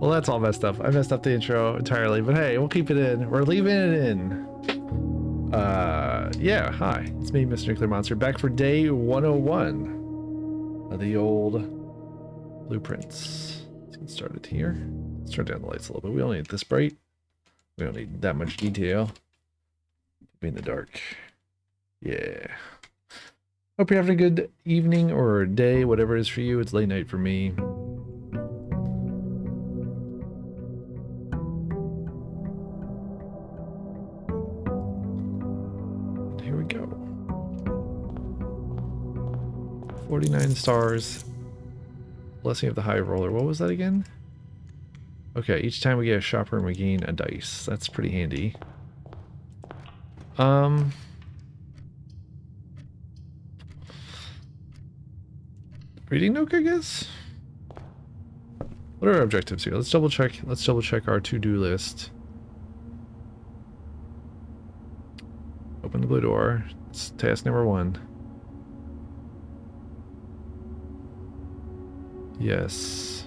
Well, that's all messed up. I messed up the intro entirely, but hey, we'll keep it in. We're leaving it in. Yeah, hi. It's me, Mr. NuclearMonster, back for day 101 of the old blueprints. Let's get started here. Let's turn down the lights a little bit. We don't need this bright. We don't need that much detail. Be in the dark. Yeah. Hope you're having a good evening or day, whatever it is for you. It's late night for me. And here we go. 49 stars. Blessing of the High Roller. What was that again? Okay, each time we get a shop room, we gain a dice. That's pretty handy. Reading nook, I guess? What are our objectives here? Let's double check our to-do list. Open the blue door. It's task number 1. Yes.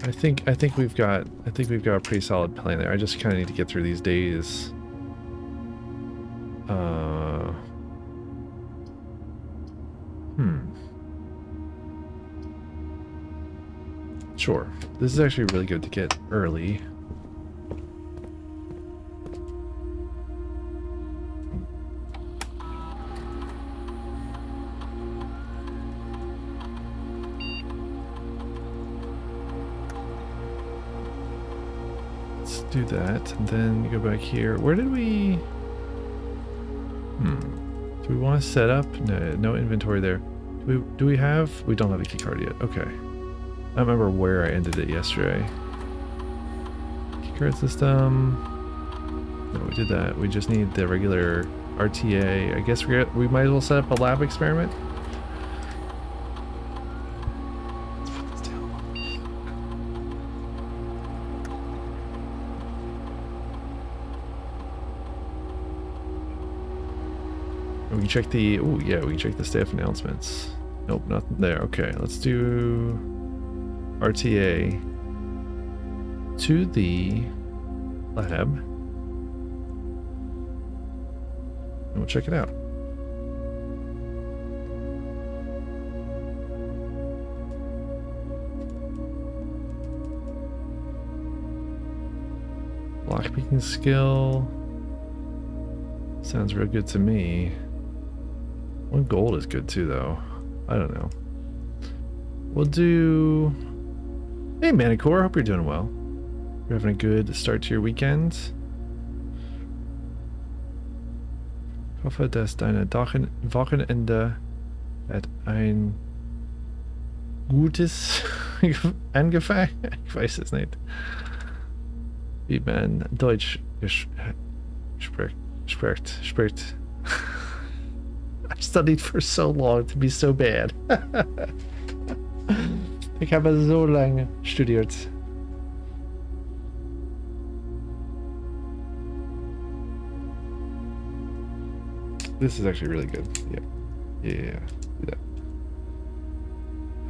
I think we've got a pretty solid plan there. I just kind of need to get through these days. Sure. This is actually really good to get early. Let's do that, and then go back here. Where did we... Do we want to set up? No inventory there. Do we have... We don't have a key card yet. Okay. I don't remember where I ended it yesterday. Keycard system. No, we did that. We just need the regular RTA. I guess we might as well set up a lab experiment. Let's put this down. We can check the... Oh yeah, we can check the staff announcements. Nope, nothing there. Okay, let's do... RTA to the lab, and we'll check it out. Lockpicking skill sounds real good to me. 1 gold is good too, though. I don't know. We'll do... Hey Manicore, hope you're doing well. You're having a good start to your weekend. Ich hoffe, dass deine Wochenende hat ein gutes angefangen. Ich weiß es nicht. Wie man Deutsch spricht. I've studied for so long to be so bad. Ich habe so lange studiert. This is actually really good. Yeah. Do that.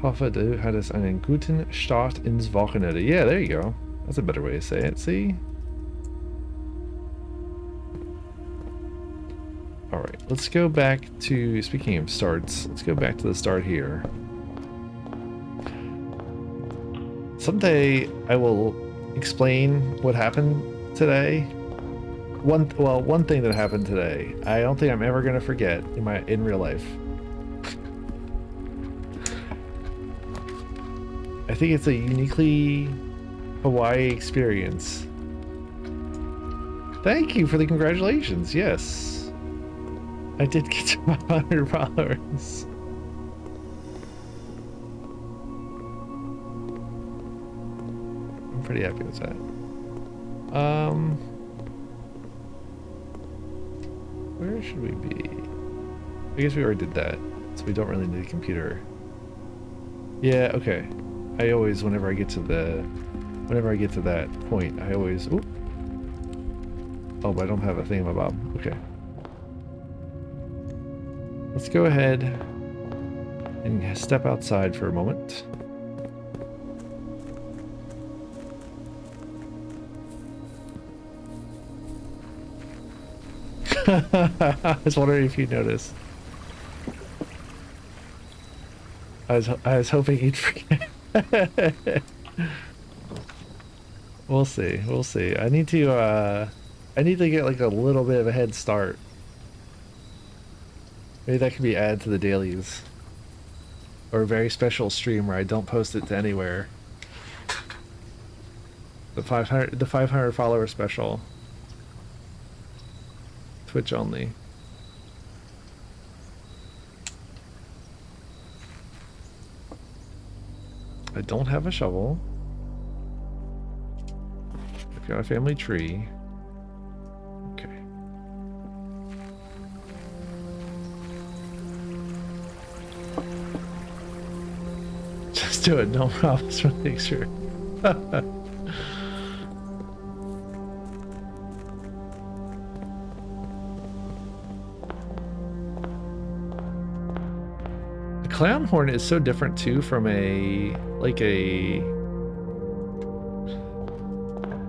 Hoffe, du hattest einen guten Start ins Wochenende. Yeah, there you go. That's a better way to say it. See? Alright, let's go back to, speaking of starts, let's go back to the start here. Someday I will explain what happened today. One thing that happened today. I don't think I'm ever gonna forget in real life. I think it's a uniquely Hawaii experience. Thank you for the congratulations. Yes, I did get to 100 followers. Pretty happy with that. Where should we be? I guess we already did that, so we don't really need a computer. Yeah, okay. I always, whenever I get to that point, I always... Ooh. Oh, but I don't have a thingamabob. Okay. Let's go ahead and step outside for a moment. I was wondering if you noticed. I was hoping you'd forget. We'll see. We'll see. I need to get like a little bit of a head start. Maybe that could be added to the dailies. Or a very special stream where I don't post it to anywhere. The 500 follower special. Twitch only. I don't have a shovel. I've got a family tree. Okay. Just do it, no problems, make sure. The clown horn is so different too from a like a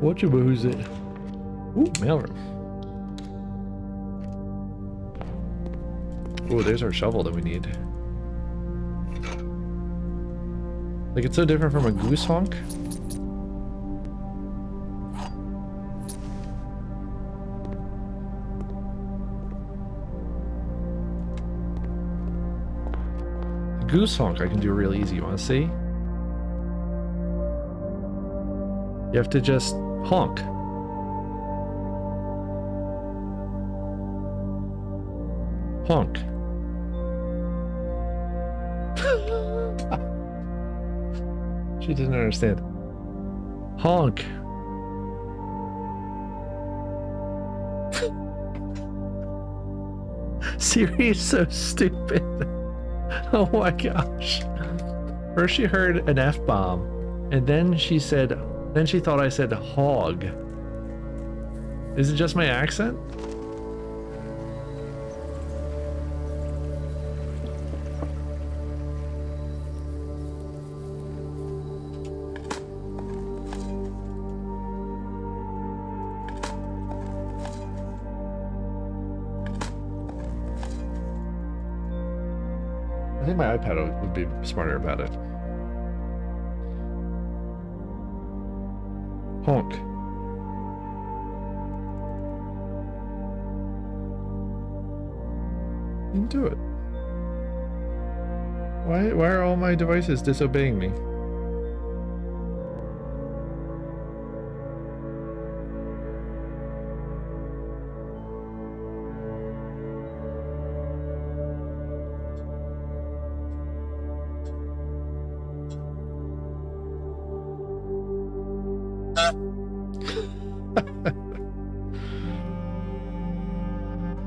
who's it? Ooh, mailroom. Ooh, there's our shovel that we need. Like, it's so different from a goose honk. The goose honk I can do real easy. You want to see? You have to just honk. Honk. She doesn't understand. Honk. Siri is so stupid. Oh my gosh. First she heard an F-bomb, and then she said, then she thought I said hog. Is it just my accent? I think my iPad would be smarter about it. Honk. You can do it. Why are all my devices disobeying me?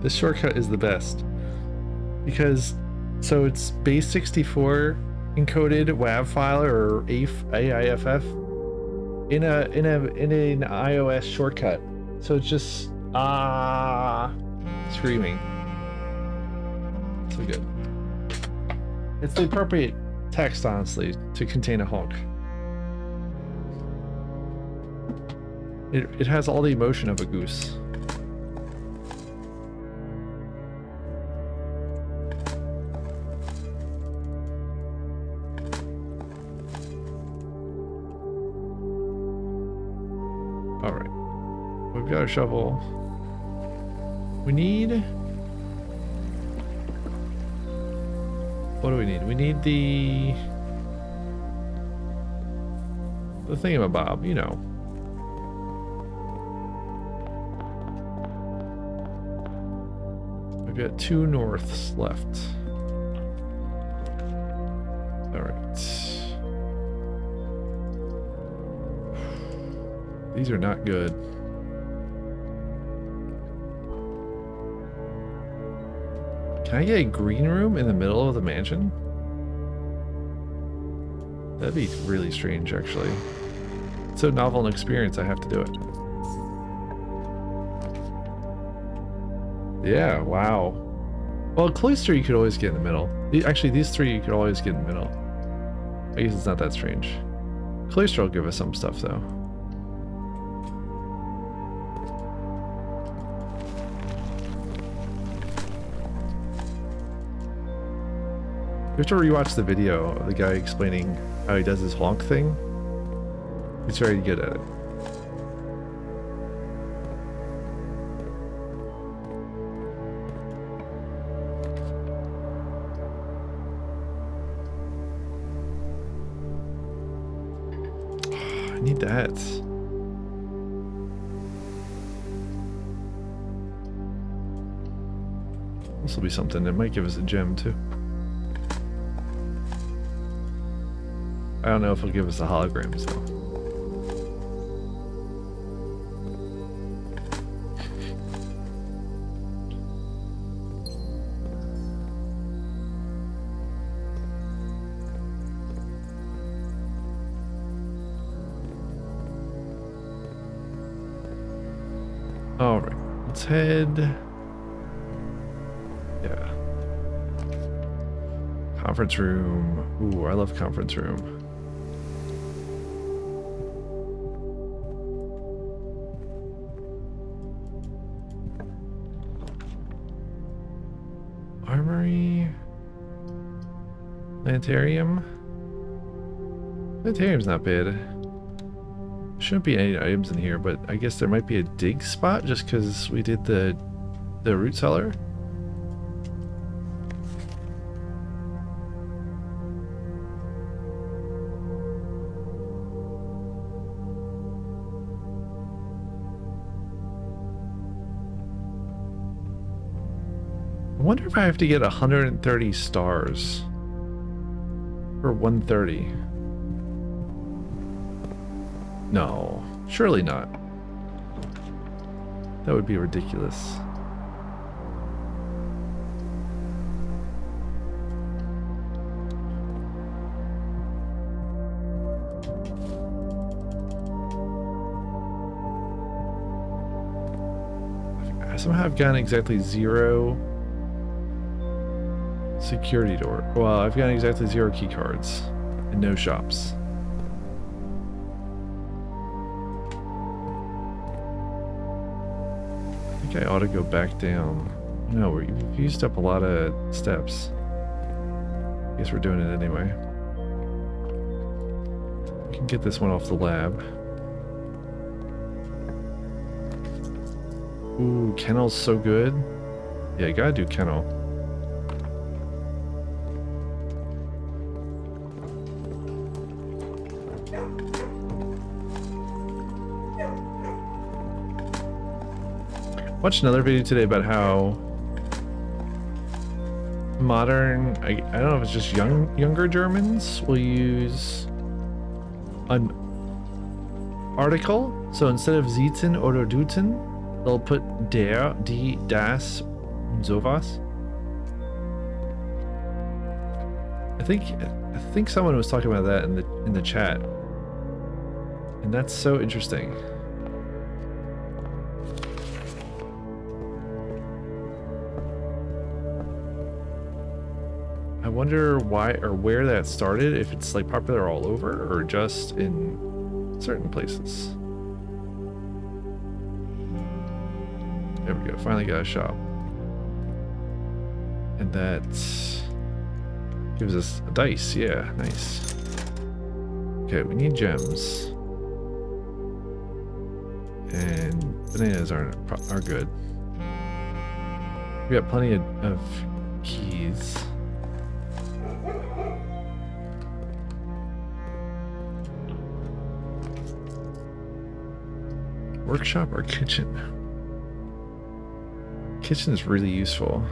This shortcut is the best because so it's base 64 encoded WAV file or AIFF in an iOS shortcut. So it's just screaming. So good. It's the appropriate text, honestly, to contain a honk. It has all the emotion of a goose. Alright. We've got a shovel. We need... What do we need? We need the thingamabob, you know. We've got 2 norths left. Alright. These are not good. Can I get a green room in the middle of the mansion? That'd be really strange, actually. It's so novel an experience, I have to do it. Yeah, wow. Well, cloister you could always get in the middle. Actually, these 3 you could always get in the middle. I guess it's not that strange. Cloister will give us some stuff, though. You have to rewatch the video of the guy explaining how he does his honk thing. He's very good at it. I need that. This will be something that might give us a gem too. I don't know if he'll give us the holograms though. All right, let's head. Yeah. Conference room. Ooh, I love conference room. Armory. Planetarium. Planetarium's not bad. Shouldn't be any items in here, but I guess there might be a dig spot just because we did the root cellar. I wonder if I have to get 130 stars for 130. No, surely not. That would be ridiculous. I somehow have gotten exactly 0 security door. Well, I've gotten exactly 0 key cards and no shops. I think I ought to go back down. No, we've used up a lot of steps. I guess we're doing it anyway. We can get this one off the lab. Ooh, kennel's so good. Yeah, you gotta do kennel. Watched another video today about how modern, I don't know if it's just younger Germans will use an article. So instead of sitzen oder duten, they'll put der, die, das, und sowas. I think someone was talking about that in the chat, and that's so interesting. I wonder why or where that started, if it's like popular all over or just in certain places. There we go, finally got a shop. And that gives us a dice, yeah, nice. Okay, we need gems. And bananas are good. We got plenty of keys. Workshop or kitchen? Kitchen is really useful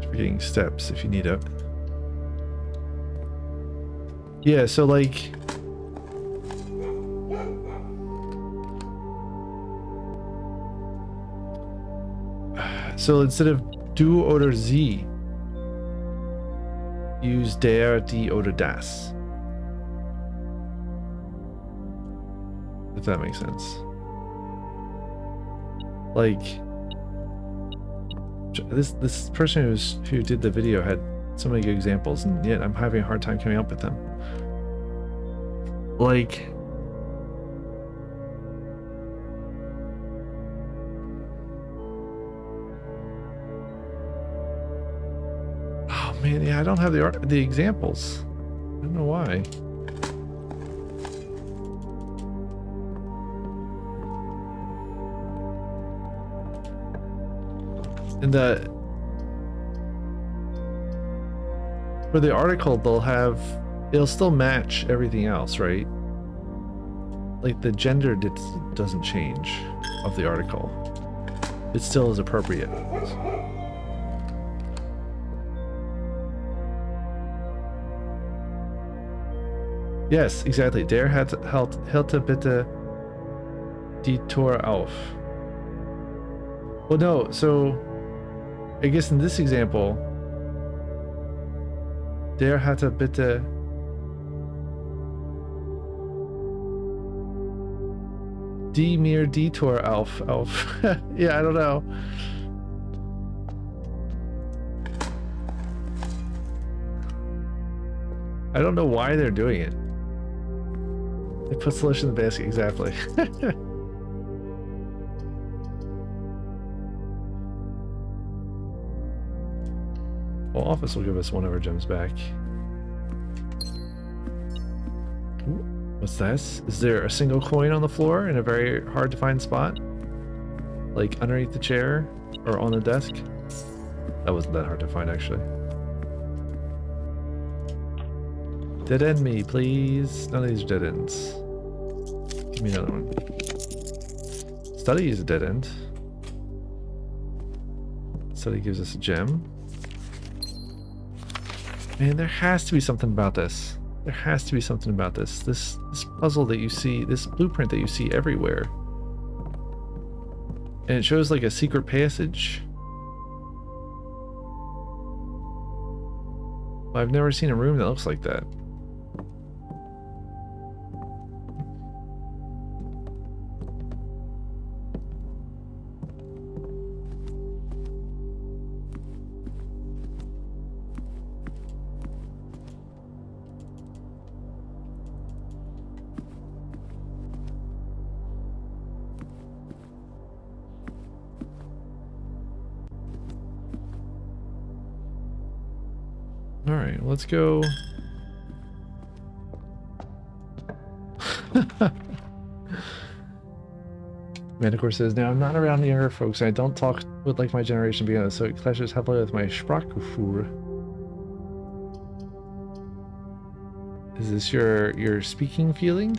for getting steps if you need it. Yeah, so like instead of du oder sie, use der, die oder das. If that makes sense. Like this person who did the video had so many good examples, and yet I'm having a hard time coming up with them. Like oh Man, yeah, I don't have the examples. I don't know why. And for the article, it'll still match everything else, right? Like the gender doesn't change of the article. It still is appropriate. Yes, exactly. Der hält bitte die Tür auf. Well, no, so I guess in this example, der hätte bitte die Tür auf. Yeah, I don't know. I don't know why they're doing it. They put solution in the basket, exactly. Well, office will give us one of our gems back. Ooh, what's this? Is there a single coin on the floor in a very hard to find spot? Like underneath the chair or on the desk? That wasn't that hard to find, actually. Dead end me, please. None of these are dead ends. Give me another one. Study is a dead end. Study gives us a gem. Man, there has to be something about this. There has to be something about this. This puzzle that you see, this blueprint that you see everywhere. And it shows like a secret passage. I've never seen a room that looks like that. All right, let's go. Manticore says, now I'm not around younger folks, and I don't talk with like my generation beyond, so it clashes heavily with my Sprachgefühl. Is this your speaking feeling?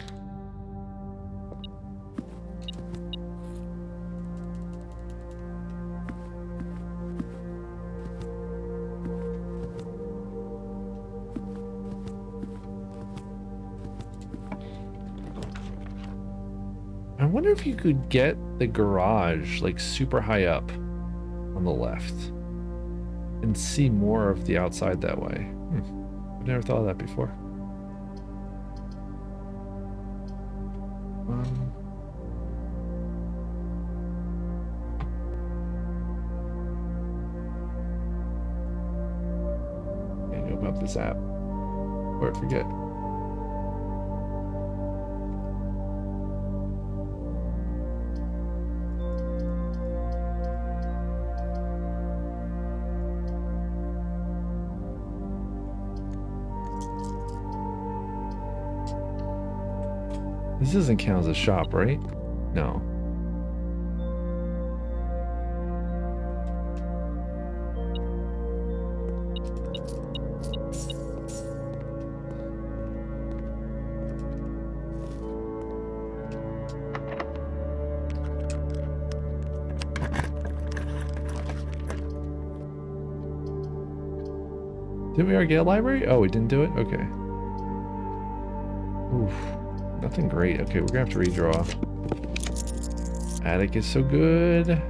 I wonder if you could get the garage like super high up on the left and see more of the outside that way. I've never thought of that before. Can't open up this app or forget. This doesn't count as a shop, right? No. Didn't we already get a library? Oh, we didn't do it? Okay. Oof. Nothing great. Okay, we're gonna have to redraw. Attic is so good.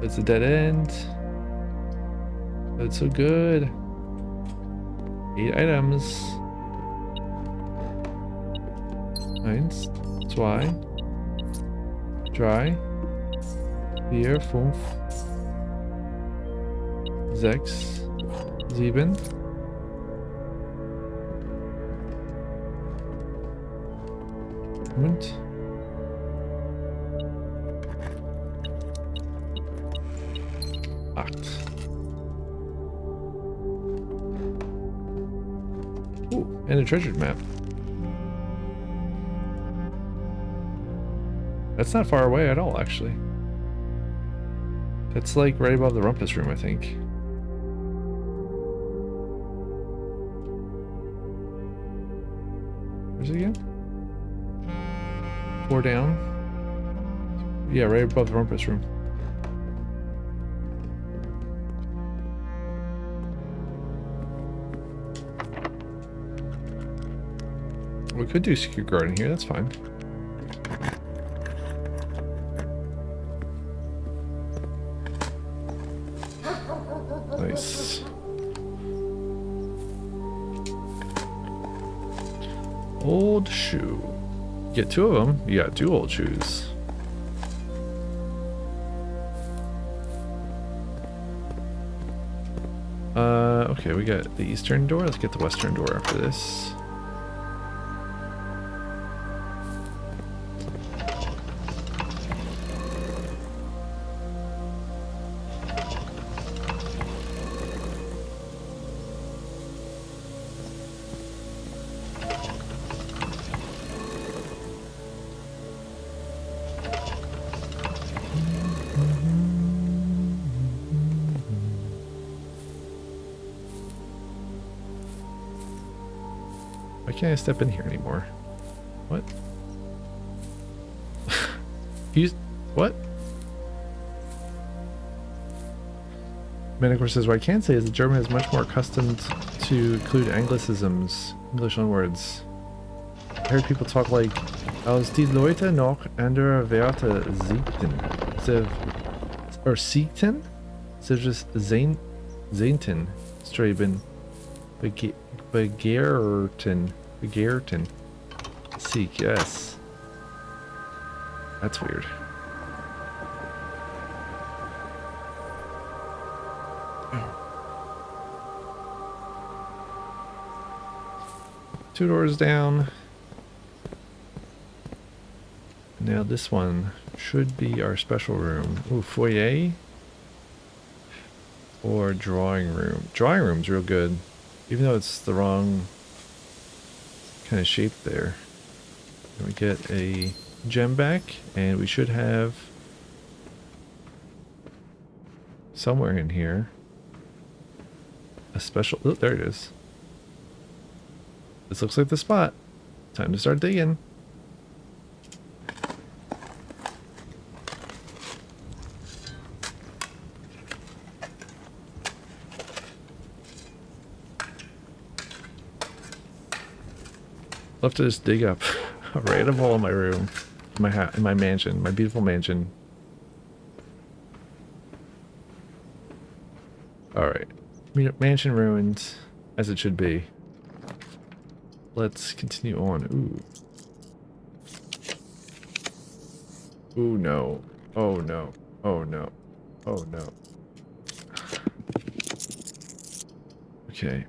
It's a dead end. It's so good. 8 items. 1, 2, 3, 4, 5, 6, 7. Und 8. And a treasure map. That's not far away at all, actually. That's like right above the rumpus room, I think. Where's it again? 4 down. Yeah, right above the rumpus room. We could do secret garden here, that's fine. Nice. Old shoe. Get 2 of them, you got 2 old shoes. Okay, we got the eastern door. Let's get the western door after this. Why can't I step in here anymore? What? What? Manicor says, what I can say is that German is much more accustomed to include Anglicisms, English loanwords. I heard people talk like, als die Leute noch andere Werte siegten, or siegten, just zehnten, streben, begehrten, seek, yes. That's weird. Two doors down. Now this one should be our special room. Ooh, foyer or drawing room. Drawing room's real good, even though it's the wrong kind of shape there. We get a gem back, and we should have somewhere in here a special. Oh, there it is. This looks like the spot. Time to start digging. I'll have to just dig up a random hole in my room, in my mansion, my beautiful mansion. Alright. Mansion ruined, as it should be. Let's continue on. Ooh. Ooh, no. Oh, no. Oh, no. Oh, no. Okay.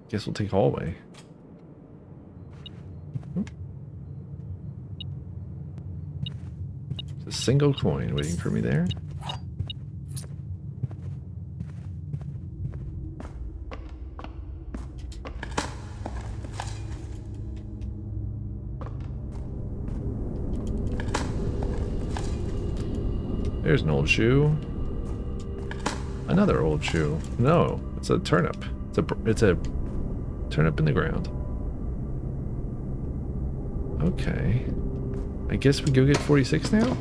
Guess we'll take hallway. There's a single coin waiting for me there. There's an old shoe. Another old shoe. No, it's a turnip. It's a turnip in the ground. Okay. I guess we go get 46 now?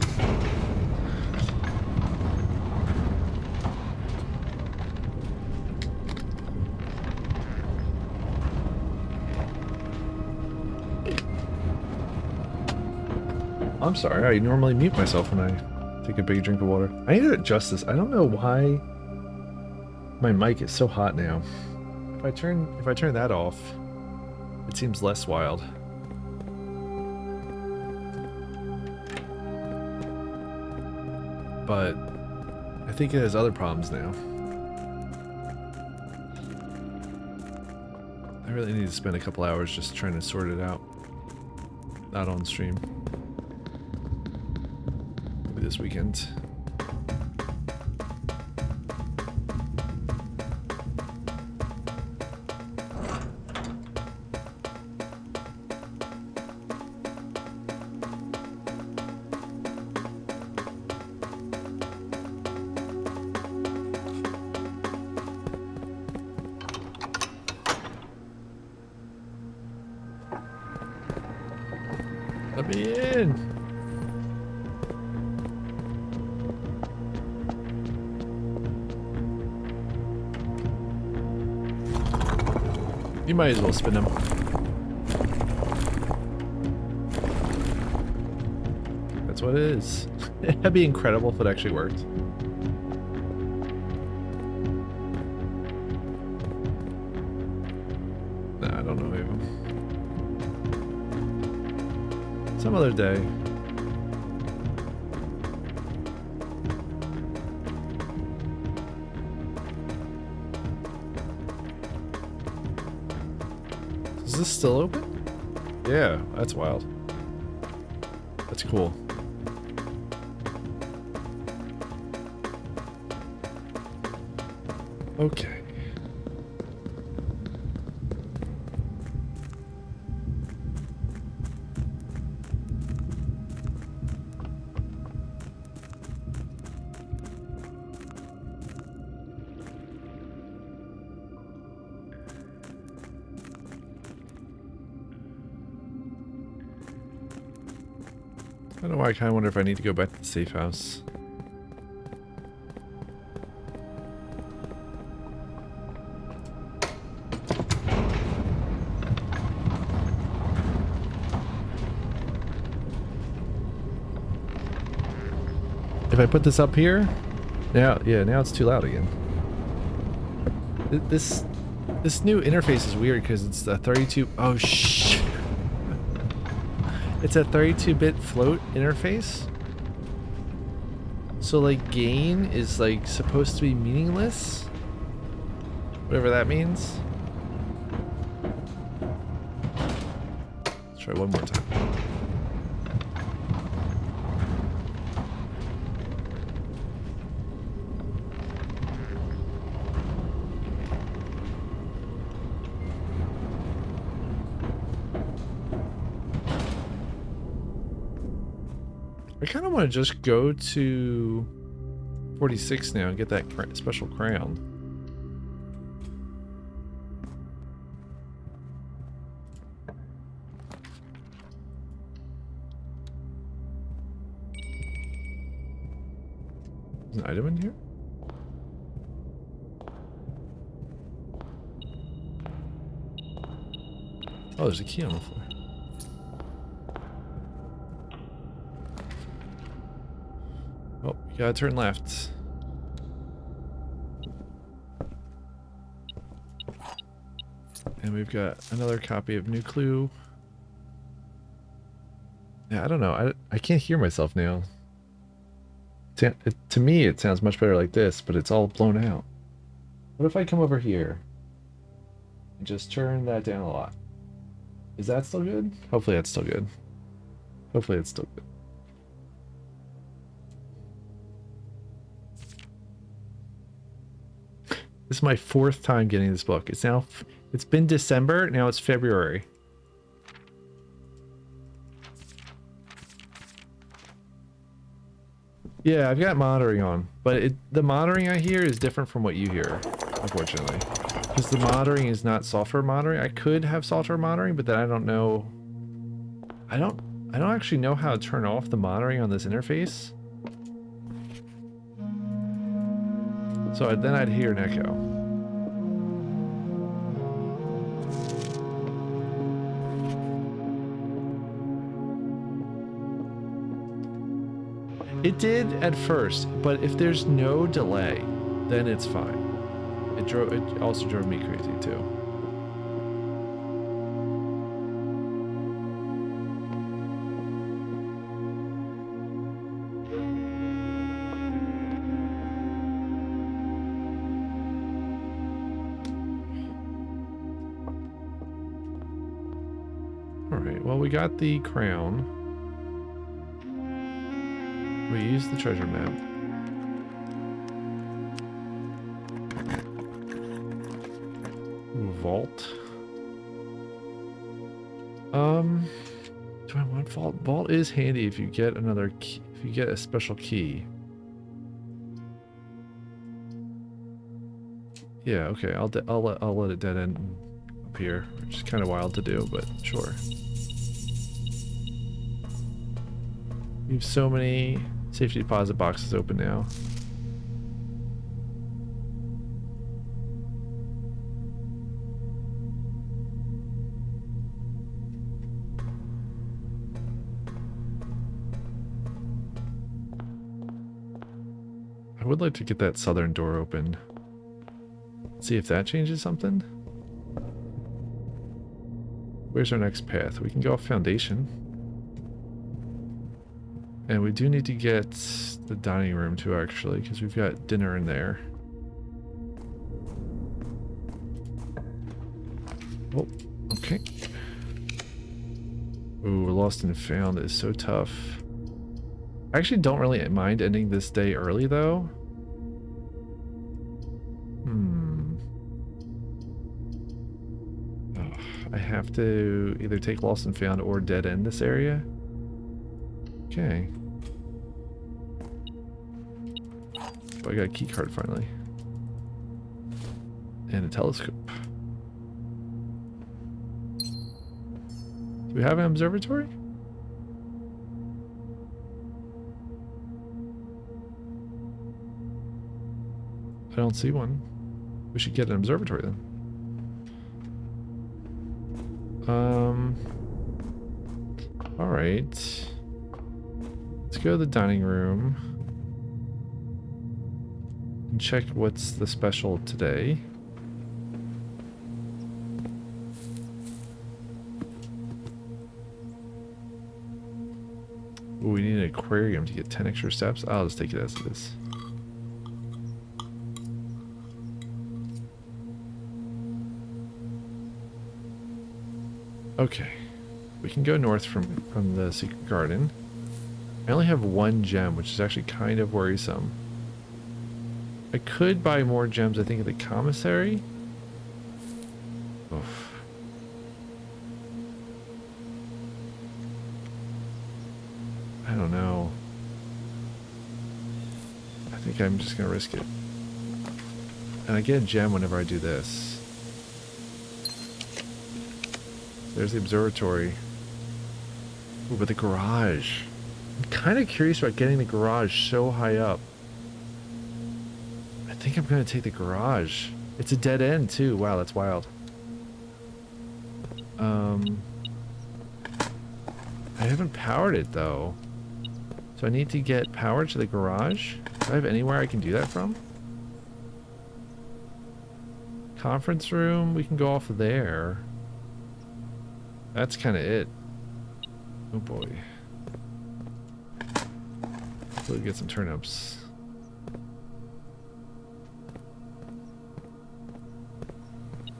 I'm sorry, I normally mute myself when I take a big drink of water. I need to adjust this. I don't know why my mic is so hot now. If I turn that off, it seems less wild. But I think it has other problems now. I really need to spend a couple hours just trying to sort it out. Not on stream. Maybe this weekend. me in. You might as well spin them. That's what it is. That'd be incredible if it actually worked. Nah, I don't know even. Some other day. Is this still open? Yeah, that's wild. That's cool. Okay. I don't know why I kind of wonder if I need to go back to the safe house. If I put this up here, now it's too loud again. This new interface is weird because it's a 32. Oh shh. It's a 32-bit float interface. So like gain is like supposed to be meaningless. Whatever that means. Let's try one more time. I kind of want to just go to 46 now and get that special crown. There's an item in here? Oh, there's a key on the floor. Oh, you gotta turn left. And we've got another copy of Nuclear. Yeah, I don't know. I can't hear myself now. To me, it sounds much better like this, but it's all blown out. What if I come over here and just turn that down a lot? Is that still good? Hopefully that's still good. Hopefully it's still good. This is my 4th time getting this book. It's been December, now it's February. Yeah, I've got monitoring on, but the monitoring I hear is different from what you hear, unfortunately. Because the monitoring is not software monitoring. I could have software monitoring, but then I don't know. I don't actually know how to turn off the monitoring on this interface. So then I'd hear an echo. It did at first, but if there's no delay, then it's fine. It also drove me crazy too. Alright, well, we got the crown. We use the treasure map. Vault. Do I want vault? Vault is handy if you get another key, if you get a special key. Yeah, okay. I'll let it dead end up here, which is kind of wild to do, but sure. We have so many safety deposit boxes open now. I would like to get that southern door open. See if that changes something. Where's our next path? We can go off foundation. And we do need to get the dining room too, actually, because we've got dinner in there. Oh, okay. Ooh, lost and found is so tough. I actually don't really mind ending this day early, though. Oh, I have to either take lost and found or dead end this area. Okay. Oh, I got a key card finally. And a telescope. Do we have an observatory? I don't see one. We should get an observatory then. Alright. Let's go to the dining room. And check what's the special today. Ooh, we need an aquarium to get 10 extra steps. I'll just take it as it is. Okay, we can go north from the secret garden. I only have one gem, which is actually kind of worrisome. I could buy more gems, I think, at the commissary. Oof. I don't know. I think I'm just gonna risk it. And I get a gem whenever I do this. There's the observatory. Ooh, but the garage. I'm kind of curious about getting the garage so high up. I think I'm going to take the garage. It's a dead end too. Wow, that's wild. I haven't powered it though. So I need to get power to the garage. Do I have anywhere I can do that from? Conference room, we can go off of there. That's kind of it. Oh boy. Hopefully we get some turnips.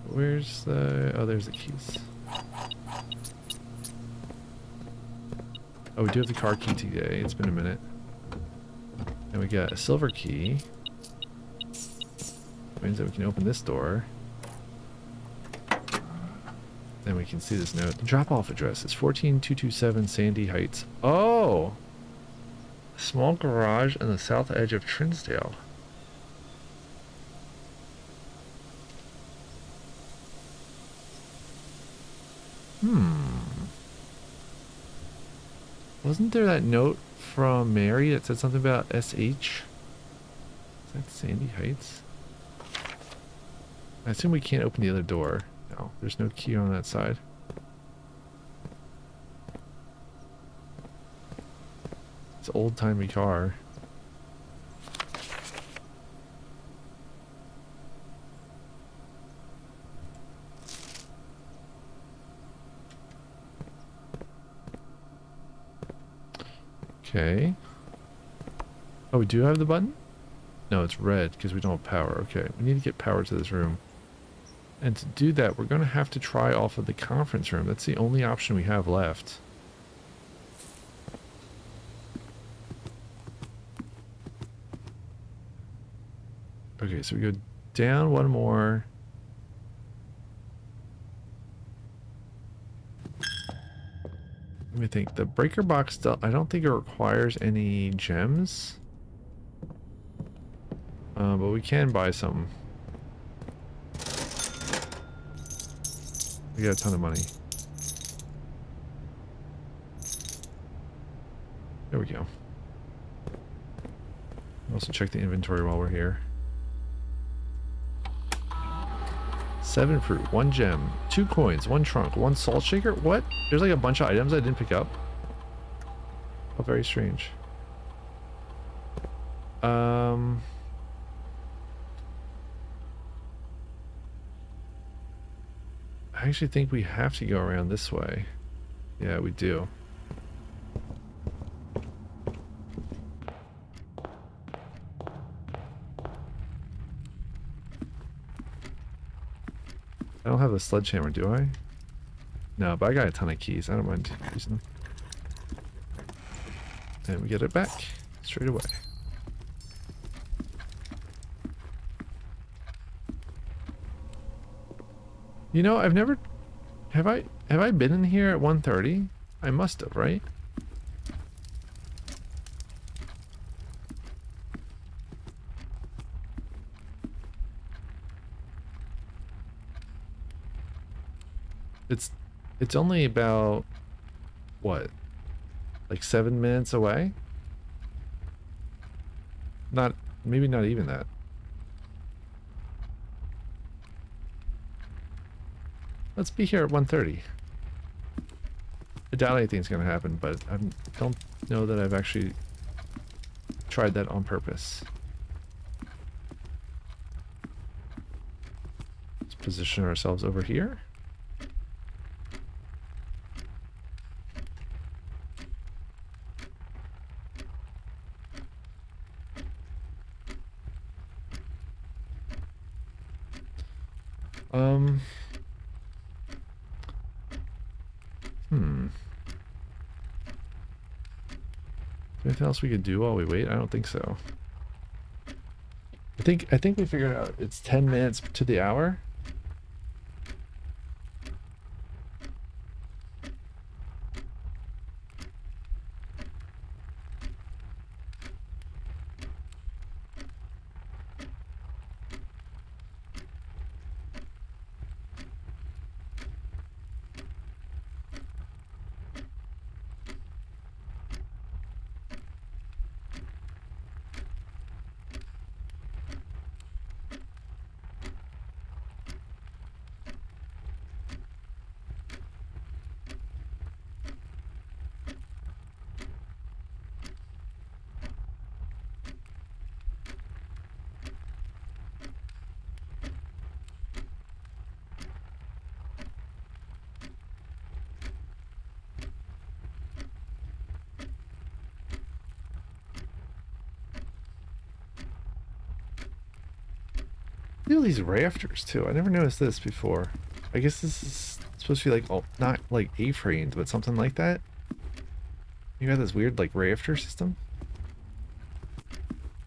Where's the... oh, there's the keys. Oh, we do have the car key today. It's been a minute. And we got a silver key. Means that we can open this door. Then we can see this note. The drop-off address is 14227 Sandy Heights. Oh! A small garage on the south edge of Trinsdale. Wasn't there that note from Mary that said something about SH? Is that Sandy Heights? I assume we can't open the other door. No, there's no key on that side. It's an old-timey car. Okay. Oh, we do have the button? No, it's red because we don't have power. Okay, we need to get power to this room. And to do that, we're going to have to try off of the conference room. That's the only option we have left. Okay, so we go down one more. Let me think. The breaker box, I don't think it requires any gems. But we can buy some. We got a ton of money. There we go. Also check the inventory while we're here. 7 fruit, 1 gem, 2 coins, 1 trunk, 1 salt shaker. What? There's like a bunch of items I didn't pick up. Oh, very strange. I actually think we have to go around this way. Yeah, we do. I don't have a sledgehammer, do I? No, but I got a ton of keys. I don't mind using them. And we get it back straight away. You know, I've never... Have I been in here at 1:30? I must have, right? It's only about, what, like 7 minutes away? Not, maybe not even that. Let's be here at 1:30. I doubt anything's gonna happen, but I don't know that I've actually tried that on purpose. Let's position ourselves over here. Anything else we could do while we wait? I don't think so. I think we figured out it's 10 minutes to the hour. Look at these rafters too. I never noticed this before. I guess this is supposed to be like, oh, not like A-framed, but something like that. You got this weird like rafter system.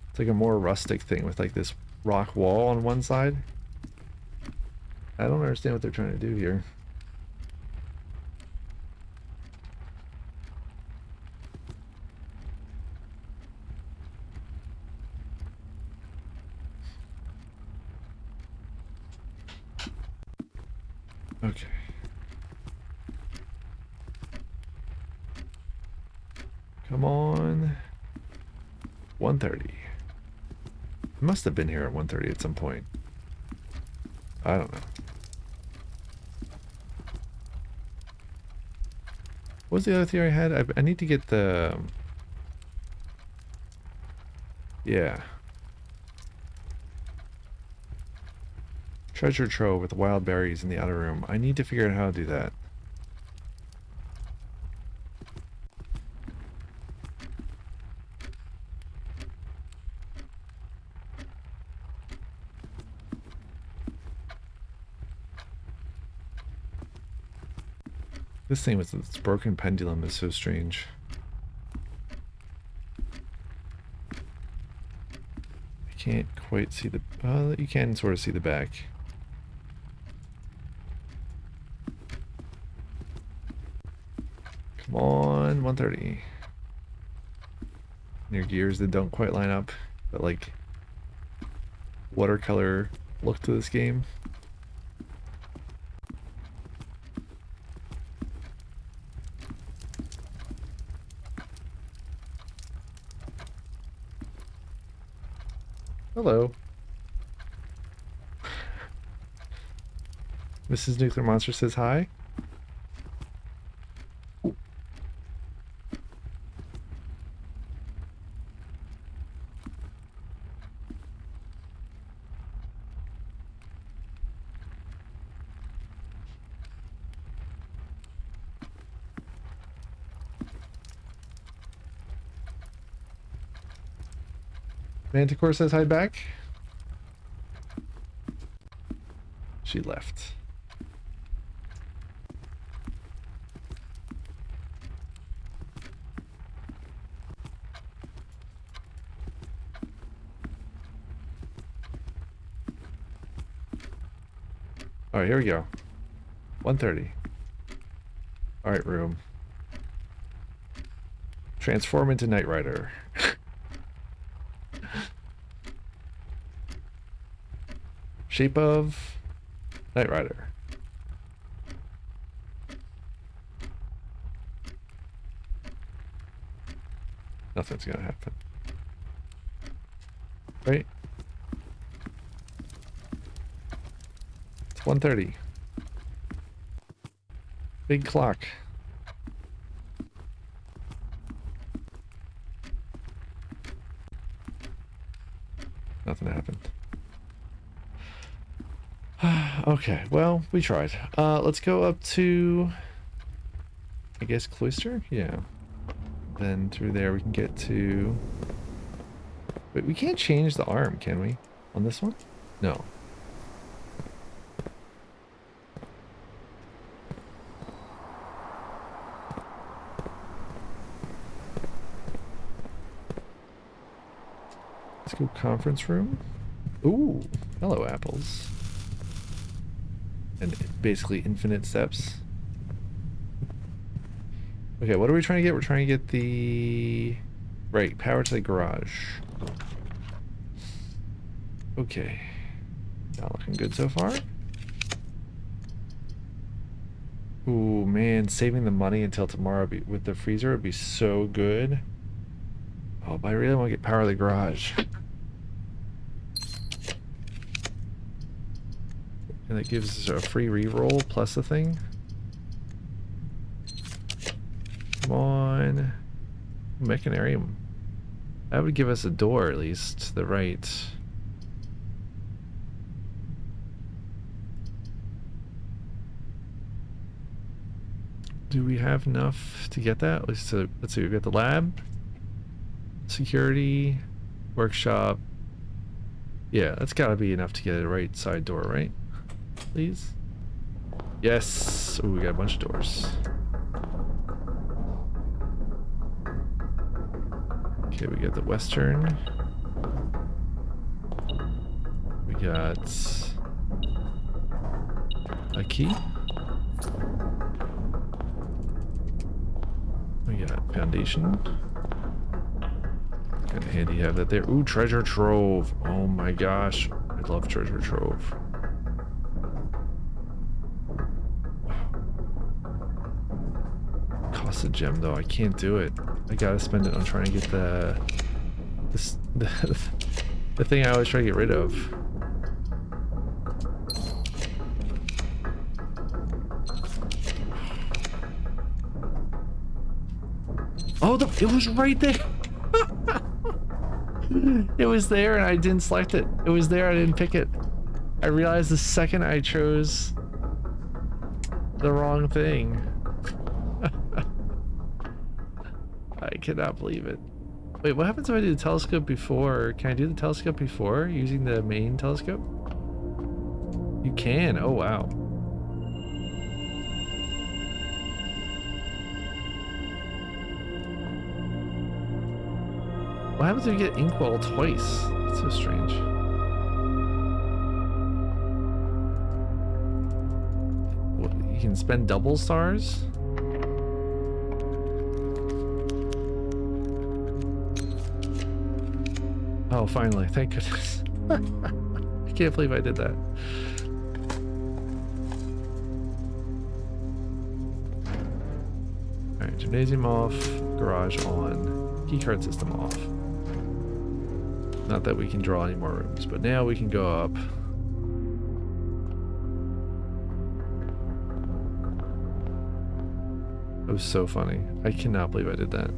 It's like a more rustic thing with like this rock wall on one side. I don't understand what they're trying to do here. Okay. Come on. 1:30. I must have been here at 1:30 at some point. I don't know. What was the other theory I had? I need to get the... Yeah. Treasure trove with wild berries in the outer room. I need to figure out how to do that. This thing with its broken pendulum is so strange. I can't quite see the... you can sort of see the back. Come on, 1:30. Your gears that don't quite line up, but like watercolor look to this game. Hello. Mrs. Nuclear Monster says hi. Manticore says hi back. She left. All right, here we go. 1:30. All right, room. Transform into Knight Rider. Shape of Knight Rider. Nothing's gonna happen. Right? It's 1:30. Big clock. Nothing happened. Okay, well, we tried. Let's go up to, I guess, Cloister? Yeah. Then through there we can get to... Wait, we can't change the arm, can we? On this one? No. Let's go conference room. Ooh, hello apples. And basically infinite steps. Okay, what are we trying to get? We're trying to get the... Right, power to the garage. Okay. Not looking good so far. Ooh, man, saving the money until tomorrow with the freezer would be so good. Oh, but I really want to get power to the garage. And that gives us a free reroll plus the thing. Come on. Mechanarium. That would give us a door at least to the right. Do we have enough to get that? Let's see, we've got the lab, security, workshop. Yeah, that's gotta be enough to get a right side door, right? Please? Yes! Ooh, we got a bunch of doors. Okay, we got the western. We got a key. We got foundation. Kind of handy to have that there. Ooh, treasure trove. Oh my gosh. I love treasure trove. Costs a gem though. I can't do it. I gotta spend it on trying to get the thing I always try to get rid of. Oh, it was right there. It was there and I didn't select it. It was there, I didn't pick it. I realized the second I chose the wrong thing. I cannot believe it. Wait, what happens if I do the telescope before? Can I do the telescope before using the main telescope? You can. Oh, wow. What happens if you get inkwell twice? That's so strange. What, you can spend double stars? Oh, finally. Thank goodness. I can't believe I did that. Alright, gymnasium off, garage on, keycard system off. Not that we can draw any more rooms, but now we can go up. It was so funny. I cannot believe I did that.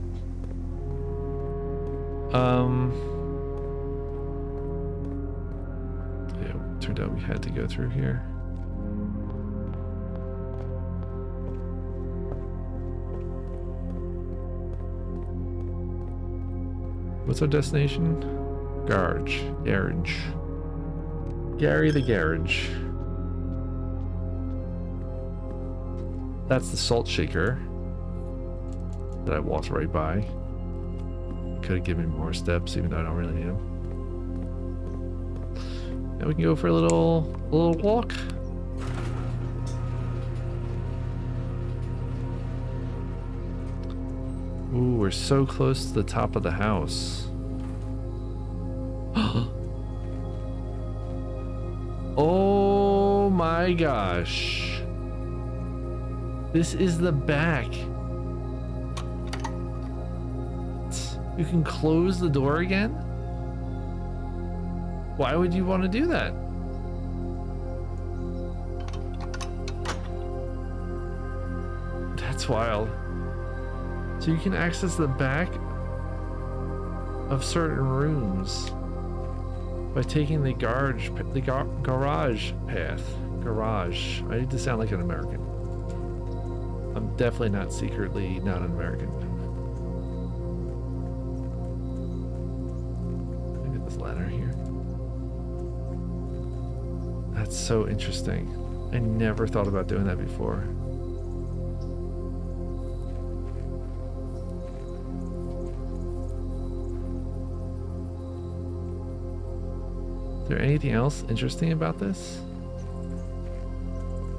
Yeah, turned out we had to go through here. What's our destination? Garage. Gary the Garage. That's the salt shaker that I walked right by. Could have given me more steps, even though I don't really need them. Now we can go for a little walk. Ooh, we're so close to the top of the house. Oh my gosh. This is the back. You can close the door again? Why would you want to do that? That's wild. So you can access the back of certain rooms by taking the garage path. Garage. I need to sound like an American. I'm definitely not secretly not an American. Look at this ladder here. That's so interesting. I never thought about doing that before. Is there anything else interesting about this?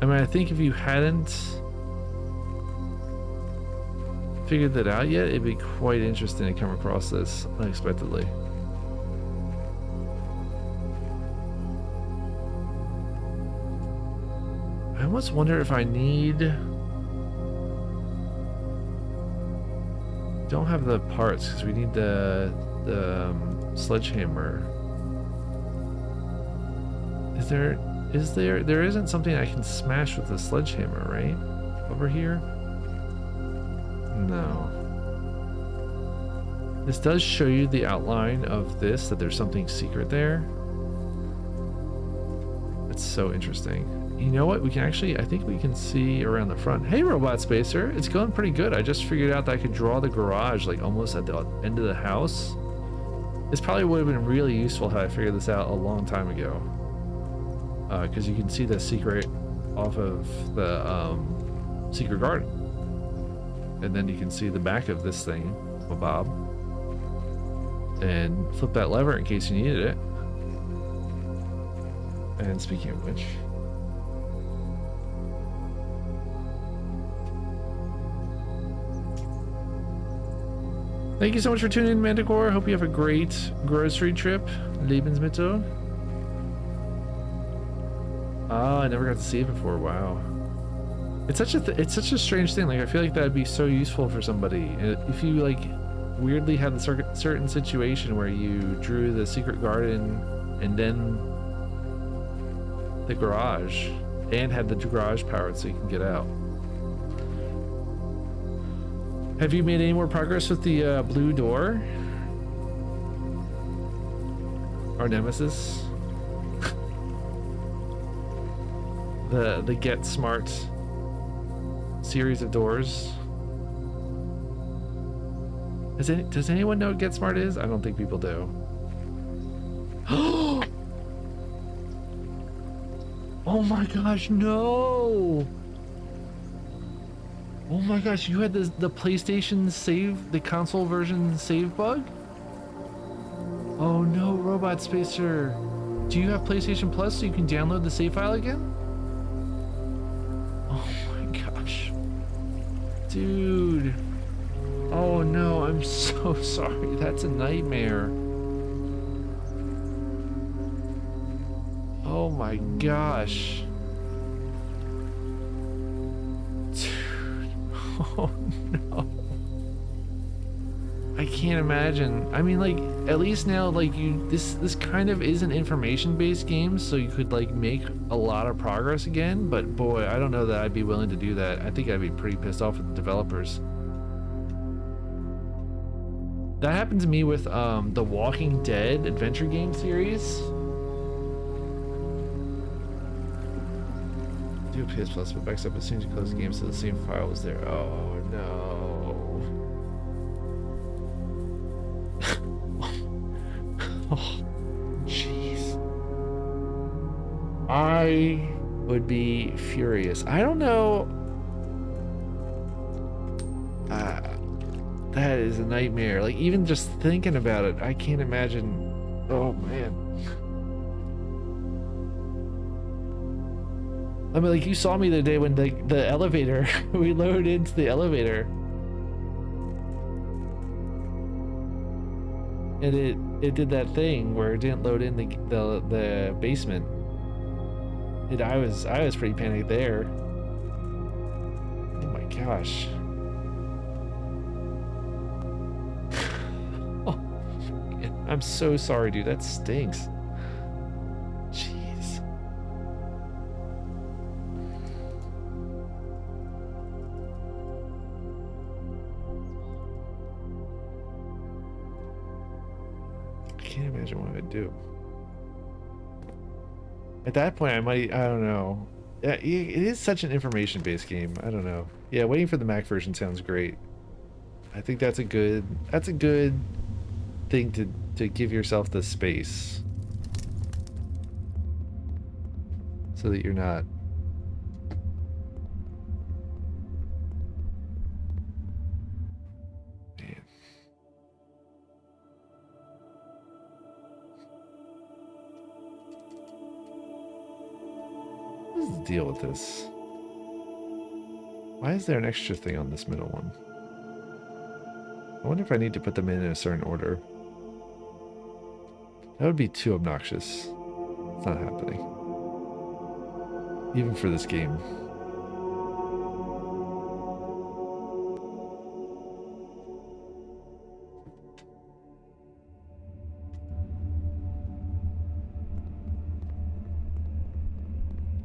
I mean, I think if you hadn't figured that out yet, it'd be quite interesting to come across this unexpectedly. I almost wonder if I need... Don't have the parts because we need the sledgehammer. There isn't something I can smash with the sledgehammer, right? Over here? No. This does show you the outline of this, that there's something secret there. That's so interesting. You know what? We can actually, I think we can see around the front. Hey, Robot Spacer, it's going pretty good. I just figured out that I could draw the garage like almost at the end of the house. This probably would have been really useful had I figured this out a long time ago. Because you can see the secret off of the secret garden. And then you can see the back of this thing, Bob. And flip that lever in case you needed it. And speaking of which... Thank you so much for tuning in, Manticore. Hope you have a great grocery trip. Lebensmittel. Oh, I never got to see it before. Wow. It's such a strange thing. Like, I feel like that'd be so useful for somebody if you like weirdly had a certain situation where you drew the secret garden and then the garage and had the garage powered so you can get out. Have you made any more progress with the blue door? Our nemesis? the Get Smart series of doors. Does anyone know what Get Smart is? I don't think people do. Oh my gosh, no! Oh my gosh, you had the PlayStation save, the console version save bug? Oh no, Robot Spacer. Do you have PlayStation Plus so you can download the save file again? Oh my gosh. Dude. Oh no, I'm so sorry. That's a nightmare. Oh my gosh. Dude. Oh no. I can't imagine. I mean, like, at least now, like, this kind of is an information-based game, so you could, like, make a lot of progress again, but boy, I don't know that I'd be willing to do that. I think I'd be pretty pissed off with the developers. That happened to me with, the Walking Dead adventure game series. Do a PS Plus, but backs up as soon as you close the game, so the same file was there. Oh, no. Oh, jeez. I would be furious. I don't know. That is a nightmare. Like, even just thinking about it, I can't imagine. Oh, man. I mean, like, you saw me the day when the elevator, we loaded into the elevator. And it did that thing where it didn't load in the basement. And I was pretty panicked there. Oh my gosh. Oh, I'm so sorry, dude. That stinks. Jeez. I can't imagine what I'd do. At that point, I don't know. Yeah, it is such an information-based game. I don't know. Yeah, waiting for the Mac version sounds great. I think that's a good thing to give yourself the space so that you're not. Man. What is the deal with this? Why is there an extra thing on this middle one? I wonder if I need to put them in a certain order. That would be too obnoxious. It's not happening. Even for this game.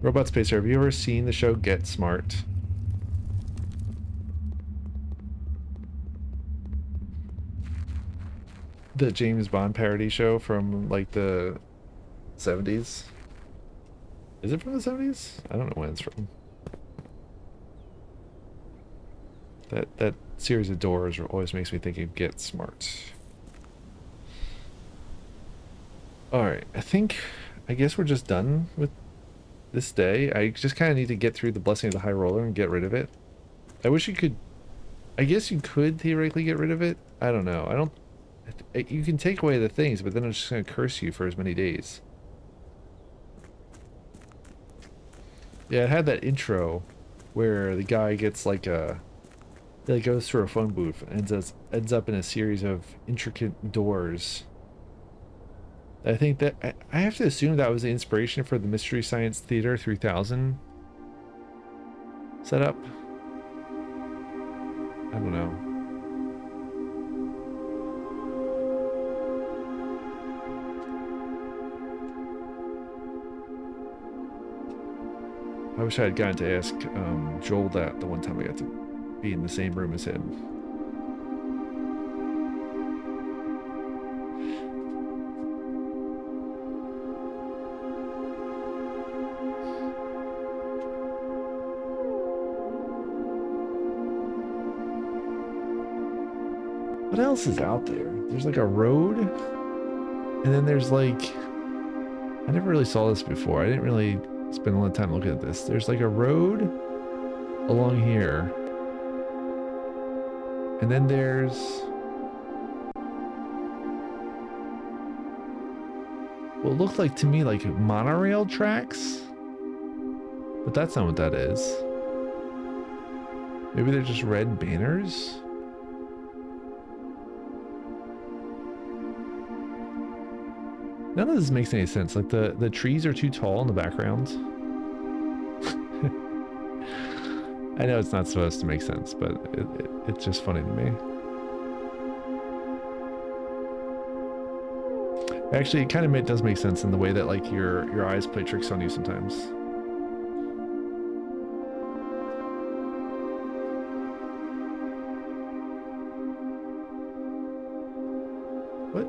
Robot Spacer, have you ever seen the show Get Smart? The James Bond parody show from like the 70s. Is it from the 70s? I don't know when it's from. That series of doors always makes me think of Get Smart. Alright, I guess we're just done with this day. I just kind of need to get through the Blessing of the High Roller and get rid of it. I wish you could. I guess you could theoretically get rid of it. I don't know. I don't. You can take away the things, but then it's just going to curse you for as many days. Yeah, it had that intro where the guy gets like he like goes through a phone booth and ends up in a series of intricate doors. I think that I have to assume that was the inspiration for the Mystery Science Theater 3000 setup. I don't know. I wish I had gotten to ask Joel that the one time I got to be in the same room as him. What else is out there? There's like a road, and then there's like, I never really saw this before. I didn't really spend a lot of time looking at this. There's like a road along here, and then there's what looked like to me like monorail tracks, but that's not what that is. Maybe they're just red banners. None of this makes any sense. Like the trees are too tall in the background. I know it's not supposed to make sense, but it's just funny to me. Actually, it kind of does make sense in the way that like your eyes play tricks on you sometimes.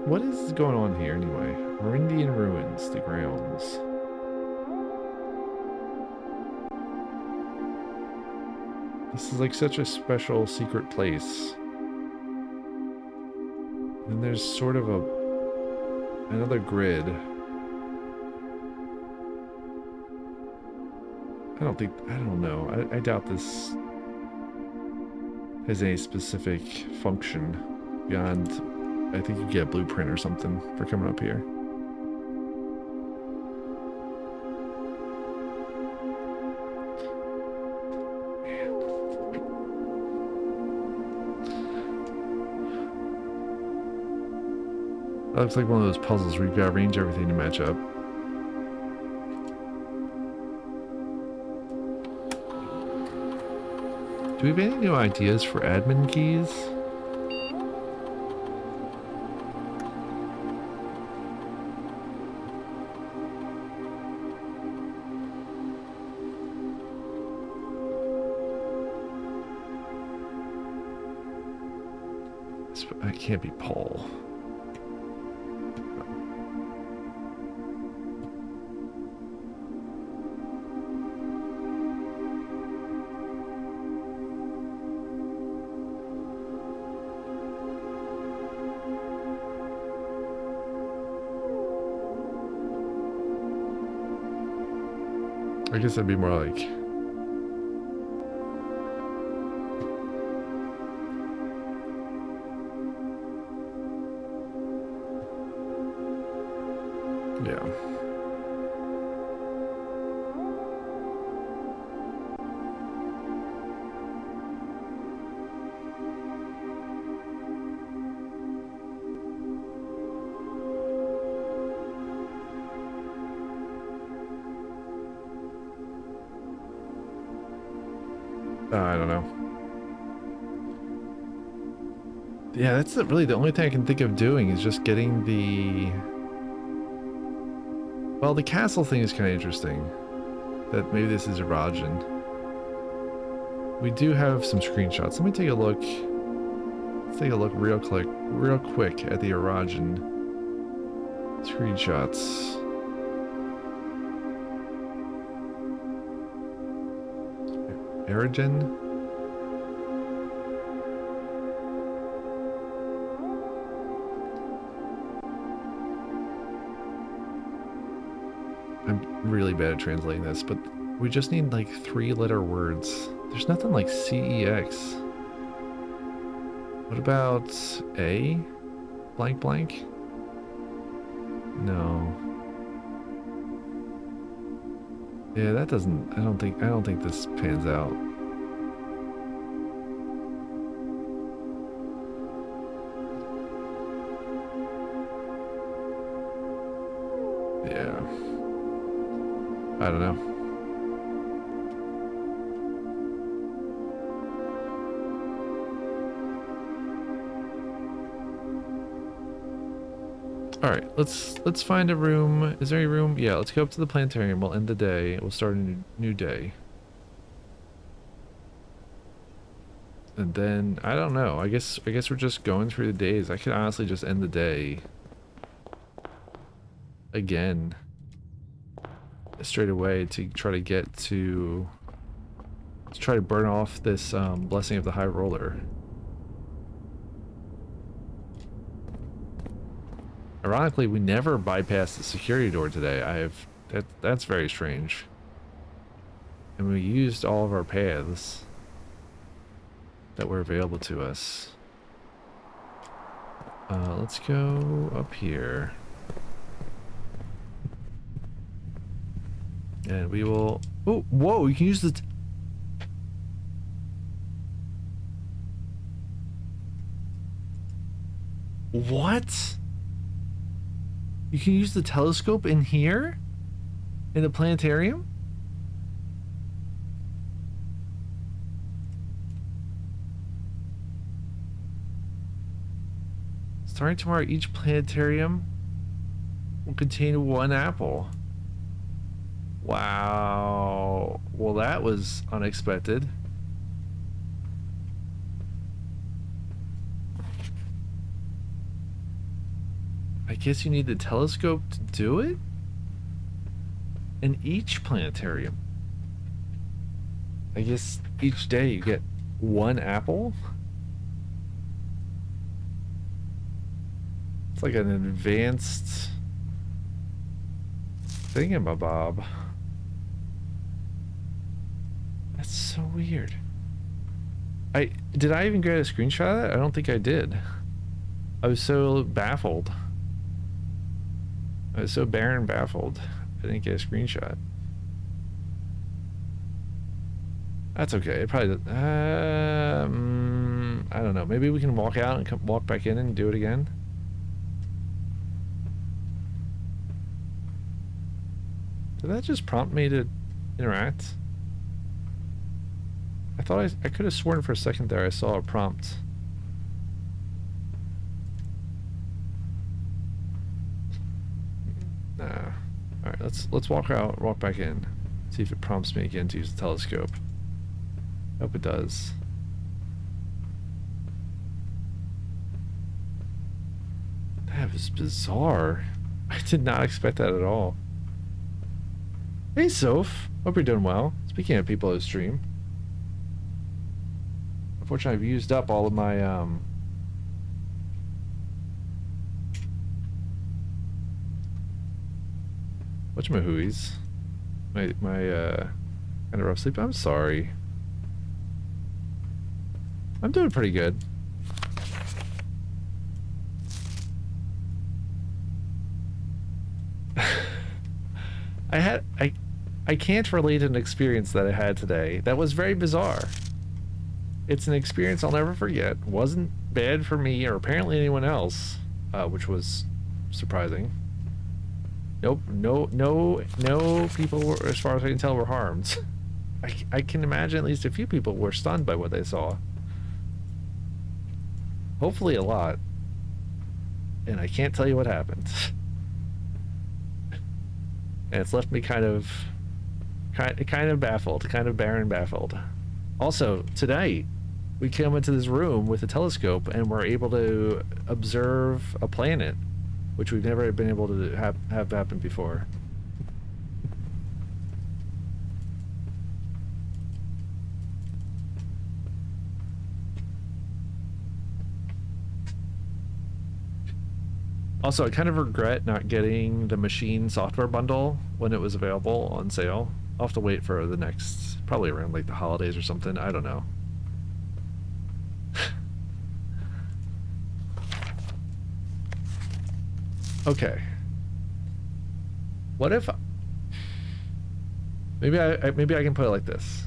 What is going on here anyway? Marindian ruins, the grounds. This is like such a special secret place. And there's sort of another grid. I don't know. I doubt this has any specific function beyond, I think you get a blueprint or something for coming up here. That looks like one of those puzzles where you've got to arrange everything to match up. Do we have any new ideas for admin keys? It can't be Paul. I guess that'd be more like... yeah. I don't know. Yeah, that's really the only thing I can think of doing is just getting the... Well, the castle thing is kind of interesting. That maybe this is Irajan. We do have some screenshots. Let me take a look. Let's take a look real quick at the Irajan screenshots. Irajan? I'm really bad at translating this, but we just need like 3-letter words. There's nothing like CEX. What about A? Blank blank? No. Yeah, that doesn't, I don't think this pans out. Yeah. I don't know. All right, let's find a room. Is there a room? Yeah, let's go up to the planetarium. We'll end the day. We'll start a new day. And then I don't know. I guess we're just going through the days. I could honestly just end the day again straight away to try to get to try to burn off this blessing of the High Roller. Ironically, we never bypassed the security door today. That's very strange. And we used all of our paths that were available to us. Let's go up here. And we will... Oh, whoa, you can use the... What? You can use the telescope in here? In the planetarium? Starting tomorrow, each planetarium will contain 1 apple. Wow. Well, that was unexpected. I guess you need the telescope to do it? In each planetarium. I guess each day you get 1 apple? It's like an advanced thingamabob. That's so weird. Did I even get a screenshot of that? I don't think I did. I was so baffled. I was so barren baffled. I didn't get a screenshot. That's okay. It probably I don't know. Maybe we can walk out and walk back in and do it again. Did that just prompt me to interact? I thought I could have sworn for a second there I saw a prompt. Nah. Alright, let's walk out, walk back in. See if it prompts me again to use the telescope. Hope it does. That was bizarre. I did not expect that at all. Hey Soph, hope you're doing well. Speaking of people who stream. Unfortunately, I've used up all of my whatchamahooies. My kind of rough sleep. I'm sorry. I'm doing pretty good. I can't relate an experience that I had today. That was very bizarre. It's an experience I'll never forget. Wasn't bad for me or apparently anyone else, which was surprising. Nope, no people were, as far as I can tell, were harmed. I can imagine at least a few people were stunned by what they saw. Hopefully a lot. And I can't tell you what happened. And it's left me kind of baffled, kind of barren baffled. Also, today, we came into this room with a telescope and were able to observe a planet, which we've never been able to have happen before. Also, I kind of regret not getting the machine software bundle when it was available on sale. I'll have to wait for the next, probably around like the holidays or something. I don't know. Okay. What if maybe I can put it like this.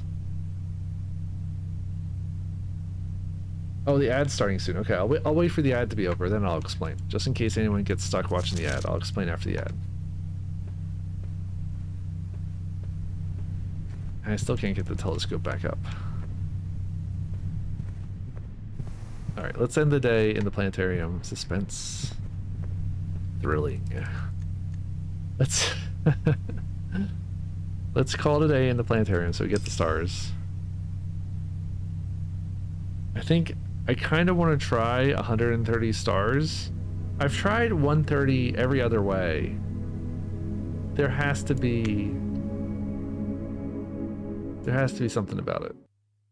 Oh, the ad's starting soon. Okay, I'll wait for the ad to be over, then I'll explain. Just in case anyone gets stuck watching the ad, I'll explain after the ad. I still can't get the telescope back up. Alright, let's end the day in the planetarium. Suspense. Thrilling. Let's let's call it a day in the planetarium so we get the stars. I think I kind of want to try 130 stars. I've tried 130 every other way. There has to be something about it.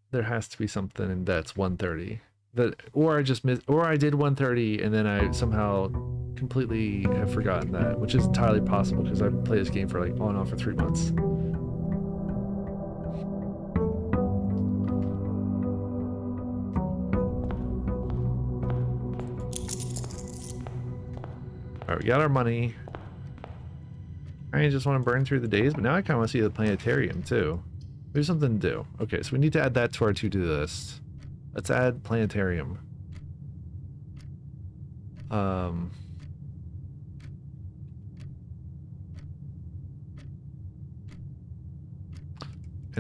There has to be something that's 130. That, or I just missed, or I did 130 and then I somehow completely have forgotten that, which is entirely possible because I've played this game for like on and off for 3 months. Alright, we got our money. I just want to burn through the days, but now I kind of want to see the planetarium too. There's something to do. Okay, so we need to add that to our to-do list. Let's add planetarium. And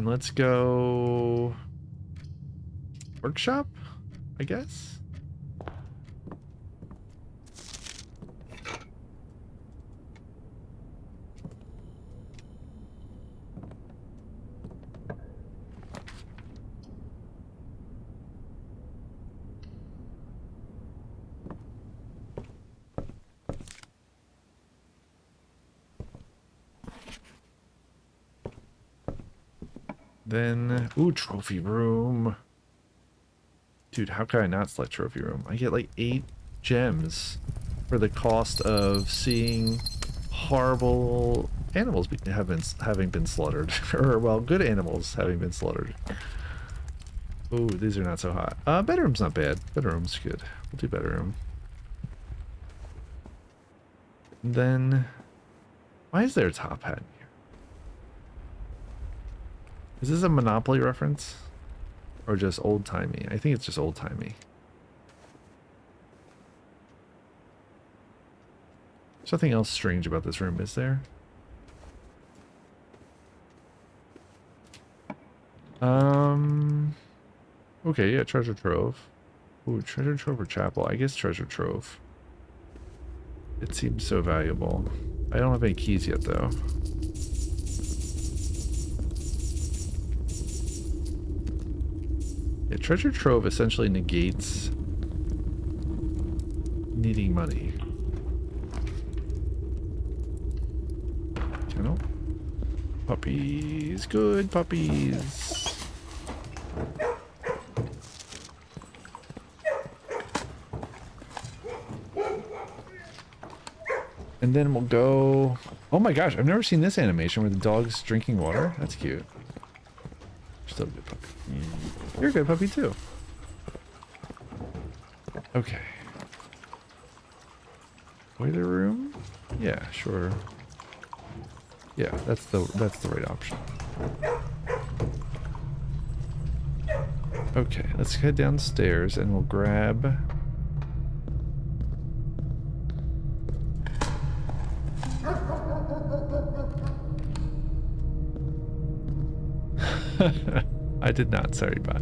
let's go workshop, I guess. Then, ooh, trophy room. Dude, how can I not select trophy room? I get like 8 gems for the cost of seeing horrible animals having been slaughtered. Or, well, good animals having been slaughtered. Ooh, these are not so hot. Bedroom's not bad. Bedroom's good. We'll do bedroom. And then, why is there a top hat in here? Is this a Monopoly reference? Or just old-timey? I think it's just old-timey. There's nothing else strange about this room, is there? Okay, yeah, treasure trove. Ooh, treasure trove or chapel? I guess treasure trove. It seems so valuable. I don't have any keys yet, though. Yeah, treasure trove essentially negates needing money. Kennel. Puppies. Good puppies. And then we'll go... Oh my gosh, I've never seen this animation where the dog's drinking water. That's cute. Still a good puppy. You're a good puppy too. Okay. Boiler room? Yeah, sure. Yeah, that's the right option. Okay, let's head downstairs and we'll grab... I did not, sorry, bot.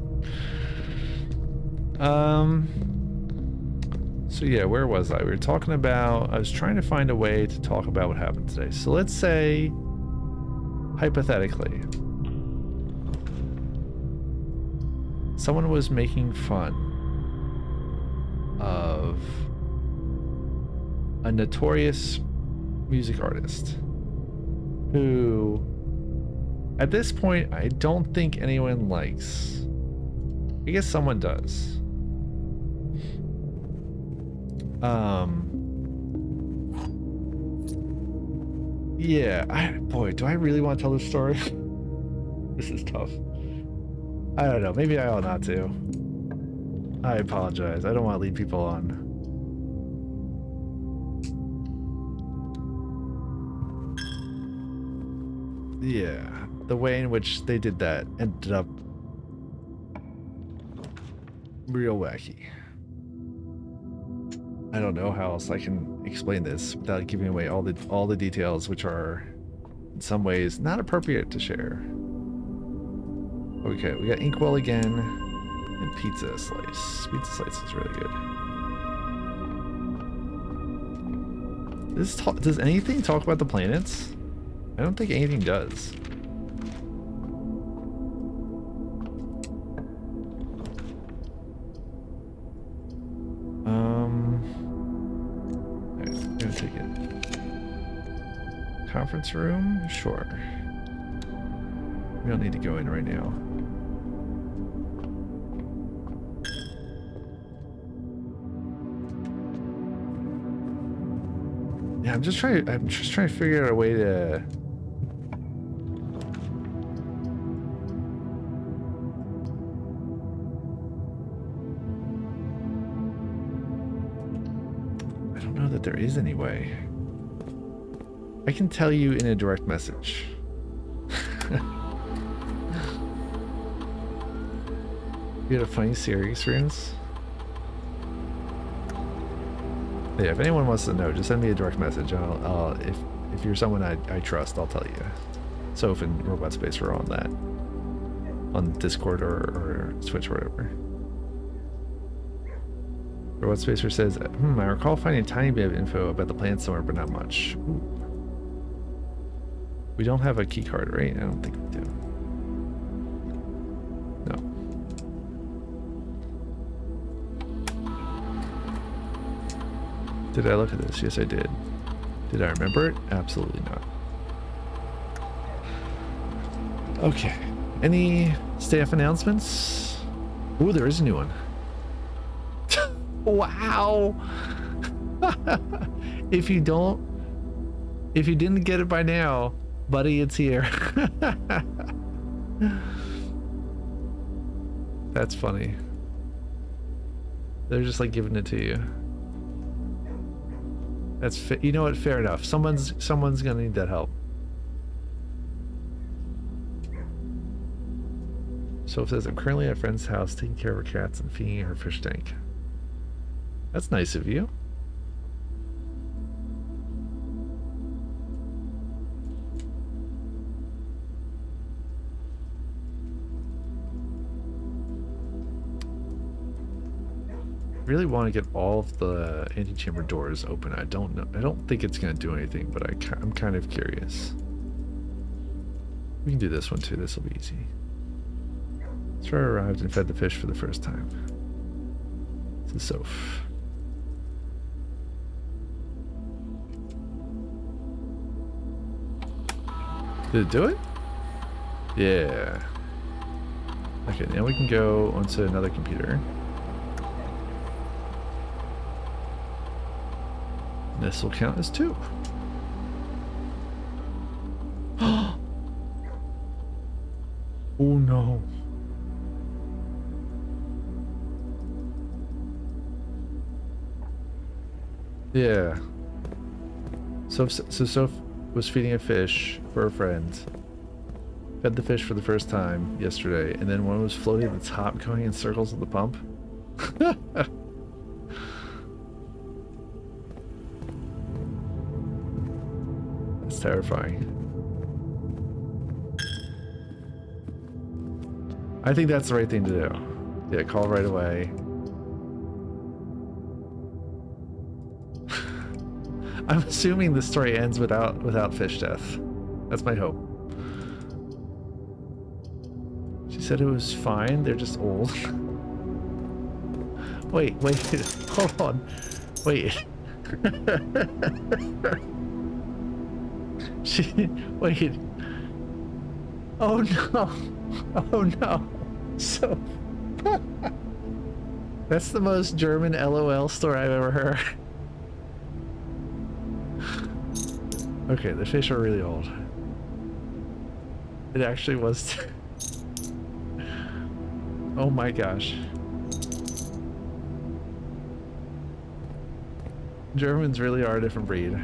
So yeah, where was I? We were talking about, I was trying to find a way to talk about what happened today. So let's say, hypothetically, someone was making fun of a notorious music artist who, at this point, I don't think anyone likes. I guess someone does. Yeah, boy, do I really want to tell this story? This is tough. I don't know, maybe I ought not to. I apologize, I don't want to lead people on. Yeah, the way in which they did that ended up real wacky. I don't know how else I can explain this without giving away all the details, which are in some ways not appropriate to share. Okay, we got inkwell again and pizza slice. Pizza slice is really good. Does anything talk about the planets? I don't think anything does. Alright, I'm gonna take it. Conference room? Sure. We don't need to go in right now. Yeah, I'm just trying to figure out a way to that there is any way. I can tell you in a direct message. You had a funny Siri experience? Yeah, if anyone wants to know, just send me a direct message. I'll if you're someone I trust, I'll tell you. Soph and Robot Space are on that. On Discord or Twitch or whatever. Robot Spacer says, I recall finding a tiny bit of info about the planet somewhere, but not much. Ooh. We don't have a key card, right? I don't think we do. No. Did I look at this? Yes, I did. Did I remember it? Absolutely not. Okay. Any staff announcements? Oh, there is a new one. Wow. If you didn't get it by now, buddy, it's here. That's funny. They're just like giving it to you. That's you know what? Fair enough. Someone's gonna need that help. So it says, I'm currently at a friend's house taking care of her cats and feeding her fish tank. That's nice of you. Really want to get all of the antechamber doors open. I don't know. I don't think it's going to do anything, but I'm kind of curious. We can do this one too. This will be easy. Star arrived and fed the fish for the first time. This is Soph. Did it do it? Yeah. Okay, now we can go onto another computer. This will count as 2. Oh no. Yeah. So Soph was feeding a fish for a friend. Fed the fish for the first time yesterday, and then one was floating at the top going in circles at the pump. That's terrifying. I think that's the right thing to do. Yeah, call right away. I'm assuming the story ends without fish death. That's my hope. She said it was fine, they're just old. Wait, hold on. Wait. Wait. Oh no. Oh no. So that's the most German LOL story I've ever heard. Okay, the fish are really old. It actually was. Oh my gosh. Germans really are a different breed.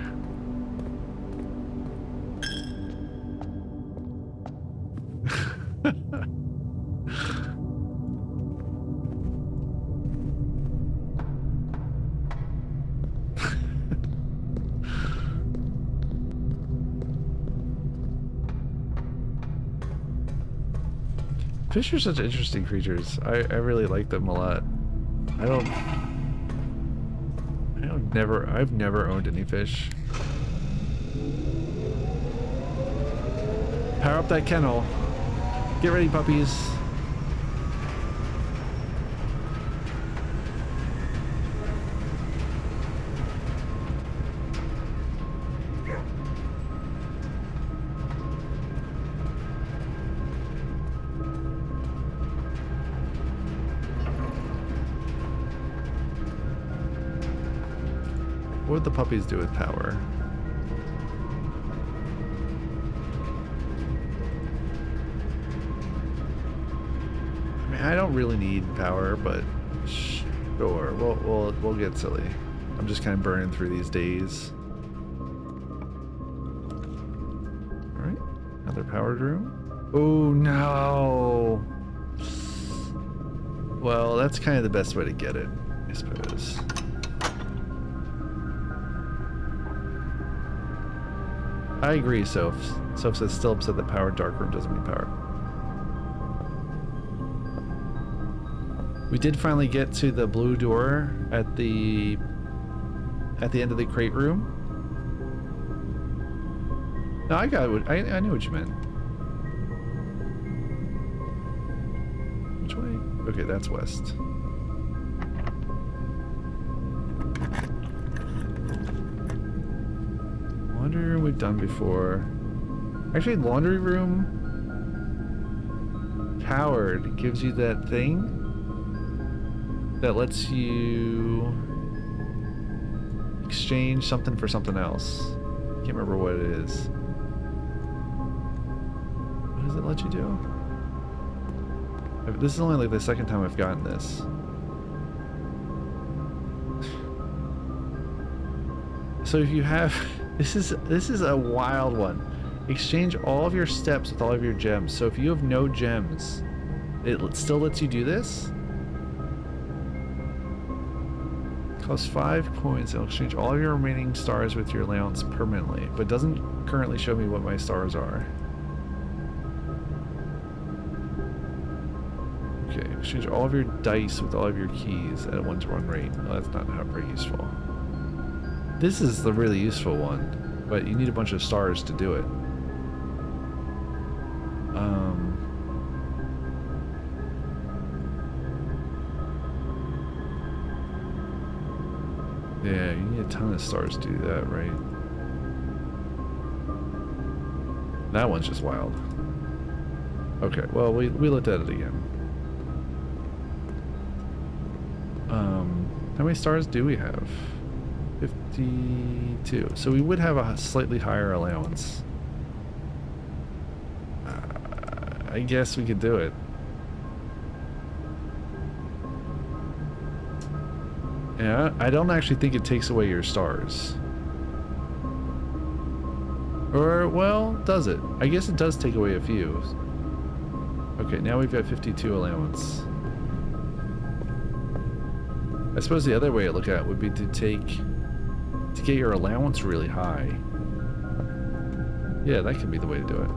Fish are such interesting creatures. I really like them a lot. I've never owned any fish. Power up that kennel. Get ready, puppies. What would the puppies do with power? I mean, I don't really need power, but sure, we'll get silly. I'm just kind of burning through these days. All right, another powered room. Oh no! Well, that's kind of the best way to get it, I suppose. I agree, Soph. Soph says still upset that powered dark room doesn't mean power. We did finally get to the blue door at the end of the crate room. No, I knew what you meant. Which way? Okay, that's west. Laundry room we've done before. Actually, laundry room. powered gives you that thing that lets you exchange something for something else. Can't remember what it is. What does it let you do? This is only like the second time I've gotten this. So if you have, this is a wild one. Exchange all of your steps with all of your gems. So if you have no gems, it still lets you do this. Costs 5 coins. It'll exchange all of your remaining stars with your allowance permanently, but doesn't currently show me what my stars are. Okay, exchange all of your dice with all of your keys at a 1-to-1 rate. Well, that's not very useful. This is the really useful one, but you need a bunch of stars to do it. Yeah, you need a ton of stars to do that, right? That one's just wild. Okay, well, we looked at it again. How many stars do we have? 52. So we would have a slightly higher allowance. I guess we could do it. Yeah, I don't actually think it takes away your stars. Or, well, does it? I guess it does take away a few. Okay, now we've got 52 allowance. I suppose the other way to look at it would be to get your allowance really high. Yeah, that could be the way to do it.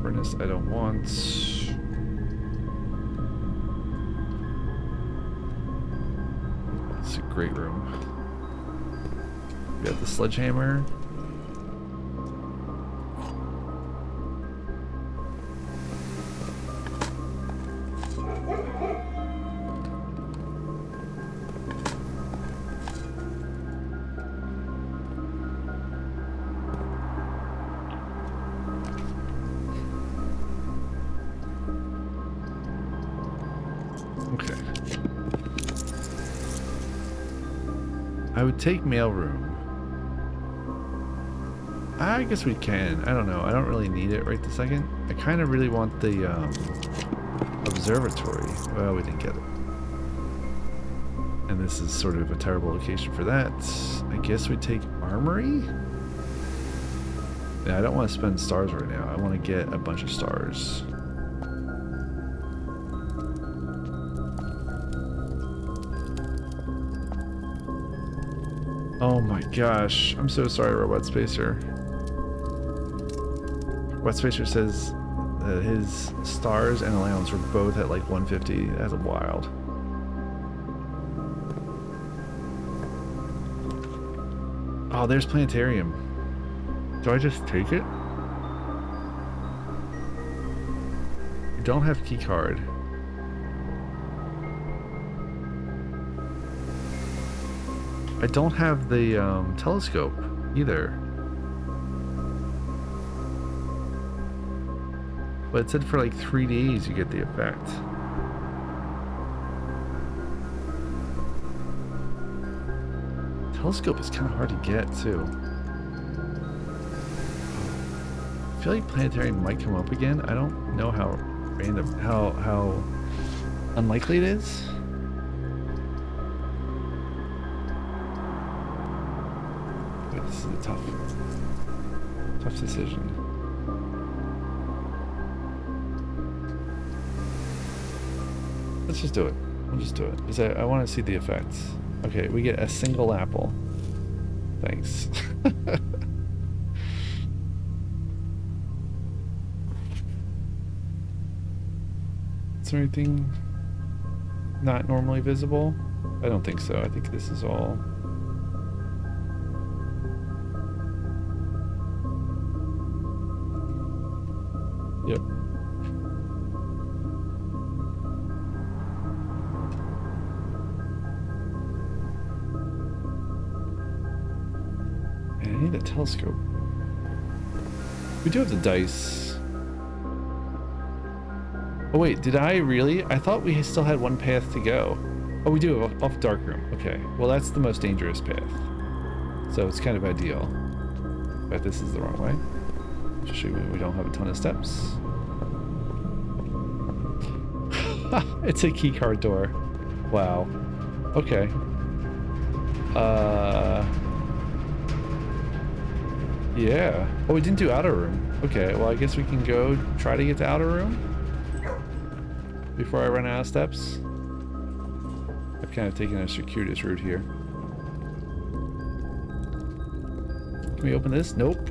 Furnace I don't want. It's a great room. We got the sledgehammer. I would take mailroom. I guess we can. I don't know. I don't really need it right this second. I kind of really want the observatory. Well, we didn't get it. And this is sort of a terrible location for that. I guess we take armory? Yeah, I don't want to spend stars right now. I want to get a bunch of stars. Oh my gosh. I'm so sorry, Robot Spacer. Robot Spacer says that his stars and allowance were both at like 150. That's wild. Oh, there's Planetarium. Do I just take it? I don't have key card. I don't have the telescope either. But it said for like 3 days you get the effect. Telescope is kind of hard to get too. I feel like Planetarium might come up again. I don't know how random, how unlikely it is. This is a tough decision. Let's just do it. We'll just do it. Because I want to see the effects. Okay, we get a single apple. Thanks. Is there anything not normally visible? I don't think so. I think this is all... Yep. And I need a telescope. We do have the dice. Oh wait, did I really? I thought we still had one path to go. Oh, we do have off dark room. Okay, well that's the most dangerous path. So it's kind of ideal. But this is the wrong way. Especially when we don't have a ton of steps. It's a key card door. Wow. Okay. Yeah. Oh, we didn't do outer room. Okay, well I guess we can go try to get to outer room before I run out of steps. I've kind of taken a circuitous route here. Can we open this? Nope.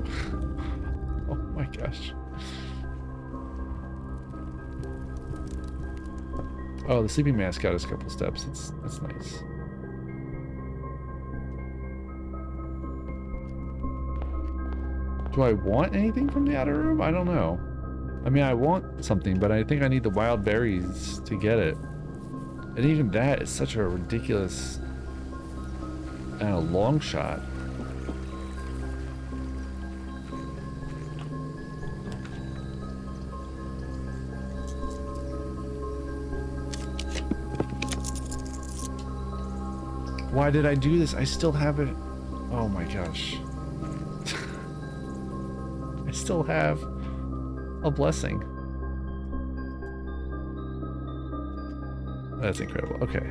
Oh my gosh. Oh, the sleeping mask got us a couple steps. That's nice. Do I want anything from the outer room? I don't know. I mean, I want something, but I think I need the wild berries to get it. And even that is such a ridiculous long shot. Why did I do this? I still have it. Oh my gosh. I still have a blessing. That's incredible. Okay.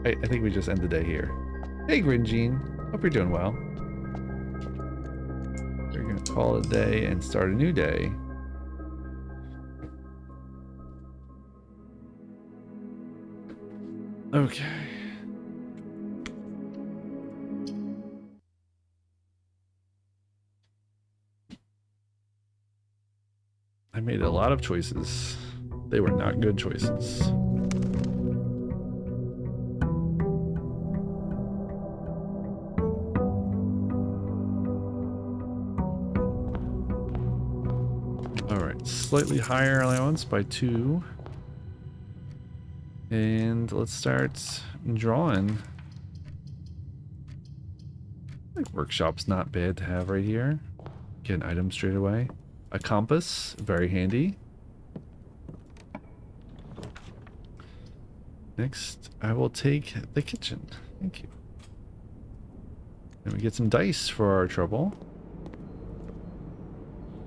I think we just end the day here. Hey, Gringine. Hope you're doing well. We're going to call it a day and start a new day. Okay. I made a lot of choices. They were not good choices. Alright, slightly higher allowance by 2. And let's start drawing. I think workshop's not bad to have right here. Get an item straight away. A compass, very handy. Next, I will take the kitchen. Thank you. And we get some dice for our trouble.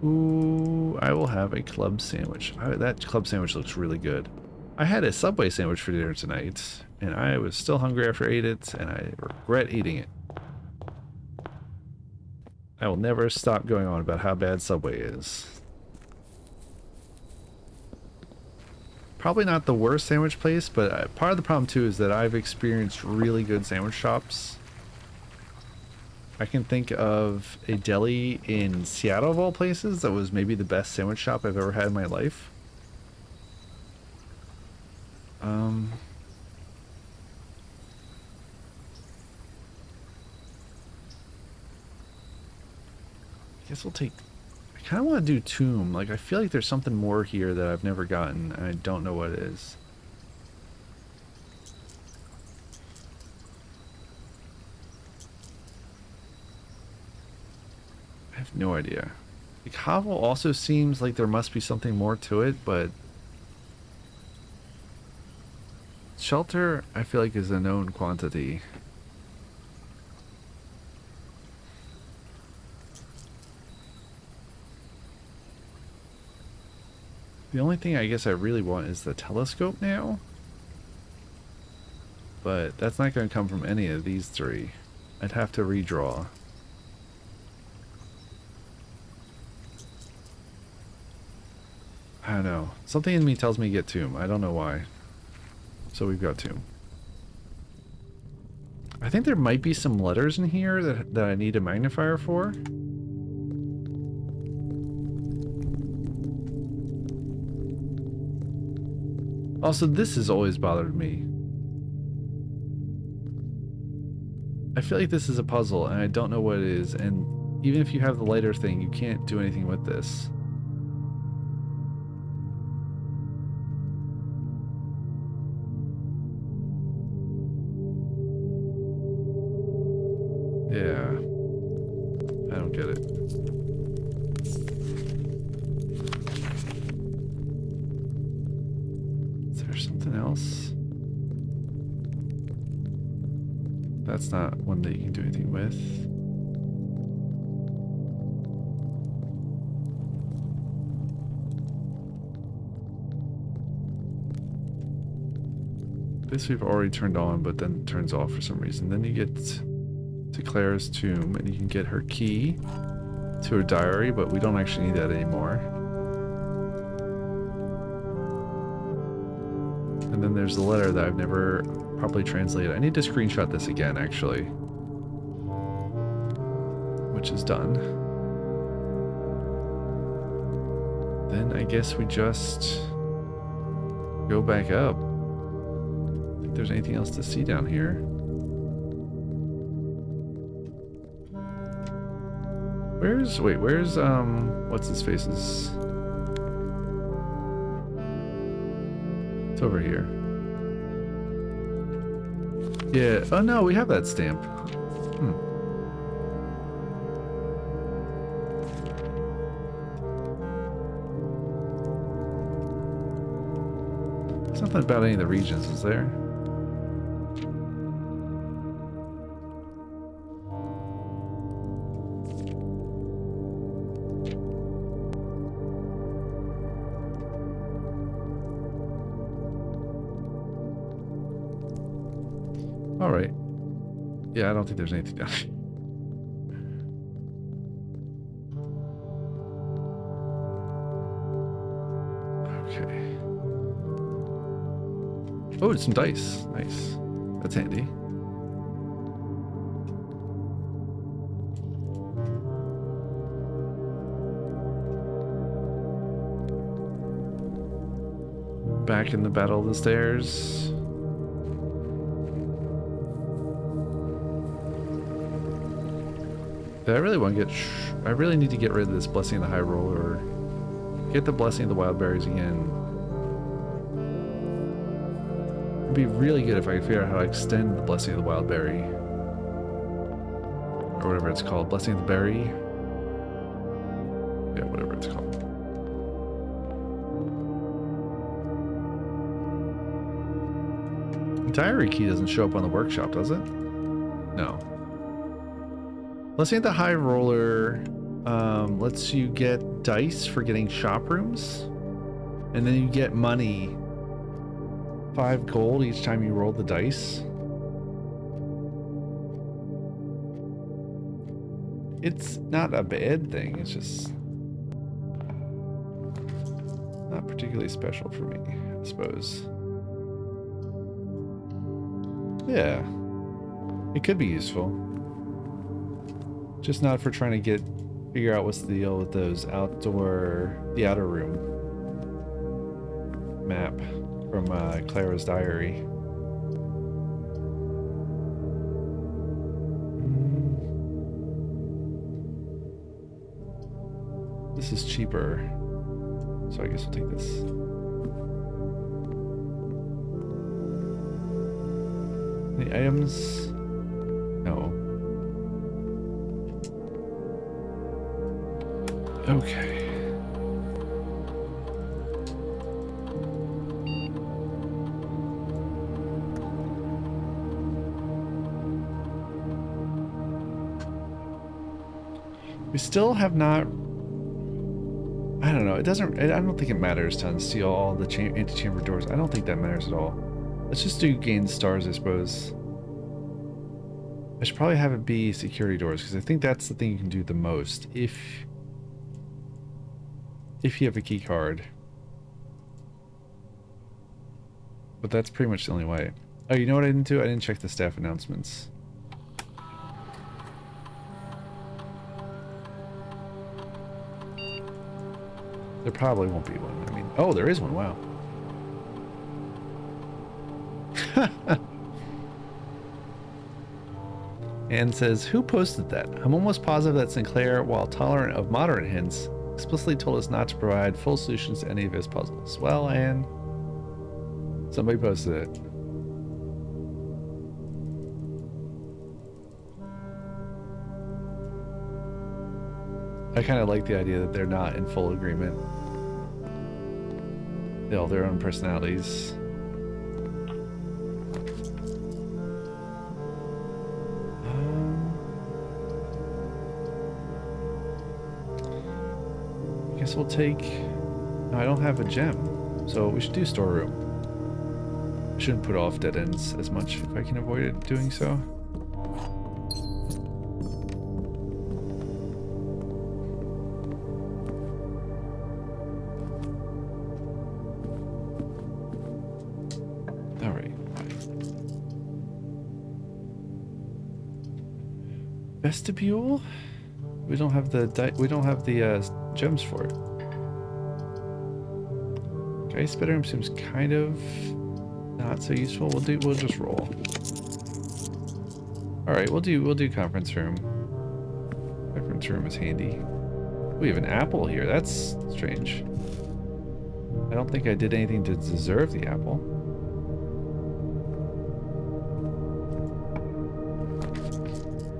Ooh, I will have a club sandwich. That club sandwich looks really good. I had a Subway sandwich for dinner tonight, and I was still hungry after I ate it, and I regret eating it. I will never stop going on about how bad Subway is. Probably not the worst sandwich place, but part of the problem too is that I've experienced really good sandwich shops. I can think of a deli in Seattle of all places that was maybe the best sandwich shop I've ever had in my life. I guess we'll take... I kind of want to do tomb. Like, I feel like there's something more here that I've never gotten, and I don't know what it is. I have no idea. Like, hovel also seems like there must be something more to it, but... Shelter, I feel like, is a known quantity. The only thing I guess I really want is the telescope now. But that's not going to come from any of these three. I'd have to redraw. I don't know. Something in me tells me to get tomb. I don't know why. So we've got tomb. I think there might be some letters in here that I need a magnifier for. Also, this has always bothered me. I feel like this is a puzzle and I don't know what it is, and even if you have the lighter thing, you can't do anything with this. Yeah. I don't get it. That's not one that you can do anything with. This we've already turned on, but then it turns off for some reason. Then you get to Claire's tomb, and you can get her key to her diary, but we don't actually need that anymore. And then there's the letter that I've never properly translated. I need to screenshot this again, actually. Which is done. Then I guess we just go back up. I think there's anything else to see down here. Where's what's his face's? It's over here. Yeah, oh no, we have that stamp. There's nothing about any of the regions, is there? Alright. Yeah, I don't think there's anything down here. Okay. Oh, it's some dice. Nice. That's handy. Back in the Battle of the Stairs. I really want to get. I really need to get rid of this Blessing of the High Roller. Get the Blessing of the Wild Berries again. It'd be really good if I could figure out how to extend the Blessing of the Wild Berry. Or whatever it's called. Blessing of the Berry. Yeah, whatever it's called. The diary key doesn't show up on the workshop, does it? No. Blessing of the High Roller lets you get dice for getting shop rooms, and then you get money, 5 gold each time you roll the dice. It's not a bad thing, it's just not particularly special for me, I suppose. Yeah, it could be useful. Just not for trying to figure out what's the deal with those the outer room map from Clara's diary. This is cheaper, so I guess we'll take this. Any items? No. Okay. We still have not. I don't know. It doesn't. I don't think it matters to unseal all the antechamber doors. I don't think that matters at all. Let's just do gain stars, I suppose. I should probably have it be security doors because I think that's the thing you can do the most if you have a key card. But that's pretty much the only way. Oh, you know what I didn't do? I didn't check the staff announcements. There probably won't be one. I mean, oh, there is one. Wow. Anne says, who posted that? I'm almost positive that Sinclair, while tolerant of moderate hints, explicitly told us not to provide full solutions to any of his puzzles. Well, Anne, somebody posted it. I kind of like the idea that they're not in full agreement. They all have their own personalities. guess we'll take... No, I don't have a gem, so we should do storeroom. I shouldn't put off dead ends as much if I can avoid it doing so. All right. Vestibule? We don't have the gems for it. Ice bedroom seems kind of not so useful. We'll just roll. All right, we'll do conference room. Conference room is handy. We have an apple here. That's strange. I don't think I did anything to deserve the apple.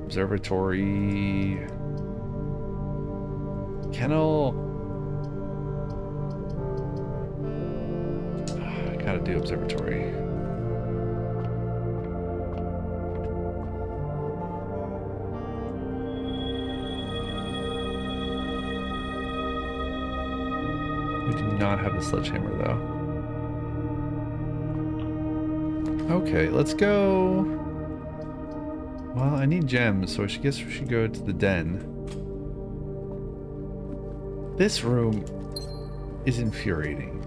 Observatory. Kennel. I gotta do observatory. We do not have the sledgehammer though. Okay, let's go. Well, I need gems, so I guess we should go to the den. This room is infuriating.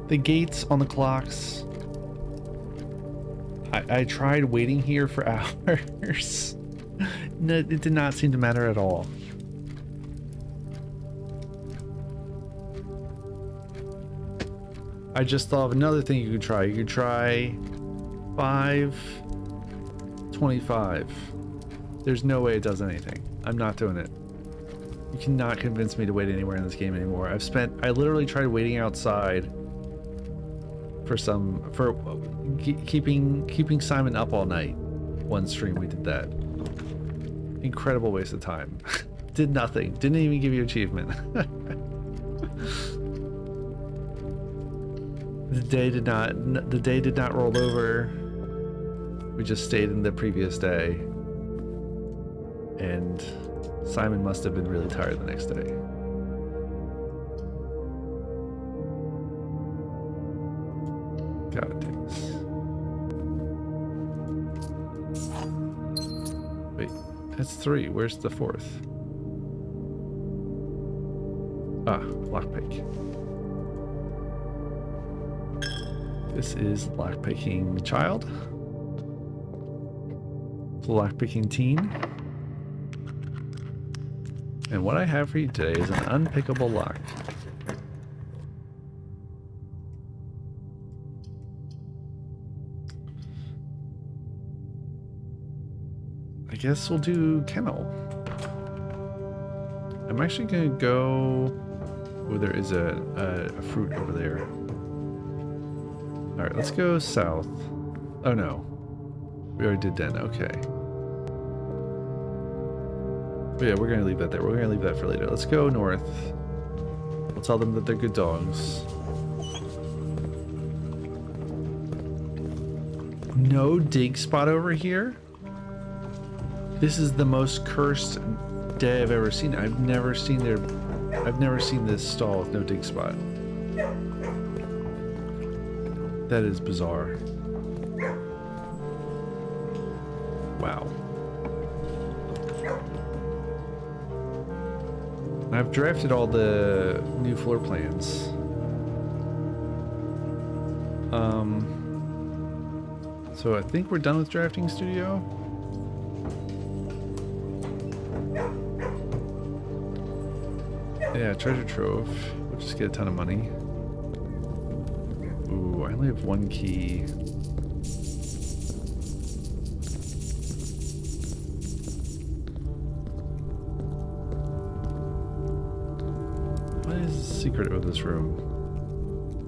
The gates on the clocks. I tried waiting here for hours. No, it did not seem to matter at all. I just thought of another thing you could try. You could try 5:25. There's no way it does anything. I'm not doing it. You cannot convince me to wait anywhere in this game anymore. I literally tried waiting outside for keeping Simon up all night. One stream we did that. Incredible waste of time. Did nothing. Didn't even give you achievement. The day did not roll over. We just stayed in the previous day. And Simon must have been really tired the next day. God damn this. Wait, that's 3. Where's the 4th? Ah, lockpick. This is lockpicking child. The lockpicking teen. And what I have for you today is an unpickable lock. I guess we'll do kennel. I'm actually gonna go... Oh, there is a fruit over there. Alright, let's go south. Oh no. We already did den, okay. But yeah, we're gonna leave that there. We're gonna leave that for later. Let's go north. We'll tell them that they're good dogs. No dig spot over here? This is the most cursed day I've ever seen. I've never seen this stall with no dig spot. That is bizarre. Wow. I've drafted all the new floor plans. So I think we're done with drafting studio. Yeah, treasure trove. We'll just get a ton of money. Ooh, I only have 1 key. What is the secret of this room?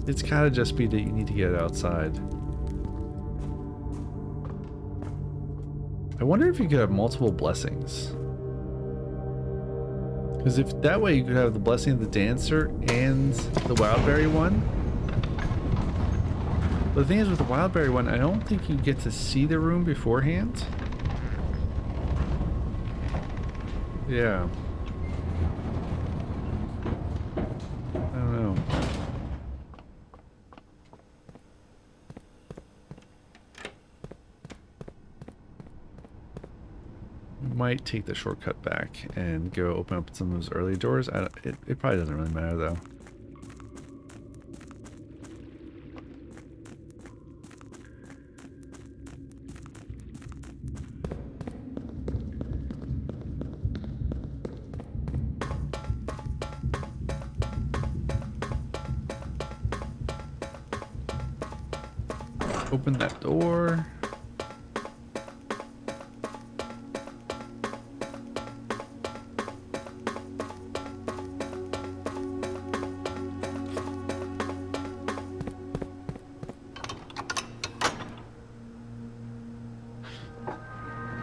It's gotta just be that you need to get outside. I wonder if you could have multiple blessings. Because if that way you could have the blessing of the dancer and the wildberry one. But the thing is with the wildberry one, I don't think you get to see the room beforehand. Yeah. Might take the shortcut back and go open up some of those early doors. It probably doesn't really matter though. Open that door.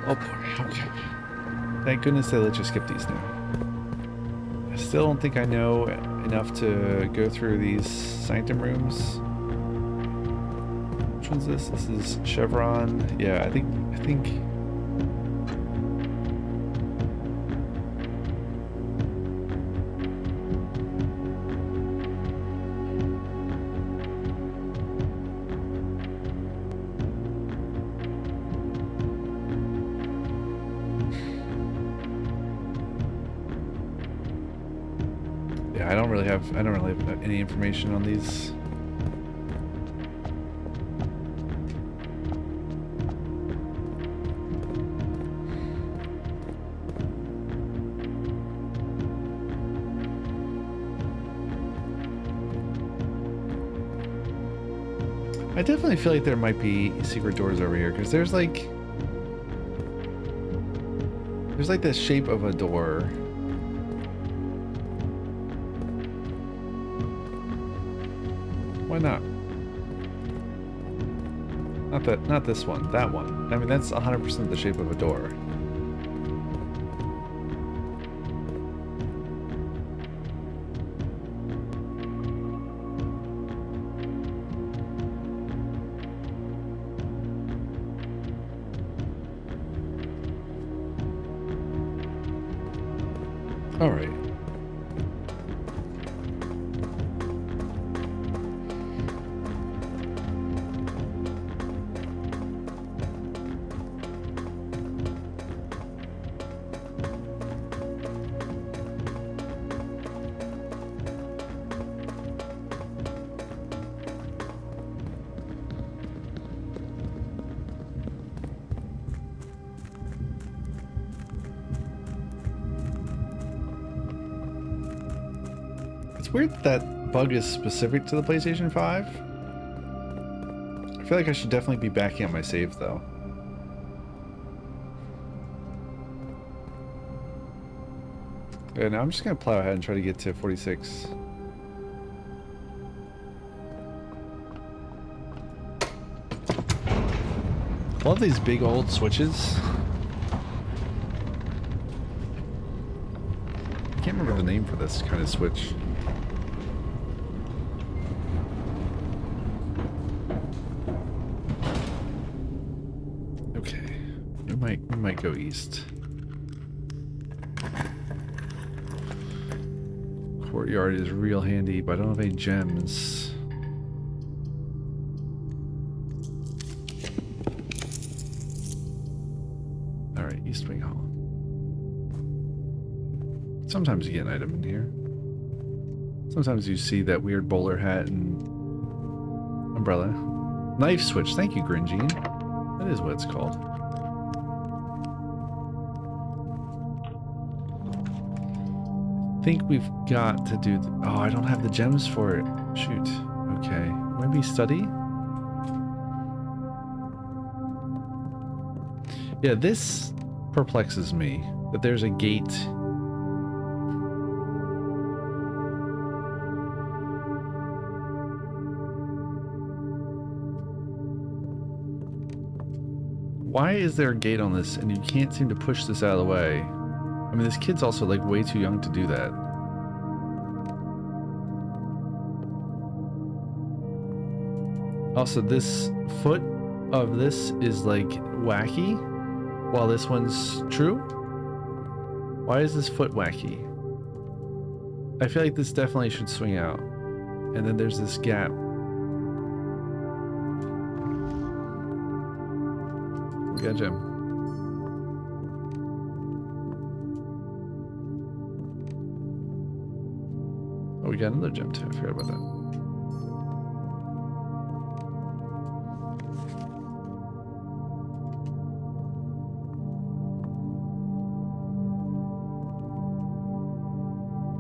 Oh boy, okay. Thank goodness they let you skip these now. I still don't think I know enough to go through these sanctum rooms. Which one's this? This is Chevron. Yeah, I think I don't really have any information on these. I definitely feel like there might be secret doors over here because there's like the shape of a door. Why not? Not this one, that one. I mean, that's 100% the shape of a door. All right. It's weird that bug is specific to the PlayStation 5. I feel like I should definitely be backing up my save though. Yeah, now I'm just gonna plow ahead and try to get to 46. Love these big old switches. I can't remember the name for this kind of switch. Okay, we might go east. Courtyard is real handy, but I don't have any gems. Alright, East Wing Hall. Sometimes you get an item in here. Sometimes you see that weird bowler hat and umbrella. Knife switch, thank you, Gringine. That is what it's called. I think we've got to do... oh, I don't have the gems for it. Shoot. Okay. Maybe study? Yeah, this perplexes me. That there's a gate. Why is there a gate on this and you can't seem to push this out of the way? I mean, this kid's also like way too young to do that. Also, this foot of this is like wacky, while this one's true. Why is this foot wacky? I feel like this definitely should swing out. And then there's this gap. We got a gem. Oh, we got another gem too. I forgot about that.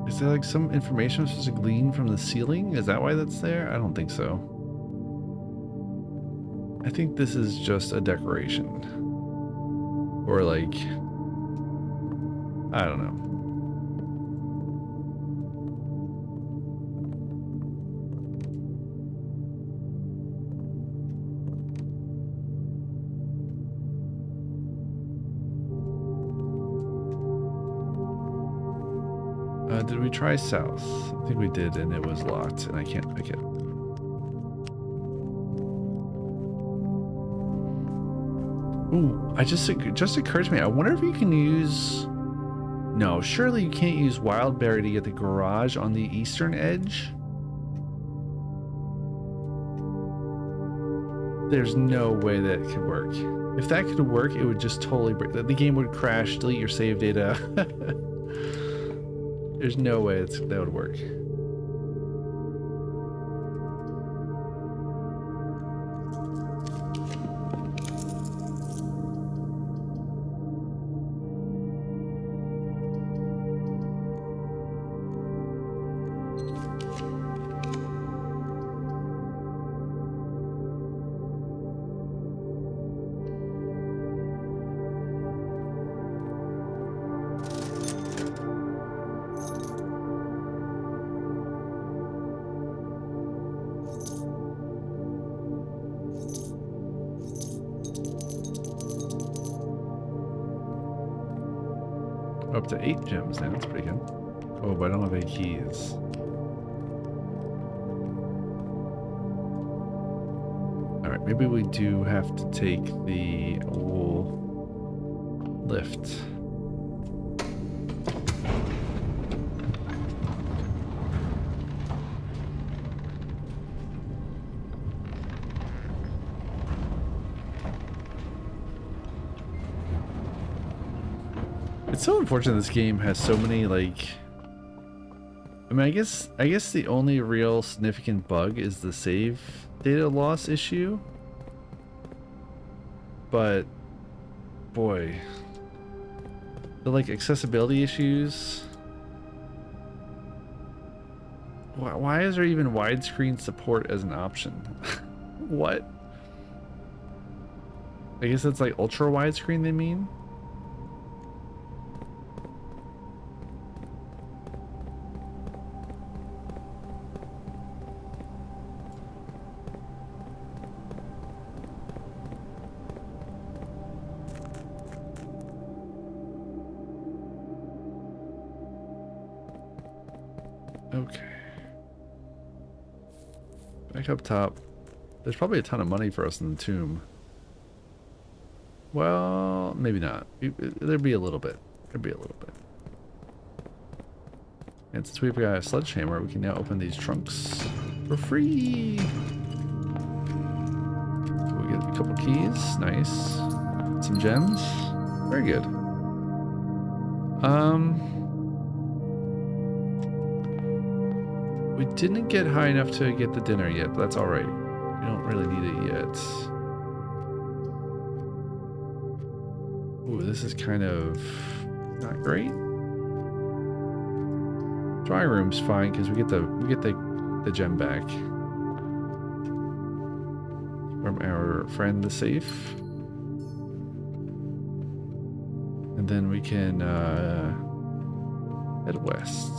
Is there like some information I'm supposed to glean from the ceiling? Is that why that's there? I don't think so. I think this is just a decoration. Or like, I don't know. Did we try south? I think we did, and it was locked, and I can't pick it. Ooh, just occurred to me. I wonder if you can use. No, surely you can't use wild berry to get the garage on the eastern edge. There's no way that could work. If that could work, it would just totally break. The game would crash, delete your save data. There's no way that would work. Up to 8 gems now, that's pretty good. Oh, but I don't have any keys. Alright, maybe we do have to take the lift. It's so unfortunate this game has so many, like, I mean, I guess the only real significant bug is the save data loss issue. But boy, the like accessibility issues. Why is there even widescreen support as an option? What? I guess it's like ultra widescreen they mean. Okay. Back up top. There's probably a ton of money for us in the tomb. Well, maybe not. There'd be a little bit. There'd be a little bit. And since we've got a sledgehammer, we can now open these trunks for free. So we get a couple keys. Nice. Some gems. Very good. We didn't get high enough to get the dinner yet, but that's alright. We don't really need it yet. Ooh, this is kind of not great. Drawing room's fine because we get the gem back from our friend the safe. And then we can head west.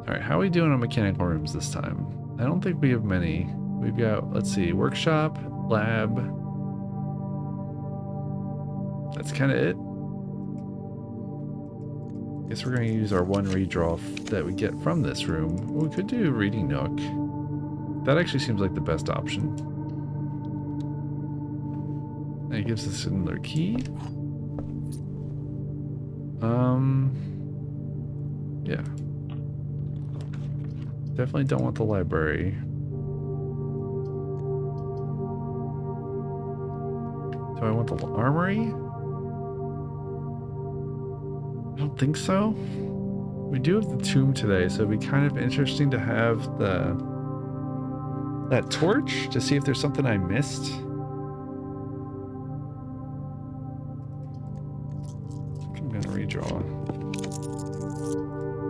Alright, how are we doing on mechanical rooms this time? I don't think we have many. We've got, let's see, workshop, lab. That's kind of it. Guess we're going to use our one redraw that we get from this room. We could do reading nook. That actually seems like the best option. And it gives us another key. Yeah. Definitely don't want the library. Do I want the armory? I don't think so. We do have the tomb today, so it'd be kind of interesting to have that torch to see if there's something I missed. I'm gonna redraw.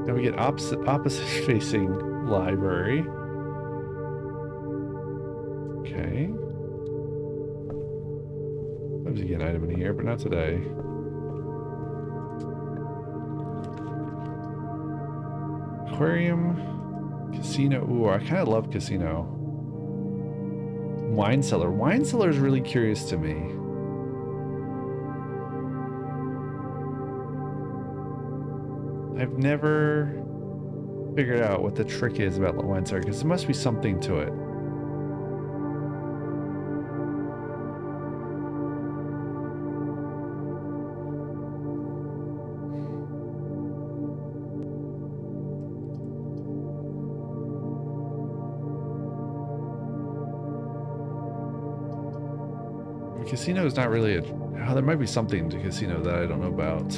Now we get opposite facing library. Okay. Sometimes you get an item in here, but not today. Aquarium, casino. Ooh, I kind of love casino. Wine cellar. Wine cellar is really curious to me. I've never figured out what the trick is about the wine cellar, because there must be something to it. Casino is not really a... Oh, there might be something to casino that I don't know about.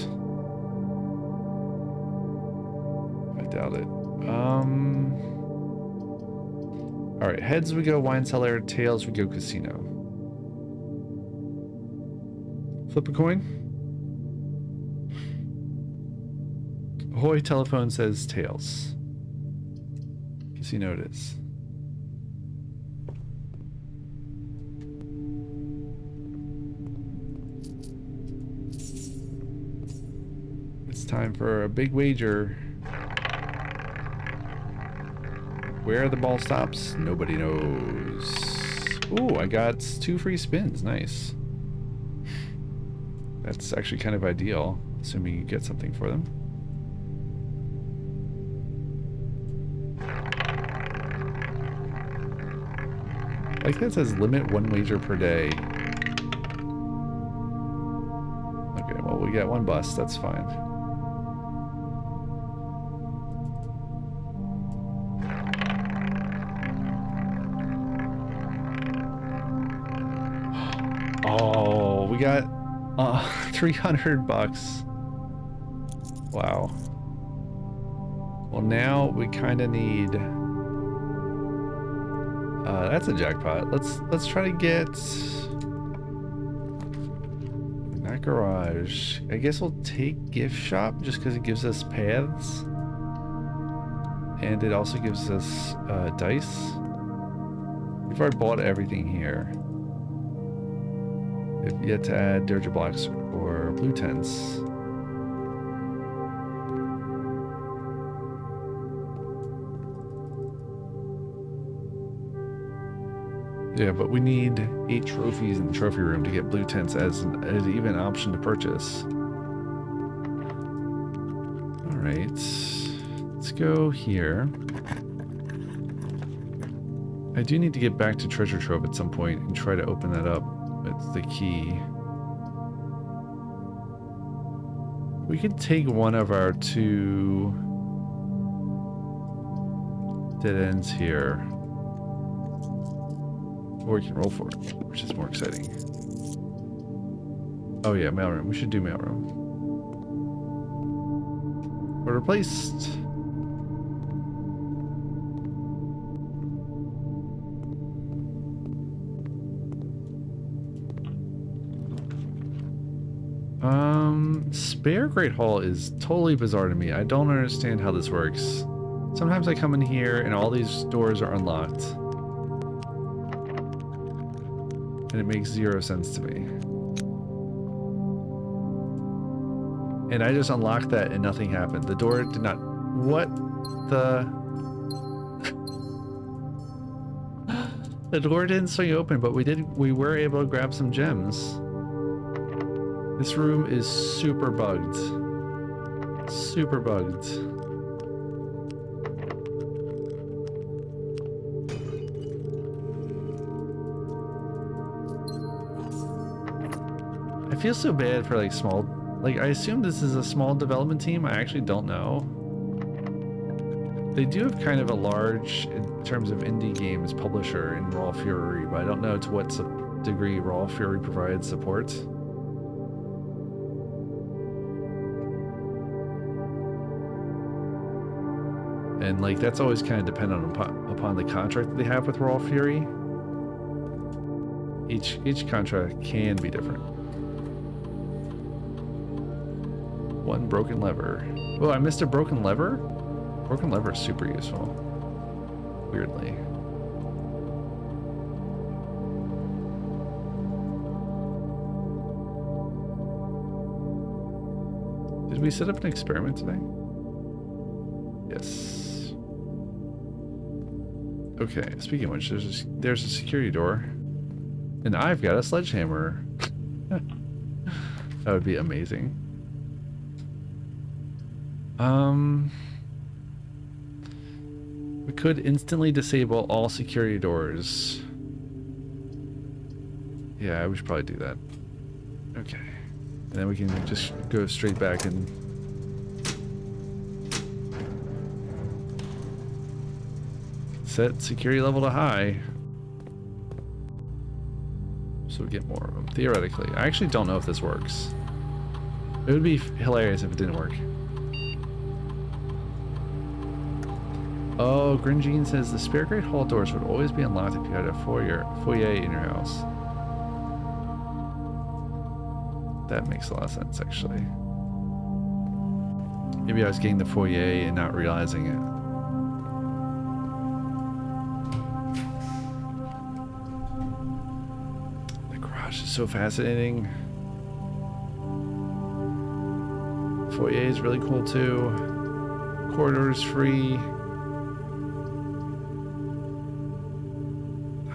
I doubt it. Alright, heads we go wine cellar, tails we go casino. Flip a coin. Ahoy telephone says tails. Casino it is. Time for a big wager. Where the ball stops, nobody knows. Ooh, I got 2 free spins. Nice. That's actually kind of ideal, assuming you get something for them. Like that says limit 1 wager per day. Okay, well we got 1 bust, that's fine. Oh, we got 300 bucks. Wow. Well, now we kind of need. That's a jackpot. Let's try to get that garage. I guess we'll take gift shop just because it gives us paths, and it also gives us dice. We've already bought everything here. We've yet to add dirge blocks or blue tents. Yeah, but we need 8 trophies in the trophy room to get blue tents as an even option to purchase. Alright, let's go here. I do need to get back to treasure trove at some point and try to open that up. It's the key. We could take one of our 2 dead ends here. Or we can roll for it, which is more exciting. Oh yeah, mailroom. We should do mailroom. Order placed. Spare Great Hall is totally bizarre to me. I don't understand how this works. Sometimes I come in here and all these doors are unlocked. And it makes 0 sense to me. And I just unlocked that and nothing happened. The door did not... What the... The door didn't swing open, but we were able to grab some gems. This room is super bugged. Super bugged. I feel so bad for like small, like I assume this is a small development team. I actually don't know. They do have kind of a large, in terms of indie games, publisher in Raw Fury, but I don't know to what degree Raw Fury provides support. And like that's always kind of dependent upon the contract that they have with Raw Fury. Each contract can be different. One broken lever. Oh, I missed a broken lever? Broken lever is super useful. Weirdly. Did we set up an experiment today? Yes. Okay, speaking of which, there's a security door. And I've got a sledgehammer. That would be amazing. We could instantly disable all security doors. Yeah, we should probably do that. Okay. And then we can just go straight back and... set security level to high. So we get more of them, theoretically. I actually don't know if this works. It would be hilarious if it didn't work. Oh, Gringine says the spare great hall doors would always be unlocked if you had a foyer in your house. That makes a lot of sense, actually. Maybe I was getting the foyer and not realizing it. The garage is so fascinating. Foyer is really cool too. Corridor is free.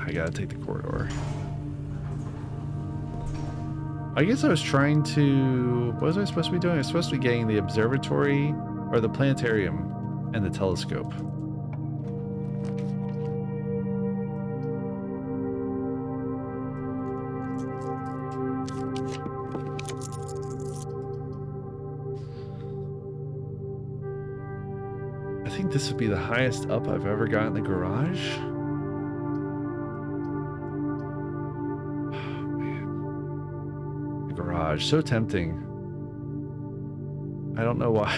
I gotta take the corridor. I guess I was trying to... What was I supposed to be doing? I was supposed to be getting the observatory, or the planetarium, and the telescope. I think this would be the highest up I've ever got in the garage. So tempting. I don't know why.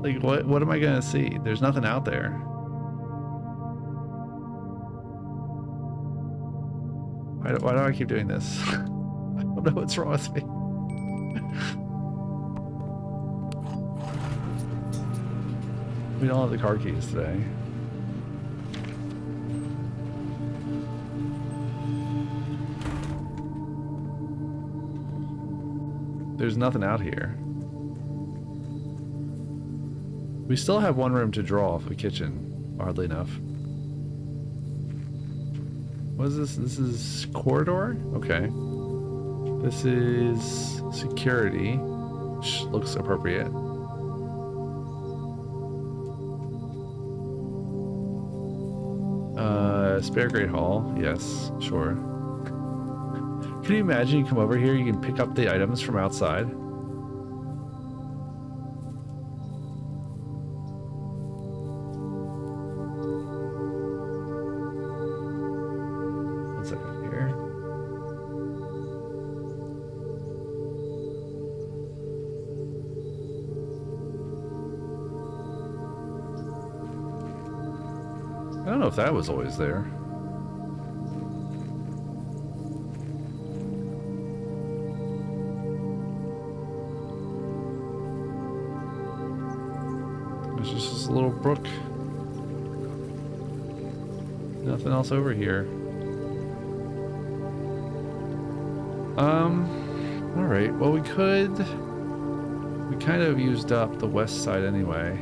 Like, what am I gonna see? There's nothing out there. Why do I keep doing this? I don't know what's wrong with me. We don't have the car keys today. There's nothing out here. We still have one room to draw off a kitchen, oddly enough. What is this? This is corridor? Okay. This is security, which looks appropriate. Spare great hall. Yes, sure. Can you imagine you come over here, you can pick up the items from outside? One second here. I don't know if that was always there. Little brook. Nothing else over here. All right. Well, we kind of used up the west side anyway.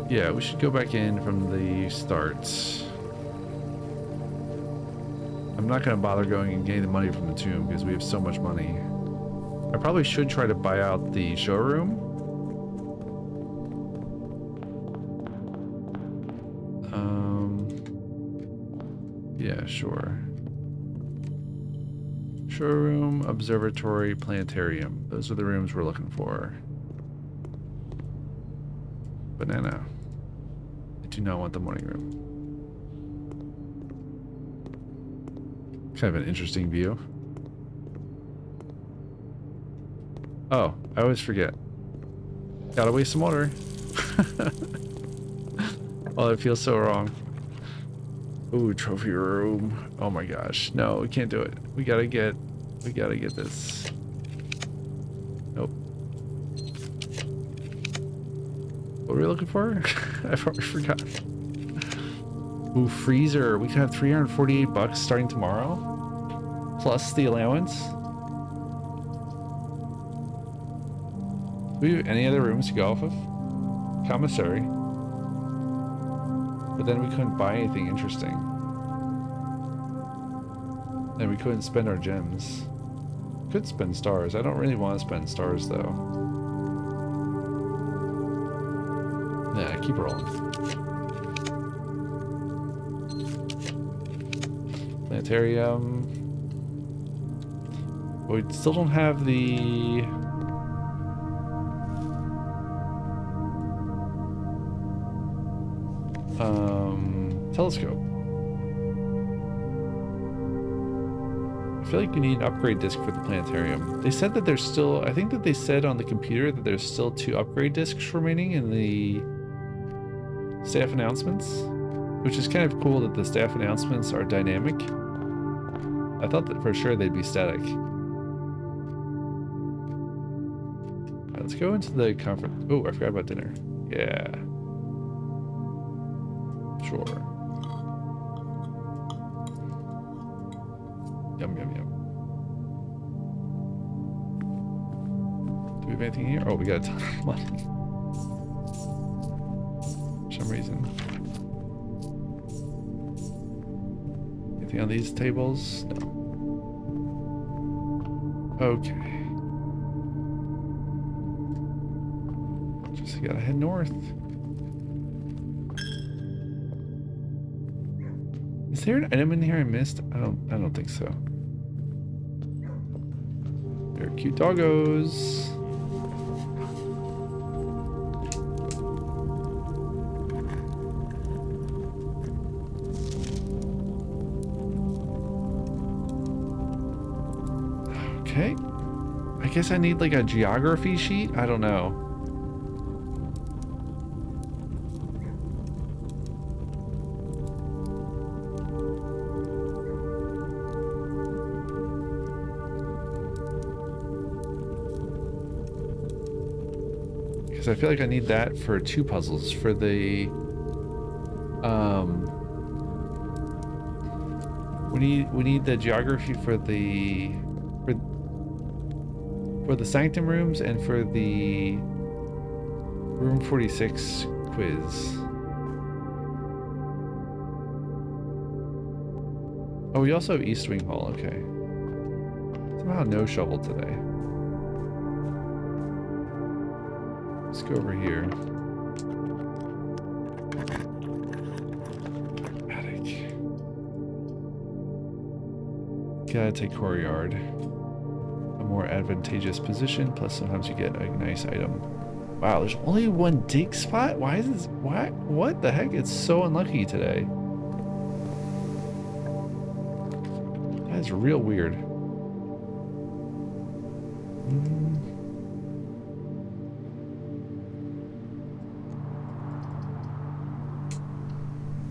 Yeah, we should go back in from the start. I'm not going to bother going and getting the money from the tomb because we have so much money. I probably should try to buy out the showroom. Yeah, sure. Showroom, observatory, planetarium. Those are the rooms we're looking for. Banana. I do not want the morning room. Kind of an interesting view. Oh, I always forget. Gotta waste some water. Oh, it feels so wrong. Ooh, trophy room. Oh my gosh. No, we can't do it. We gotta get this. Nope. What were we looking for? I forgot. Ooh, freezer. We could have 348 bucks starting tomorrow. Plus the allowance. Do we have any other rooms to go off of? Commissary. But then we couldn't buy anything interesting. And we couldn't spend our gems. Could spend stars. I don't really want to spend stars though. Yeah, keep rolling. Planetarium. But we still don't have the... telescope. I feel like you need an upgrade disc for the planetarium. They said that there's still, I think that they said on the computer that there's still 2 upgrade discs remaining in the staff announcements, which is kind of cool that the staff announcements are dynamic. I thought that for sure they'd be static. All right, let's go into the conference. Oh, I forgot about dinner. Yeah. Sure. Yum, yum, yum. Do we have anything here? Oh, we got a ton of money. For some reason. Anything on these tables? No. Okay. Just gotta head north. Is there an item in here I missed? I don't think so. They're cute doggos. Okay. I guess I need like a geography sheet? I don't know. I feel like I need that for 2 puzzles. For the we need the geography for the sanctum rooms and for the room 46 quiz. Oh, we also have East Wing Hall. Okay. Somehow no shovel today. Let's go over here. Attic. Gotta take Courtyard. A more advantageous position, plus sometimes you get a nice item. Wow, there's only 1 dig spot? Why is this? What the heck? It's so unlucky today. That is real weird.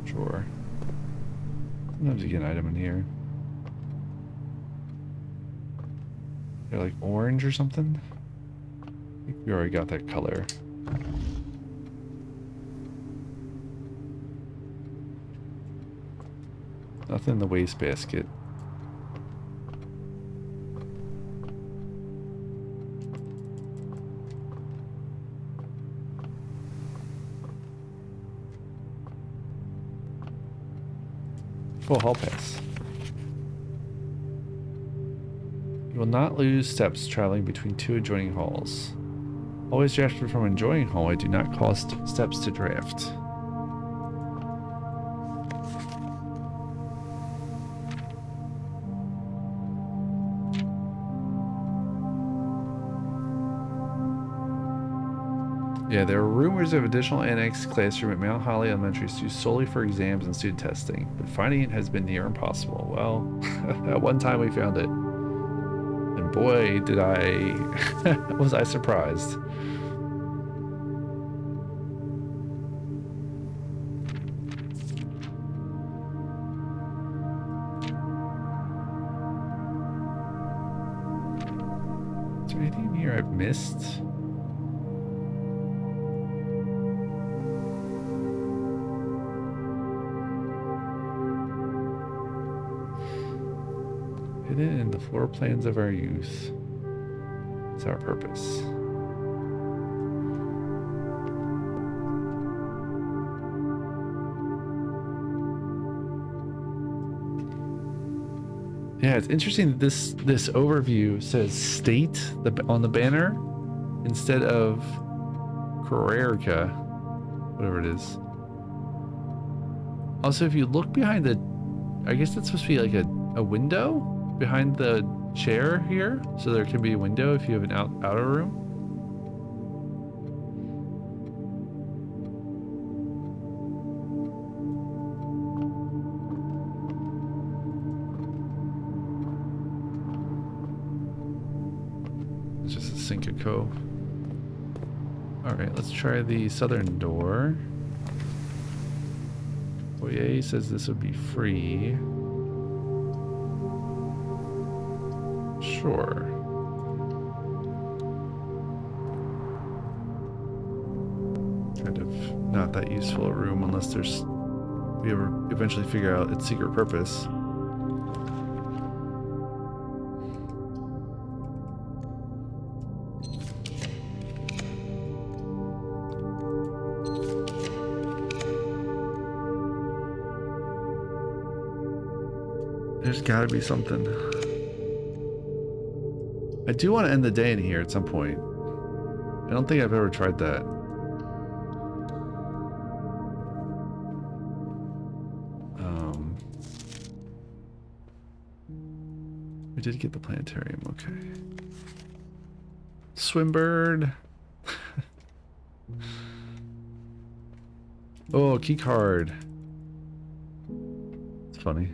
Sure. Sometimes you get an item in here. They're like orange or something? I think we already got that color. Nothing in the wastebasket. Full hall pass. You will not lose steps traveling between 2 adjoining halls. Always drafted from an adjoining hall. I do not cost steps to draft. Yeah, there are rumors of additional annex classroom at Mount Holly Elementary used solely for exams and student testing, but finding it has been near impossible. Well, at one time we found it. And boy, did was I surprised. Is there anything here I've missed? Hidden in the floor plans of our youth. It's our purpose. Yeah, it's interesting that this overview says state on the banner instead of Carrerica, whatever it is. Also, if you look behind the, I guess that's supposed to be like a window behind the chair here, so there can be a window if you have an outer room. It's just a Syncoco. Alright, let's try the southern door. Oye says this would be free. Sure. Kind of not that useful a room unless we ever eventually figure out its secret purpose. There's gotta be something. I do want to end the day in here at some point. I don't think I've ever tried that. We did get the planetarium, okay. Swimbird. Oh, key card. It's funny.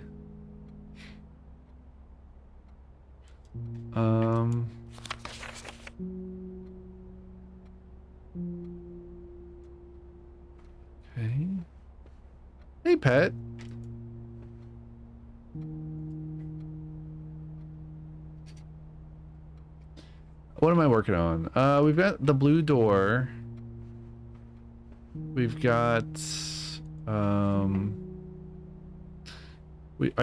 Okay. Hey, pet. What am I working on? We've got the blue door. We've got, I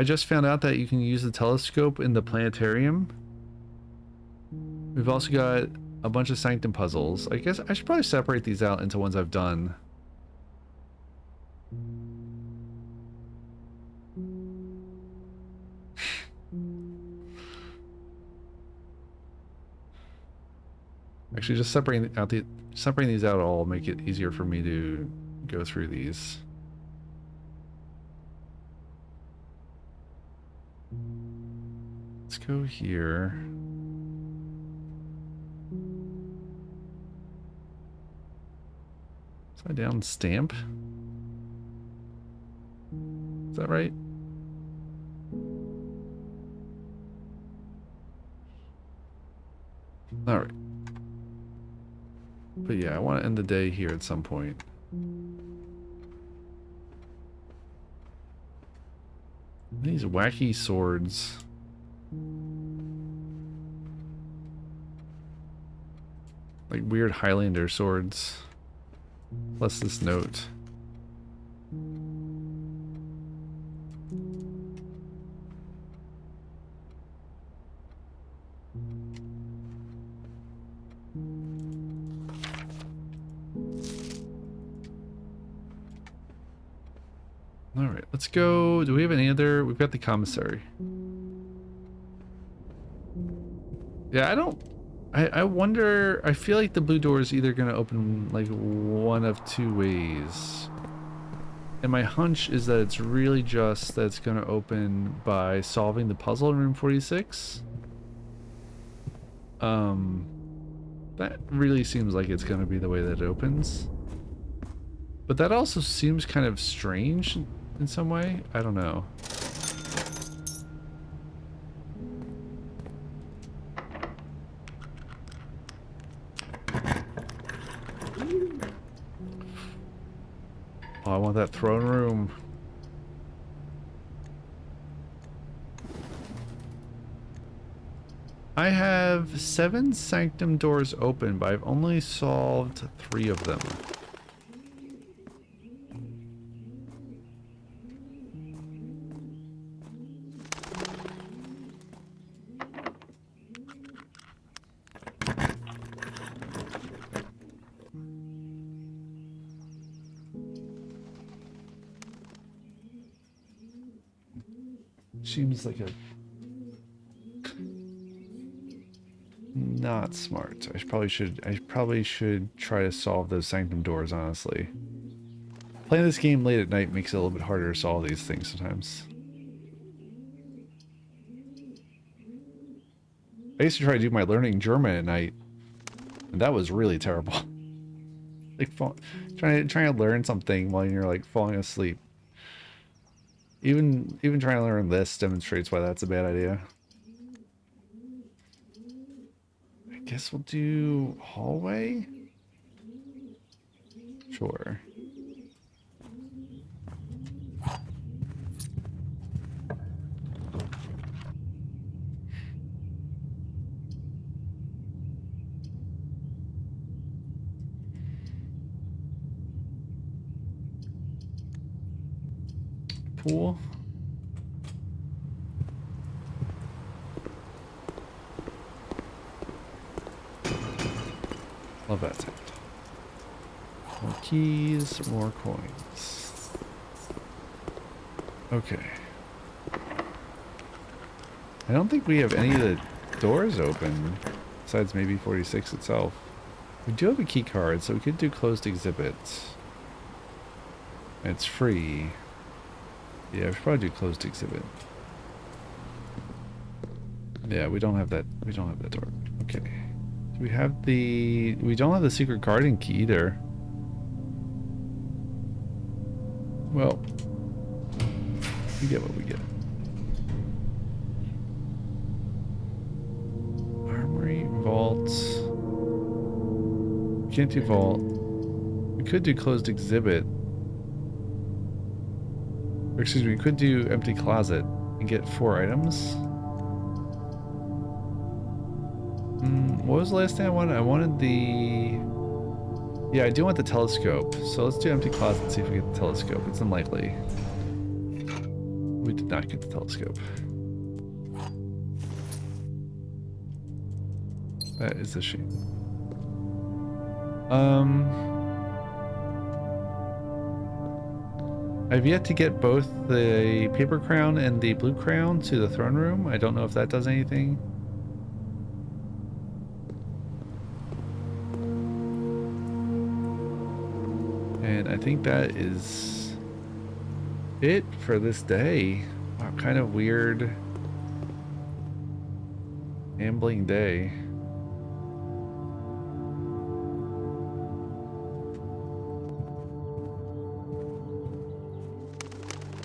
just found out that you can use the telescope in the planetarium. We've also got a bunch of Sanctum puzzles. I guess I should probably separate these out into ones I've done. Actually, just separating these out will make it easier for me to go through these. Let's go here. Upside down stamp. Is that right? All right. But yeah, I want to end the day here at some point. These wacky swords. Like weird Highlander swords. Plus this note. Alright, let's go. Do we have any other? We've got the commissary. Yeah, I wonder, I feel like the blue door is either going to open like one of two ways. And my hunch is that it's really just that it's going to open by solving the puzzle in room 46. That really seems like it's going to be the way that it opens. But that also seems kind of strange in some way. I don't know. Oh, I want that throne room. I have 7 sanctum doors open, but I've only solved 3 of them. Seems like a not smart. I probably should try to solve those sanctum doors, honestly. Playing this game late at night makes it a little bit harder to solve these things sometimes. I used to try to do my learning German at night, and that was really terrible. Like trying to learn something while you're like falling asleep. Even trying to learn this demonstrates why that's a bad idea. I guess we'll do hallway? Sure. Pool. Love that sound. More keys, more coins. Okay. I don't think we have any of the doors open, besides maybe 46 itself. We do have a key card, so we could do closed exhibits. And it's free. Yeah, we should probably do closed exhibit. Yeah, we don't have that. We don't have that door. Okay. Do we have the? We don't have the secret garden key either. Well, we get what we get. Armory, vault. We can't do vault. We could do closed exhibit. Or excuse me, we could do empty closet and get 4 items. What was the last thing I wanted? I wanted the... Yeah, I do want the telescope. So let's do empty closet and see if we get the telescope. It's unlikely. We did not get the telescope. That is a shame. I've yet to get both the paper crown and the blue crown to the throne room. I don't know if that does anything. And I think that is it for this day. Wow, kind of weird ambling day.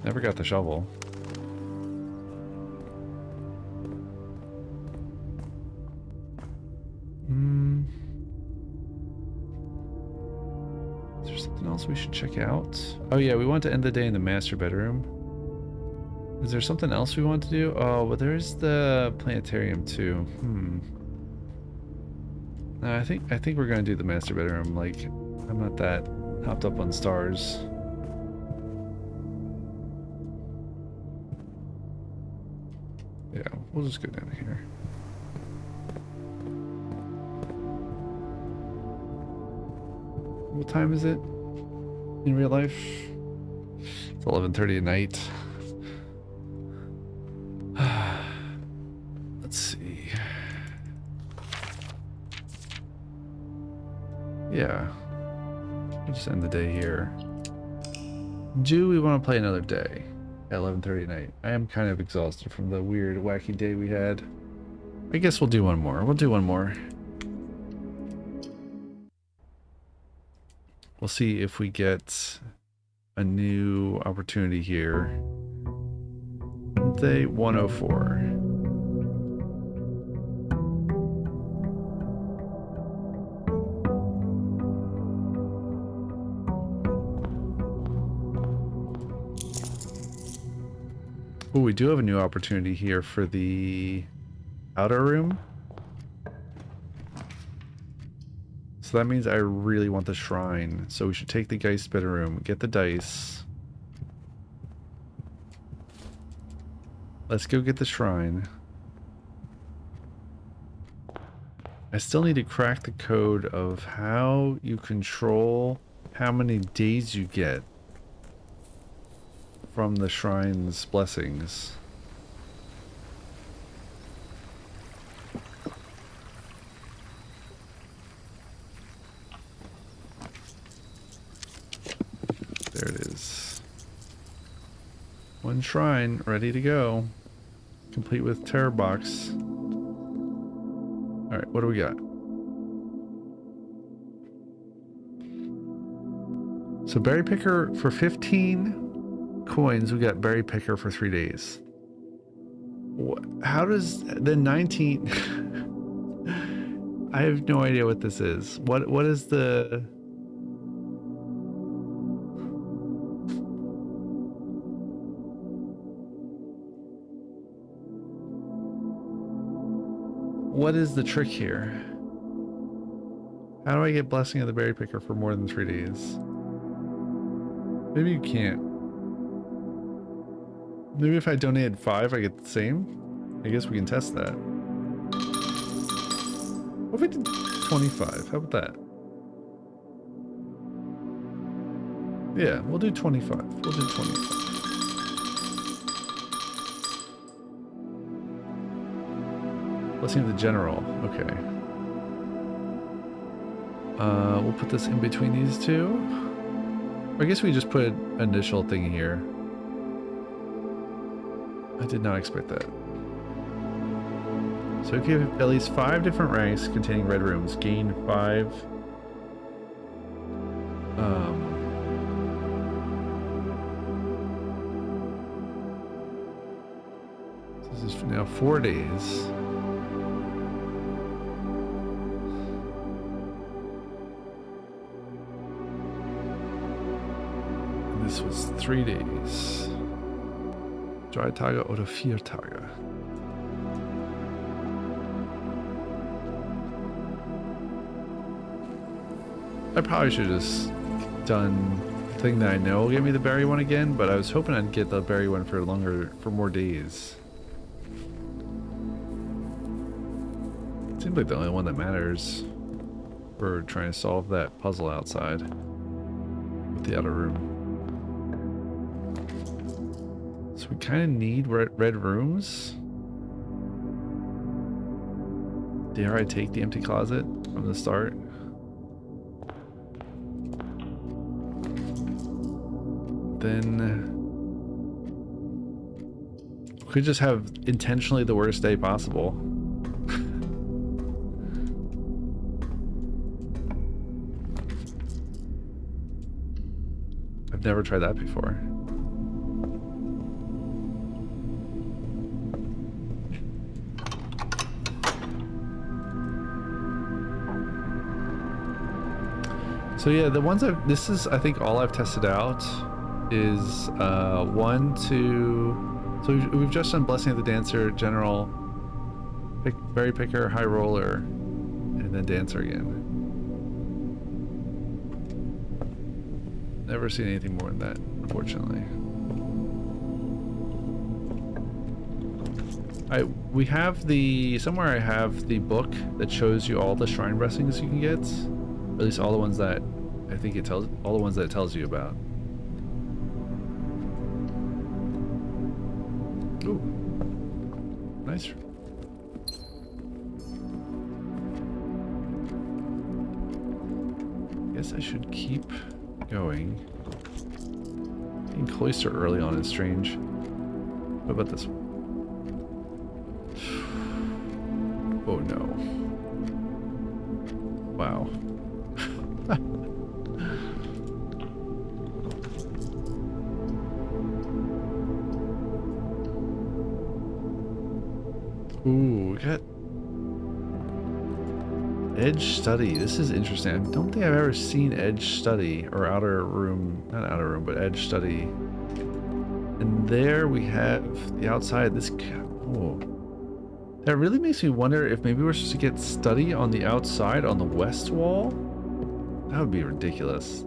Never got the shovel. Is there something else we should check out? Oh yeah, we want to end the day in the master bedroom. Is there something else we want to do? Oh, but there's the planetarium too. No, I think we're gonna do the master bedroom. Like, I'm not that hopped up on stars. Yeah, we'll just go down here. What time is it in real life? It's 11:30 at night. Let's see. Yeah, we'll just end the day here. Do we want to play another day at 11:30 at night? I am kind of exhausted from the weird, wacky day we had. I guess we'll do one more. We'll do one more. We'll see if we get a new opportunity here. Day 104. Oh, we do have a new opportunity here for the outer room. So that means I really want the shrine. So we should take the Geistbitter room, get the dice. Let's go get the shrine. I still need to crack the code of how you control how many days you get from the shrine's blessings. There it is. One shrine ready to go. Complete with terror box. Alright, what do we got? So berry picker for 15 coins, we got berry picker for 3 days. How does the 19... I have no idea what this is. What is the... What is the trick here? How do I get blessing of the berry picker for more than 3 days? Maybe you can't. Maybe if I donated 5, I get the same? I guess we can test that. What if I did 25? How about that? Yeah, we'll do 25. We'll do 25. Blessing of the general. Okay. We'll put this in between these two. I guess we just put an initial thing here. I did not expect that. So if you have at least 5 different ranks containing red rooms, gain 5. This is now 4 days. And this was 3 days. 3 Tage oder 4 Tage. I probably should have just done the thing that I know will get me the berry one again, but I was hoping I'd get the berry one for more days. Seems like the only one that matters for trying to solve that puzzle outside with the outer room. So we kind of need red rooms. Dare I take the empty closet from the start? Then we could just have intentionally the worst day possible. I've never tried that before. So yeah, the ones this is I think all I've tested out is 1, 2. So we've just done Blessing of the Dancer, General, Berry Picker, High Roller, and then Dancer again. Never seen anything more than that, unfortunately. We have somewhere I have the book that shows you all the shrine blessings you can get. Or at least all the ones that I think it tells you about. Ooh, nice. Guess I should keep going. Being cloister early on is strange. What about this one? Oh no. Wow. Ooh, we got Edge Study. This is interesting. I don't think I've ever seen Edge Study or Outer Room, not Outer Room, but Edge Study. And there we have the outside. This, oh, that really makes me wonder if maybe we're supposed to get Study on the outside on the west wall. That would be ridiculous.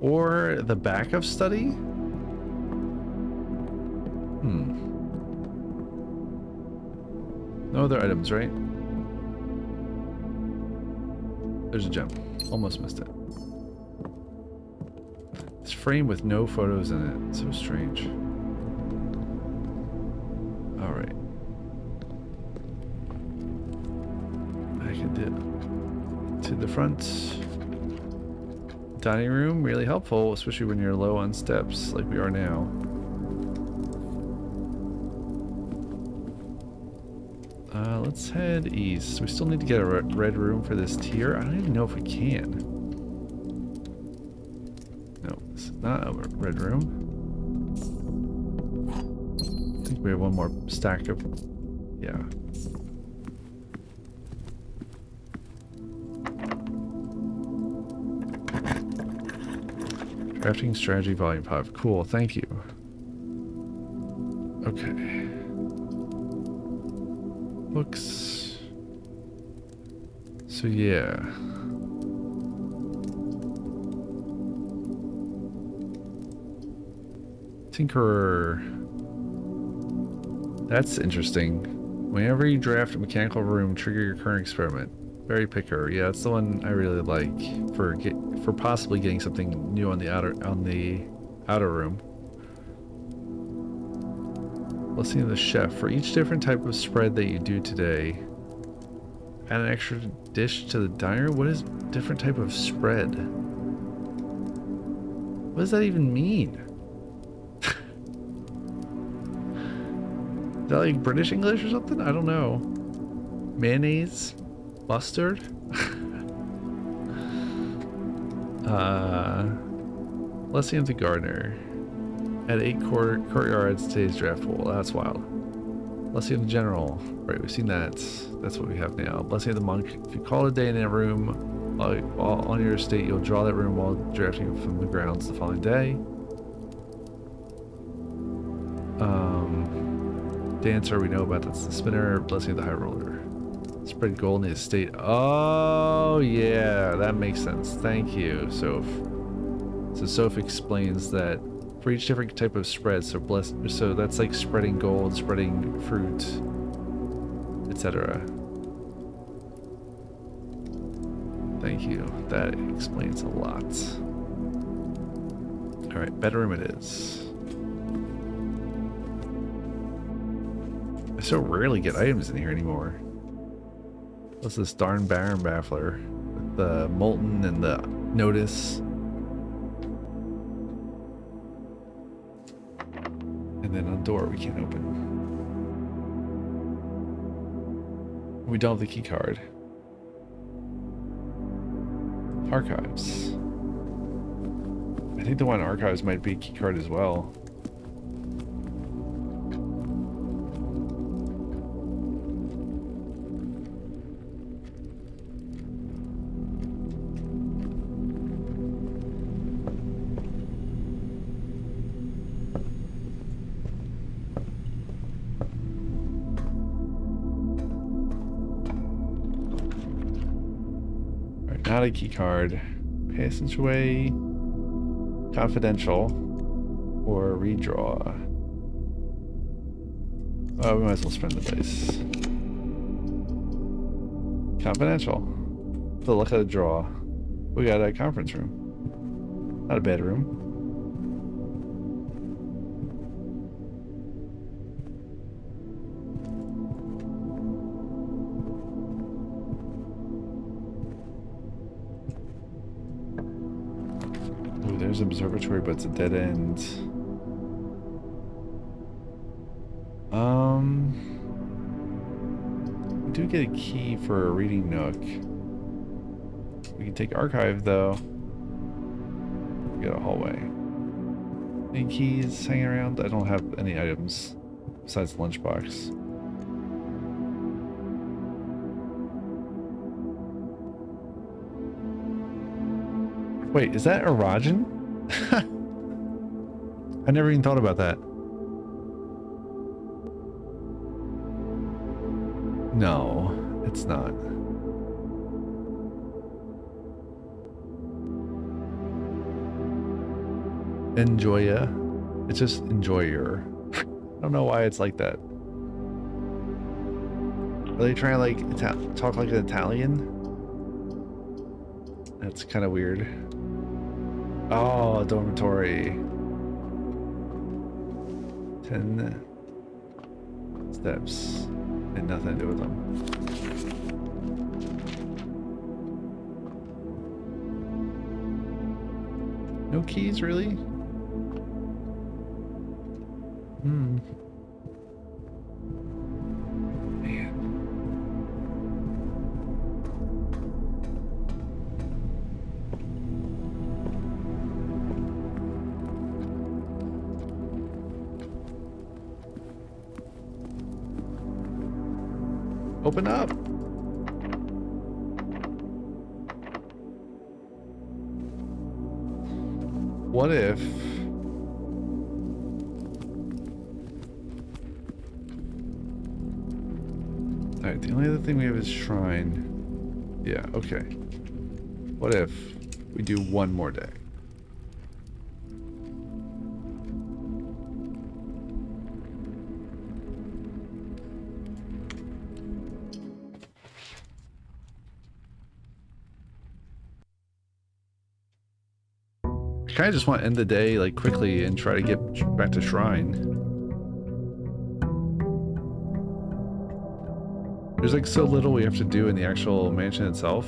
Or the back of Study. No other items, right? There's a gem. Almost missed it. It's framed with no photos in it. So strange. Alright. I can do to the front. Dining room, really helpful, especially when you're low on steps like we are now. Let's head east. We still need to get a red room for this tier. I don't even know if we can. No, it's not a red room. I think we have one more stack of... yeah. Crafting Strategy Volume 5. Cool, thank you. Okay. Books. So yeah. Tinkerer. That's interesting. Whenever you draft a mechanical room, trigger your current experiment. Berry Picker. Yeah, that's the one I really like for possibly getting something new on the outer room. Listening to the chef. For each different type of spread that you do today, add an extra dish to the diner. What is different type of spread? What does that even mean? Is that like British English or something? I don't know. Mayonnaise? Mustard? Blessing of the Gardener. At 8 courtyards, today's draft pool. That's wild. Blessing of the General. Right, we've seen that. That's what we have now. Blessing of the Monk. If you call it a day in a room on your estate, you'll draw that room while drafting from the grounds the following day. Dancer, we know about. That's the Spinner. Blessing of the High Roller. Spread gold in the estate. Oh, yeah. That makes sense. Thank you, Soph. So Soph explains that for each different type of spread, so that's like spreading gold, spreading fruit, etc. Thank you. That explains a lot. Alright, bedroom it is. I so rarely get items in here anymore. What's this darn Baron Baffler? With the Molten and the Notice. And then a door we can't open. We don't have the key card. Archives. I think the one in Archives might be a key card as well. Not a key card. Passageway, confidential, or redraw. Oh, we might as well spend the dice. Confidential. The luck of the draw. We got a conference room. Not a bad room. There's an observatory, but it's a dead end. We do get a key for a reading nook. We can take archive though. We got a hallway. Any keys hanging around? I don't have any items besides the lunchbox. Wait, is that Erogen? I never even thought about that. No, it's not. Enjoya. It's just enjoyer. I don't know why it's like that. Are they trying to like talk like an Italian? That's kind of weird. Oh, dormitory. 10 steps. And nothing to do with them. No keys, really? Hmm. Man. Open up. What if... Alright, the only other thing we have is shrine. Yeah, okay. What if we do one more day? I kind of just want to end the day like quickly and try to get back to shrine. There's like so little we have to do in the actual mansion itself.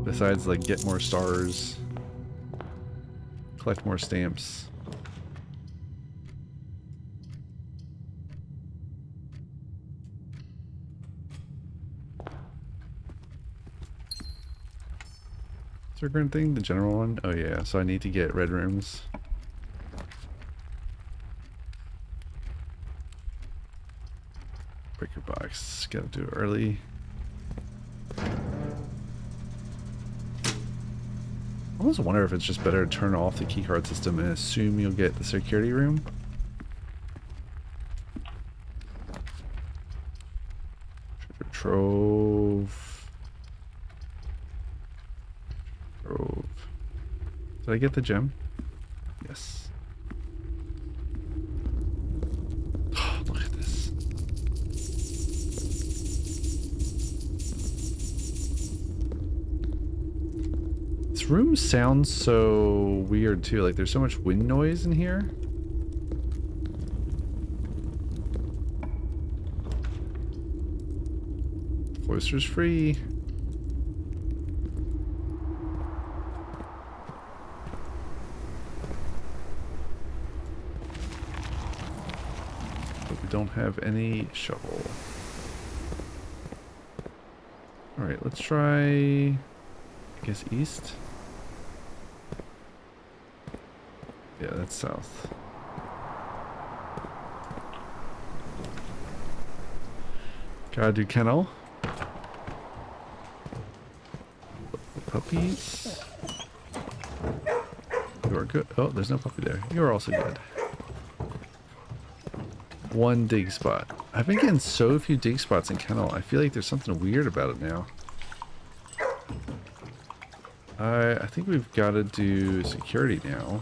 Besides like get more stars, collect more stamps. Circle thing, the general one? Oh yeah, so I need to get red rooms. Breaker box, gotta do it early. I almost wonder if it's just better to turn off the keycard system and assume you'll get the security room. Treasure trove. Did I get the gem? Yes. Oh, look at this. This room sounds so weird too. Like there's so much wind noise in here. Cloister's free. Don't have any shovel. Alright, let's try, I guess, east? Yeah, that's south. Gotta do kennel. Puppies. You are good. Oh, there's no puppy there. You are also good. One dig spot. I've been getting so few dig spots in kennel. I feel like there's something weird about it now. I think we've got to do security now.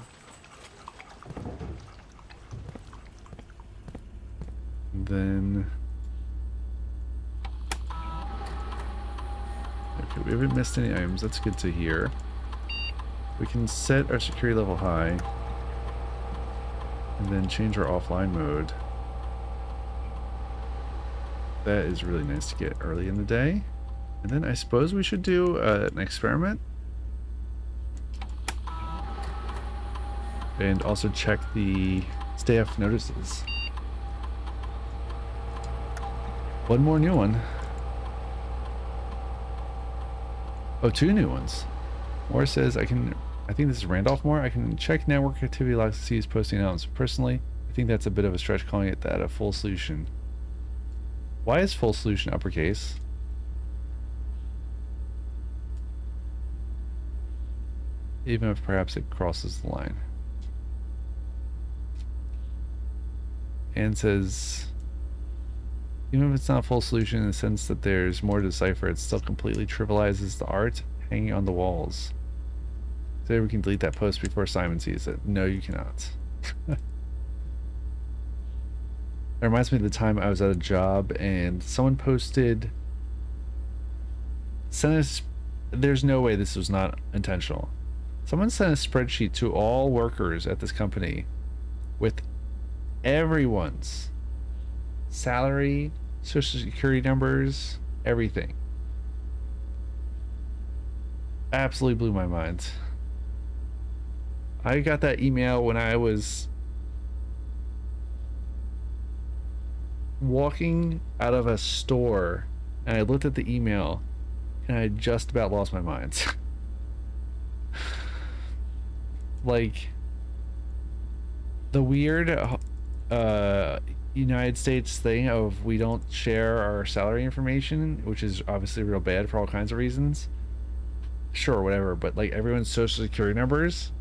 And then... Okay, we haven't missed any items. That's good to hear. We can set our security level high. And then change our offline mode. That is really nice to get early in the day. And then I suppose we should do an experiment. And also check the staff notices. One more new one. Oh, two new ones. Moore says I think this is Randolph Moore. I can check network activity logs to see who's posting announcements. Personally, I think that's a bit of a stretch calling it that a full solution. Why is full solution uppercase? even if perhaps it crosses the line. And says, even if it's not a full solution in the sense that there's more to decipher, it still completely trivializes the art hanging on the walls. So we can delete that post before Simon sees it. No, you cannot. It reminds me of the time I was at a job and someone posted, there's no way this was not intentional. Someone sent a spreadsheet to all workers at this company with everyone's salary, social security numbers, everything. Absolutely blew my mind. I got that email when I was walking out of a store and I looked at the email and I just about lost my mind. Like the weird United States thing of we don't share our salary information, which is obviously real bad for all kinds of reasons. Sure, whatever, but like everyone's social security numbers,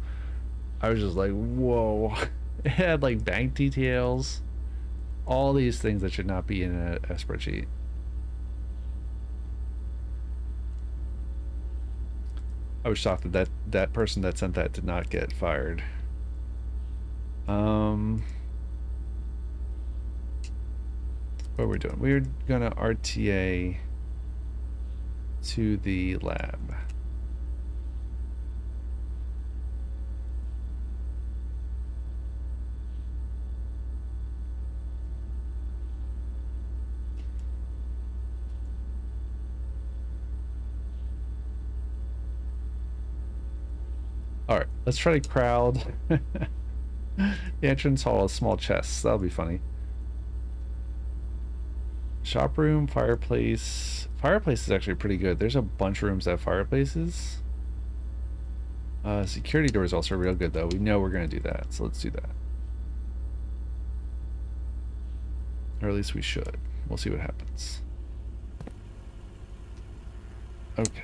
I was just like, whoa. It had like bank details, all these things that should not be in a spreadsheet. I was shocked that that person that sent that did not get fired. What are we doing? We're gonna RTA to the lab. All right, let's try to crowd the entrance hall of small chests. That'll be funny. Shop room, fireplace. Fireplace is actually pretty good. There's a bunch of rooms that have fireplaces. Security door is also real good, though. We know we're going to do that, so let's do that. Or at least we should. We'll see what happens. Okay.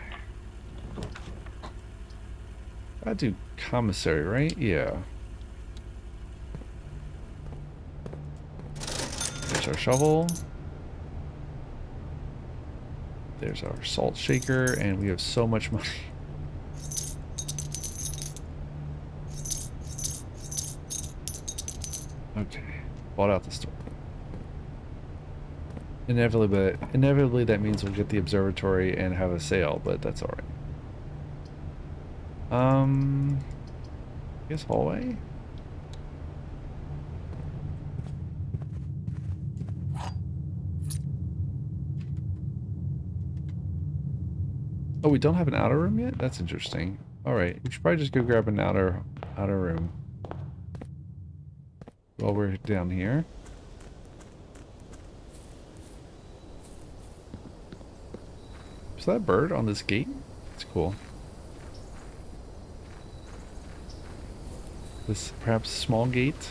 I do commissary, right? Yeah. There's our shovel. There's our salt shaker, and we have so much money. Okay. Bought out the store. Inevitably that means we'll get the observatory and have a sale, but that's alright. I guess hallway? Oh, we don't have an outer room yet? That's interesting. Alright, we should probably just go grab an outer room while we're down here. Is that bird on this gate? It's cool. This perhaps small gate.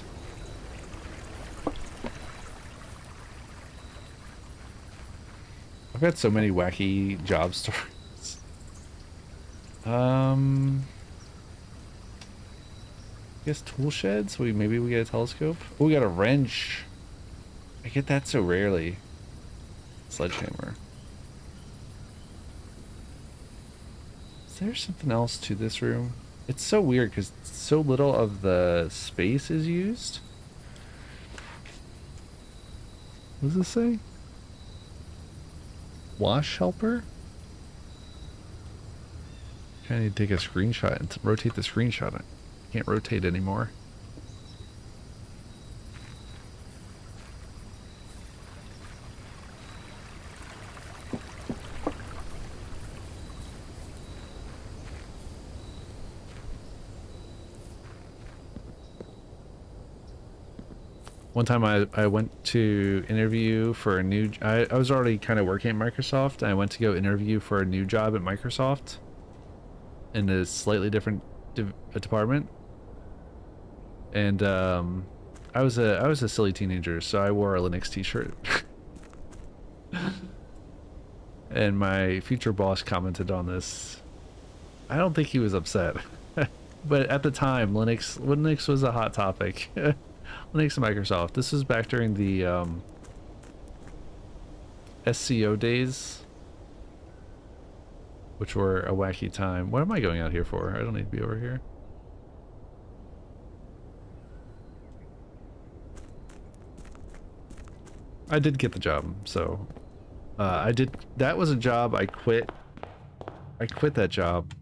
I've got so many wacky job stories. I guess tool sheds. Maybe we get a telescope. Oh, we got a wrench. I get that so rarely. Sledgehammer. Is there something else to this room? It's so weird because so little of the space is used. What does this say? Wash helper? I need to take a screenshot and rotate the screenshot. I can't rotate anymore. One time I went to interview for a new... I was already kind of working at Microsoft, and I went to go interview for a new job at Microsoft in a slightly different department. And I was a silly teenager, so I wore a Linux t-shirt. And my future boss commented on this. I don't think he was upset. But at the time, Linux was a hot topic. Linux and Microsoft. This was back during the SCO days, which were a wacky time. What am I going out here for? I don't need to be over here. I did get the job, so I did. That was a job I quit. I quit that job,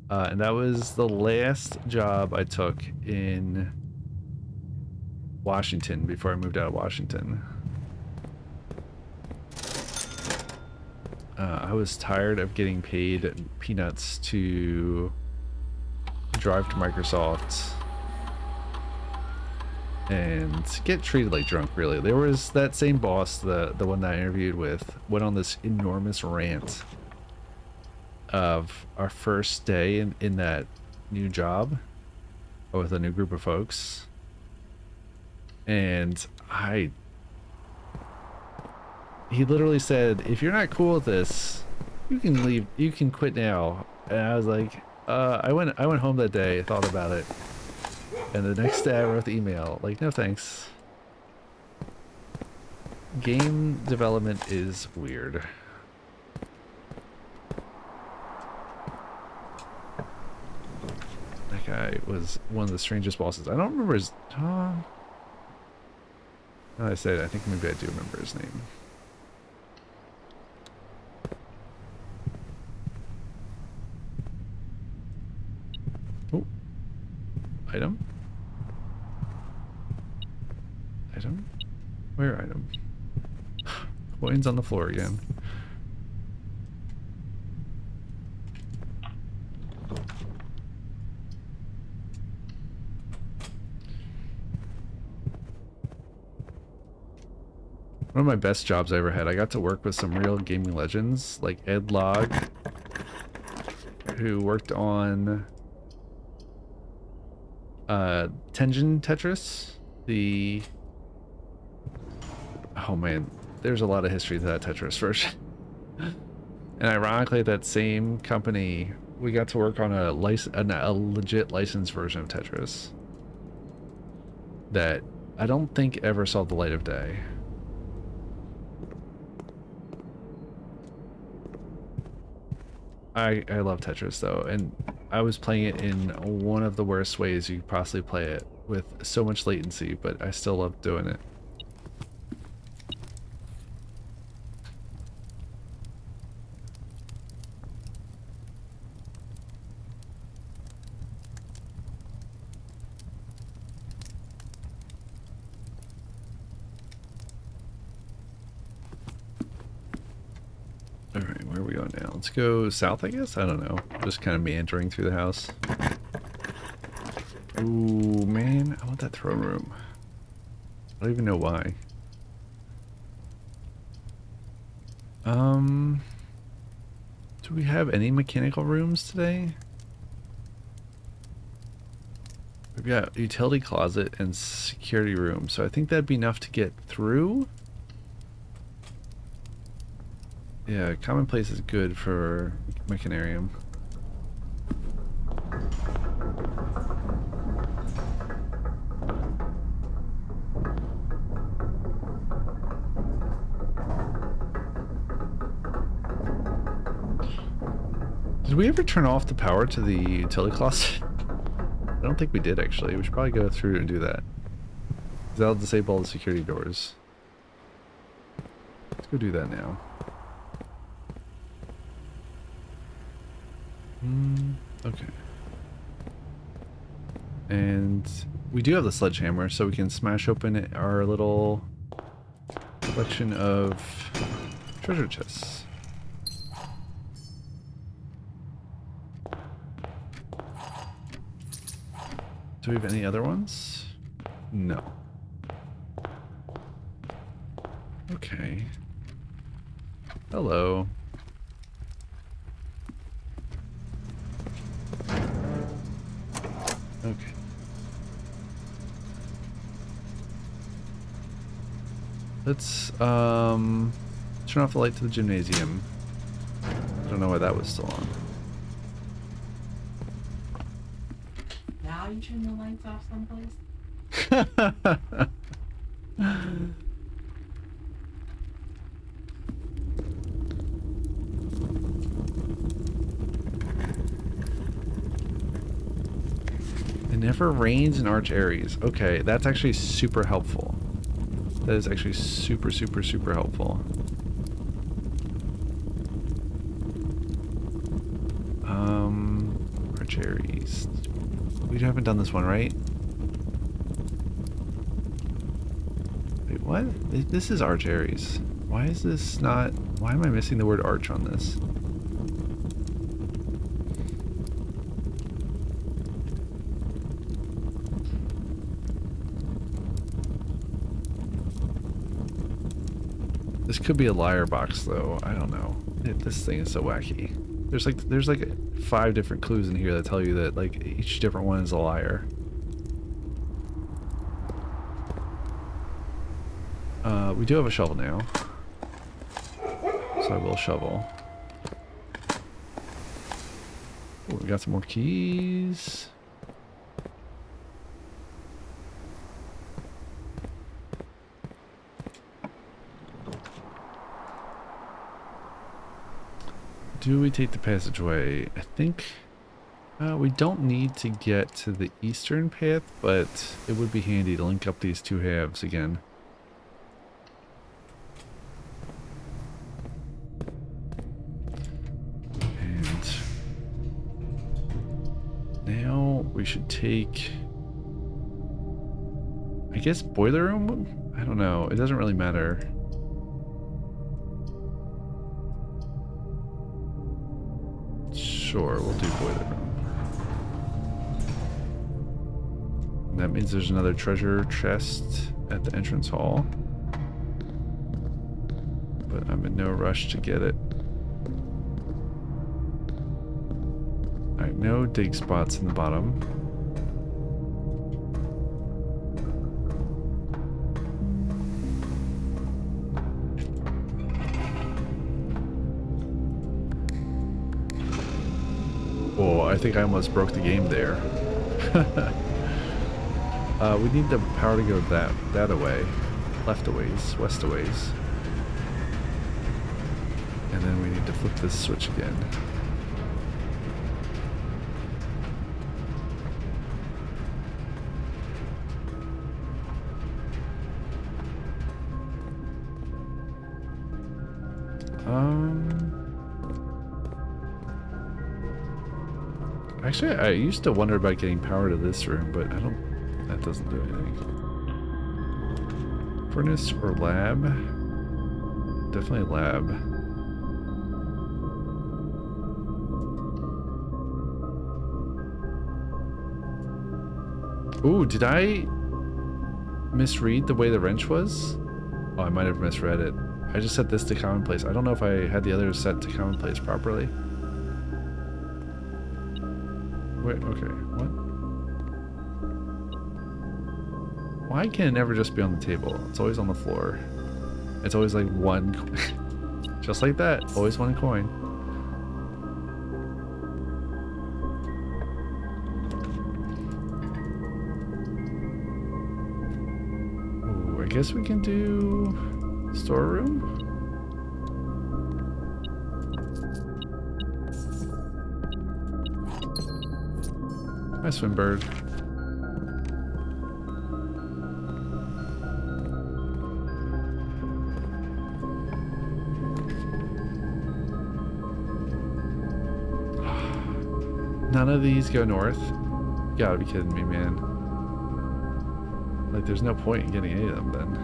and that was the last job I took in Washington before I moved out of Washington. I was tired of getting paid peanuts to drive to Microsoft and get treated like drunk, really. There was that same boss, the one that I interviewed with, went on this enormous rant of our first day in that new job with a new group of folks. And he literally said, if you're not cool with this, you can leave, you can quit now. And I was like, I went home that day, thought about it. And the next day I wrote the email, like, no thanks. Game development is weird. That guy was one of the strangest bosses. I don't remember his... now that I said it, I think maybe I do remember his name. Oh. Item? Item? Where item? Coins on the floor again. One of my best jobs I ever had. I got to work with some real gaming legends like Ed Log, who worked on Tengen Tetris. Oh man, there's a lot of history to that Tetris version. And ironically, that same company, we got to work on a legit licensed version of Tetris that I don't think ever saw the light of day. I love Tetris though, and I was playing it in one of the worst ways you could possibly play it, with so much latency, but I still love doing it. Alright, where are we going now? Let's go south, I guess? I don't know. Just kind of meandering through the house. Ooh, man. I want that throne room. I don't even know why. Do we have any mechanical rooms today? We've got utility closet and security room, so I think that'd be enough to get through. Yeah, commonplace is good for Mechanarium. Did we ever turn off the power to the utility closet? I don't think we did, actually. We should probably go through and do that. That'll disable the security doors. Let's go do that now. Okay. And we do have the sledgehammer, so we can smash open our little collection of treasure chests. Do we have any other ones? No. Okay. Hello. Okay. Let's turn off the light to the gymnasium. I don't know why that was still on. how you turn the lights off someplace? It never rains in Arch Aries. Okay, that's actually super helpful. That is actually super, super, super helpful. Arch Aries. We haven't done this one, right? Wait, what? This is Arch Aries. Why is this not... Why am I missing the word arch on this? This could be a liar box, though. I don't know. This thing is so wacky. There's like 5 different clues in here that tell you that like each different one is a liar. We do have a shovel now, so I will shovel. Ooh, we got some more keys. Do we take the passageway? I think we don't need to get to the eastern path, but it would be handy to link up these 2 halves again. And now we should take, I guess, boiler room? I don't know. It doesn't really matter. Sure, we'll do boiler room. And that means there's another treasure chest at the entrance hall. But I'm in no rush to get it. Alright, no dig spots in the bottom. Whoa, I think I almost broke the game there. We need the power to go that away. Left a ways, west a ways. And then we need to flip this switch again. Actually, I used to wonder about getting power to this room, but I don't... That doesn't do anything. Furnace or lab? Definitely lab. Ooh, did I misread the way the wrench was? Oh, I might have misread it. I just set this to commonplace. I don't know if I had the others set to commonplace properly. Wait, okay, what? Why can it never just be on the table? It's always on the floor. It's always like one, just like that, always one coin. Ooh, I guess we can do storeroom? Hi, Swimbird. None of these go north? You gotta be kidding me, man. Like, there's no point in getting any of them, then.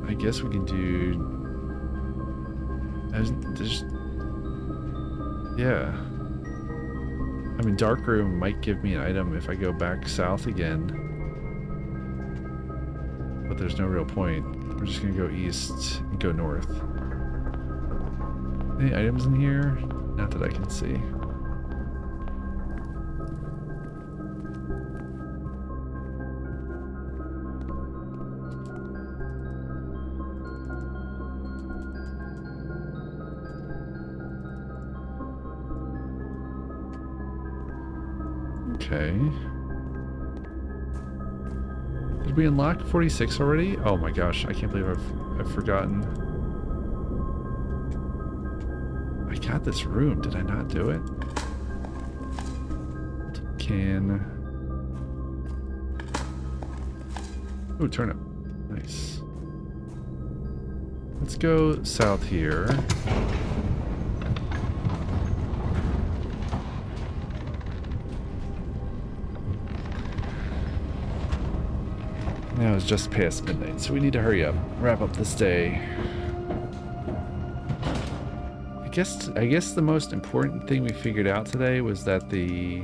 I guess we can do... There's... Yeah. I mean, dark room might give me an item if I go back south again. But there's no real point. We're just gonna go east and go north. Any items in here? Not that I can see. Okay. Did we unlock 46 already? Oh my gosh, I can't believe I've forgotten. I got this room, did I not do it? Can... Ooh, turnip. Nice. Let's go south here. Now it's just past midnight, so we need to hurry up, wrap up this day. I guess the most important thing we figured out today was that the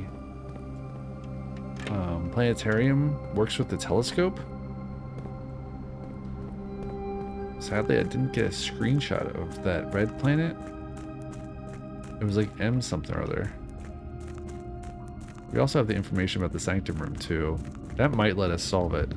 planetarium works with the telescope. Sadly, I didn't get a screenshot of that red planet. It was like M something or other. We also have the information about the sanctum room too. That might let us solve it.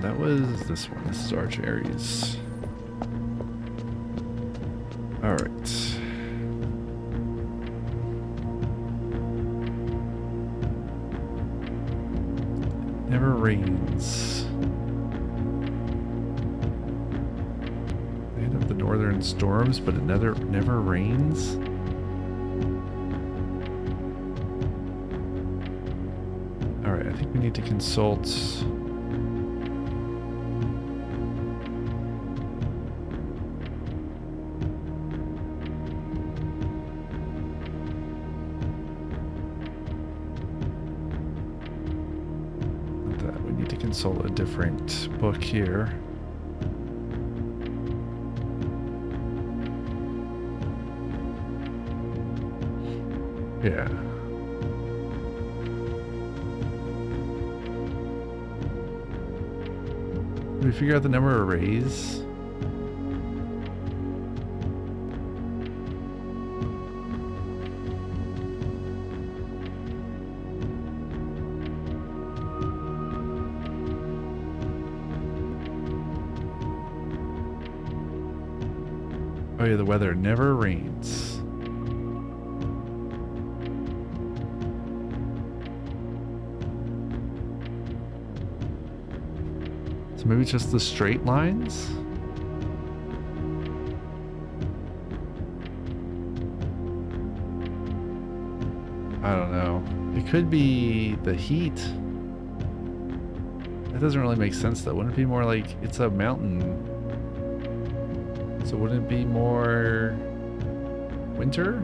That was this one. This is Arch Aries. Alright. Never rains. Land of the northern storms, but it never rains? Alright, I think we need to consult... consult a different book here. Yeah. Did we figure out the number of rays? Oh yeah, the weather never rains. So maybe it's just the straight lines? I don't know. It could be the heat. That doesn't really make sense though. Wouldn't it be more like it's a mountain? So wouldn't it be more winter?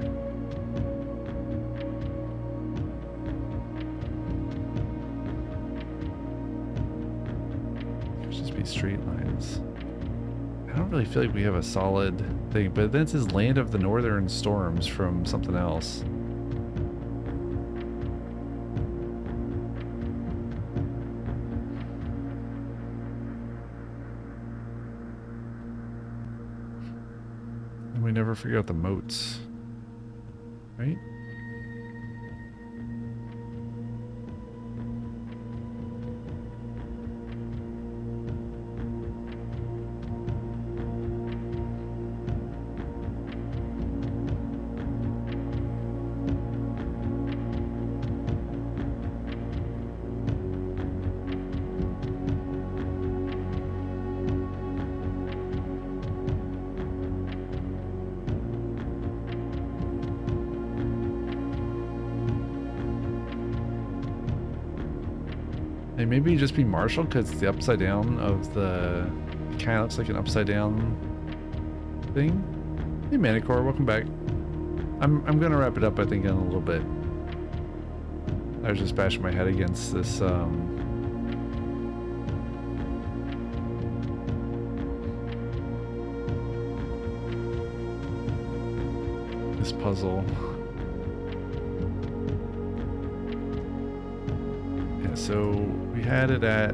It should just be straight lines. I don't really feel like we have a solid thing, but then it says Land of the Northern Storms from something else. We never figure out the moats, right? And maybe just be Marshall because it's the upside down of the... It kind of looks like an upside down thing. Hey Manicore, welcome back. I'm gonna wrap it up I think in a little bit. I was just bashing my head against this this puzzle. Okay, so we had it at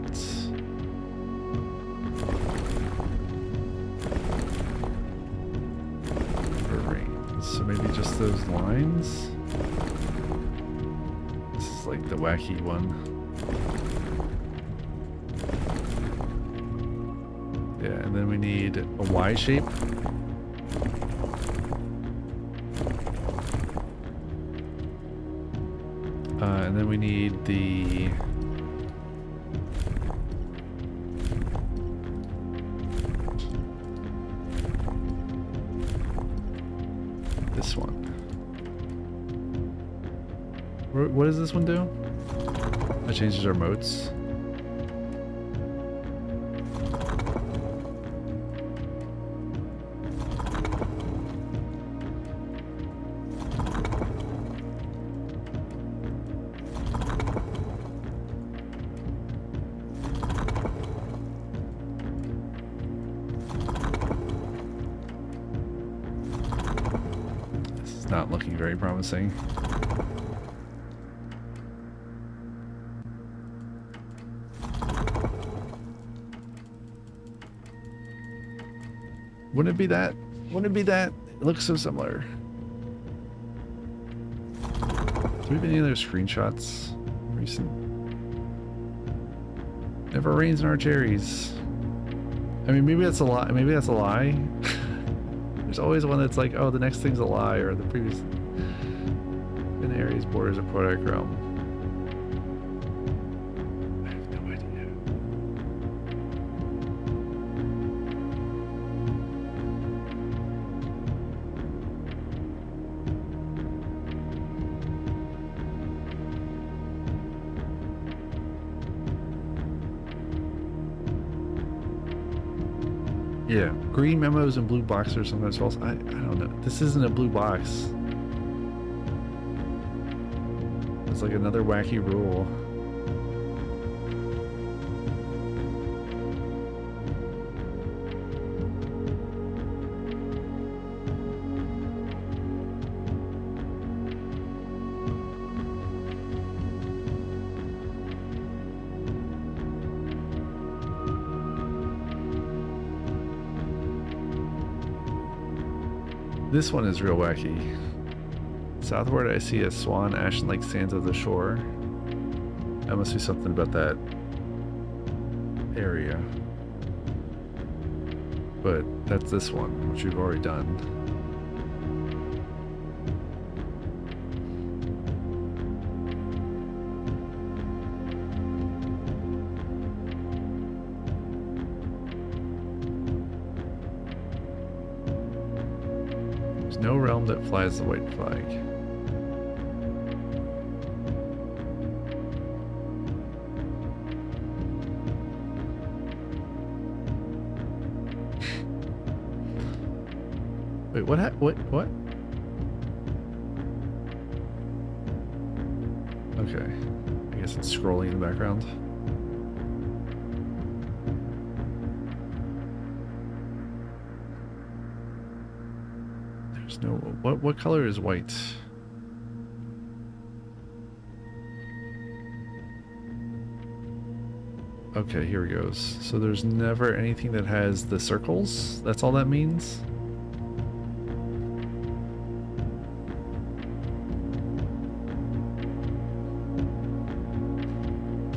range. So maybe just those lines. This is like the wacky one. Yeah, and then we need a Y shape. And then we need the this one. What does this one do? That changes our modes. Not looking very promising. Wouldn't it be that? Wouldn't it be that? It looks so similar. Do we have any other screenshots? Recent. Never rains in our cherries. I mean, maybe that's a lie. Maybe that's a lie. There's always one that's like, oh, the next thing's a lie, or the previous in Aries borders a product realm. I have no idea. Yeah, green memos and blue boxes are sometimes false. I don't know. This isn't a blue box. It's like another wacky rule. This one is real wacky. Southward, I see a swan ashen like sands of the shore. That must be something about that area. But that's this one, which we've already done. There's no realm that flies the white flag. Wait, what? Okay. I guess it's scrolling in the background. There's no... What color is white? Okay, here it goes. So there's never anything that has the circles? That's all that means?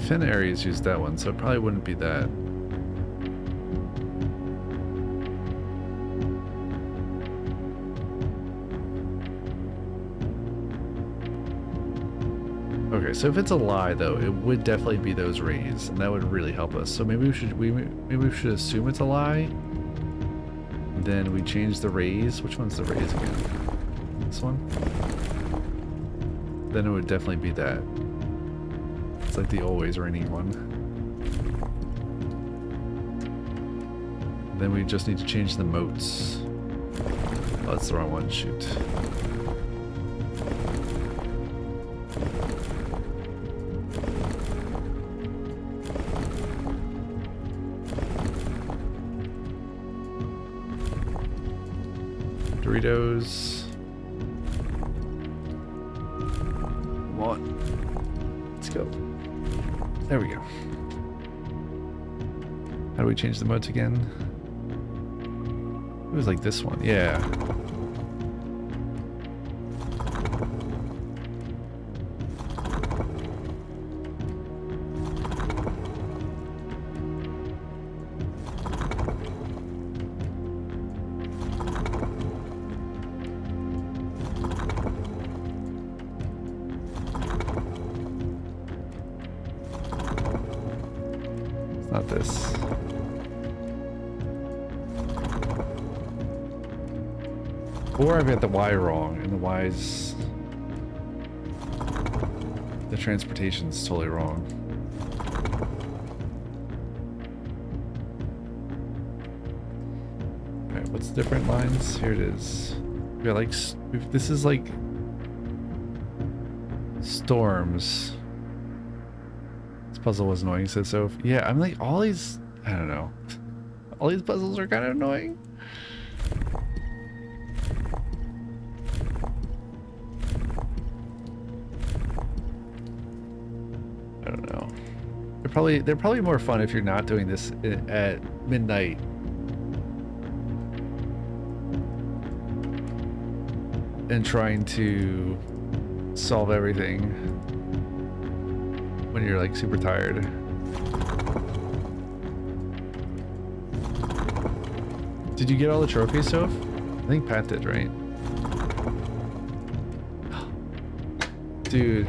Fin Aries used that one, so it probably wouldn't be that. Okay, so if it's a lie though, it would definitely be those rays, and that would really help us. So maybe we should assume it's a lie. Then we change the rays. Which one's the rays again? This one? Then it would definitely be that. It's like the always raining one. Then we just need to change the moats. Oh, that's the wrong one, shoot. Doritos. Come on. Let's go. There we go. How do we change the modes again? It was like this one, yeah. Not this. Or I've got the Y wrong, and the Y's... the transportation's totally wrong. Alright, what's the different lines? Here it is. We got like... this is like... storms. Puzzle was annoying, says so. Yeah, I'm like, all these, I don't know. All these puzzles are kind of annoying. I don't know. They're probably more fun if you're not doing this at midnight. And trying to solve everything when you're like super tired. Did you get all the trophies, Soph? I think Pat did, right? Dude.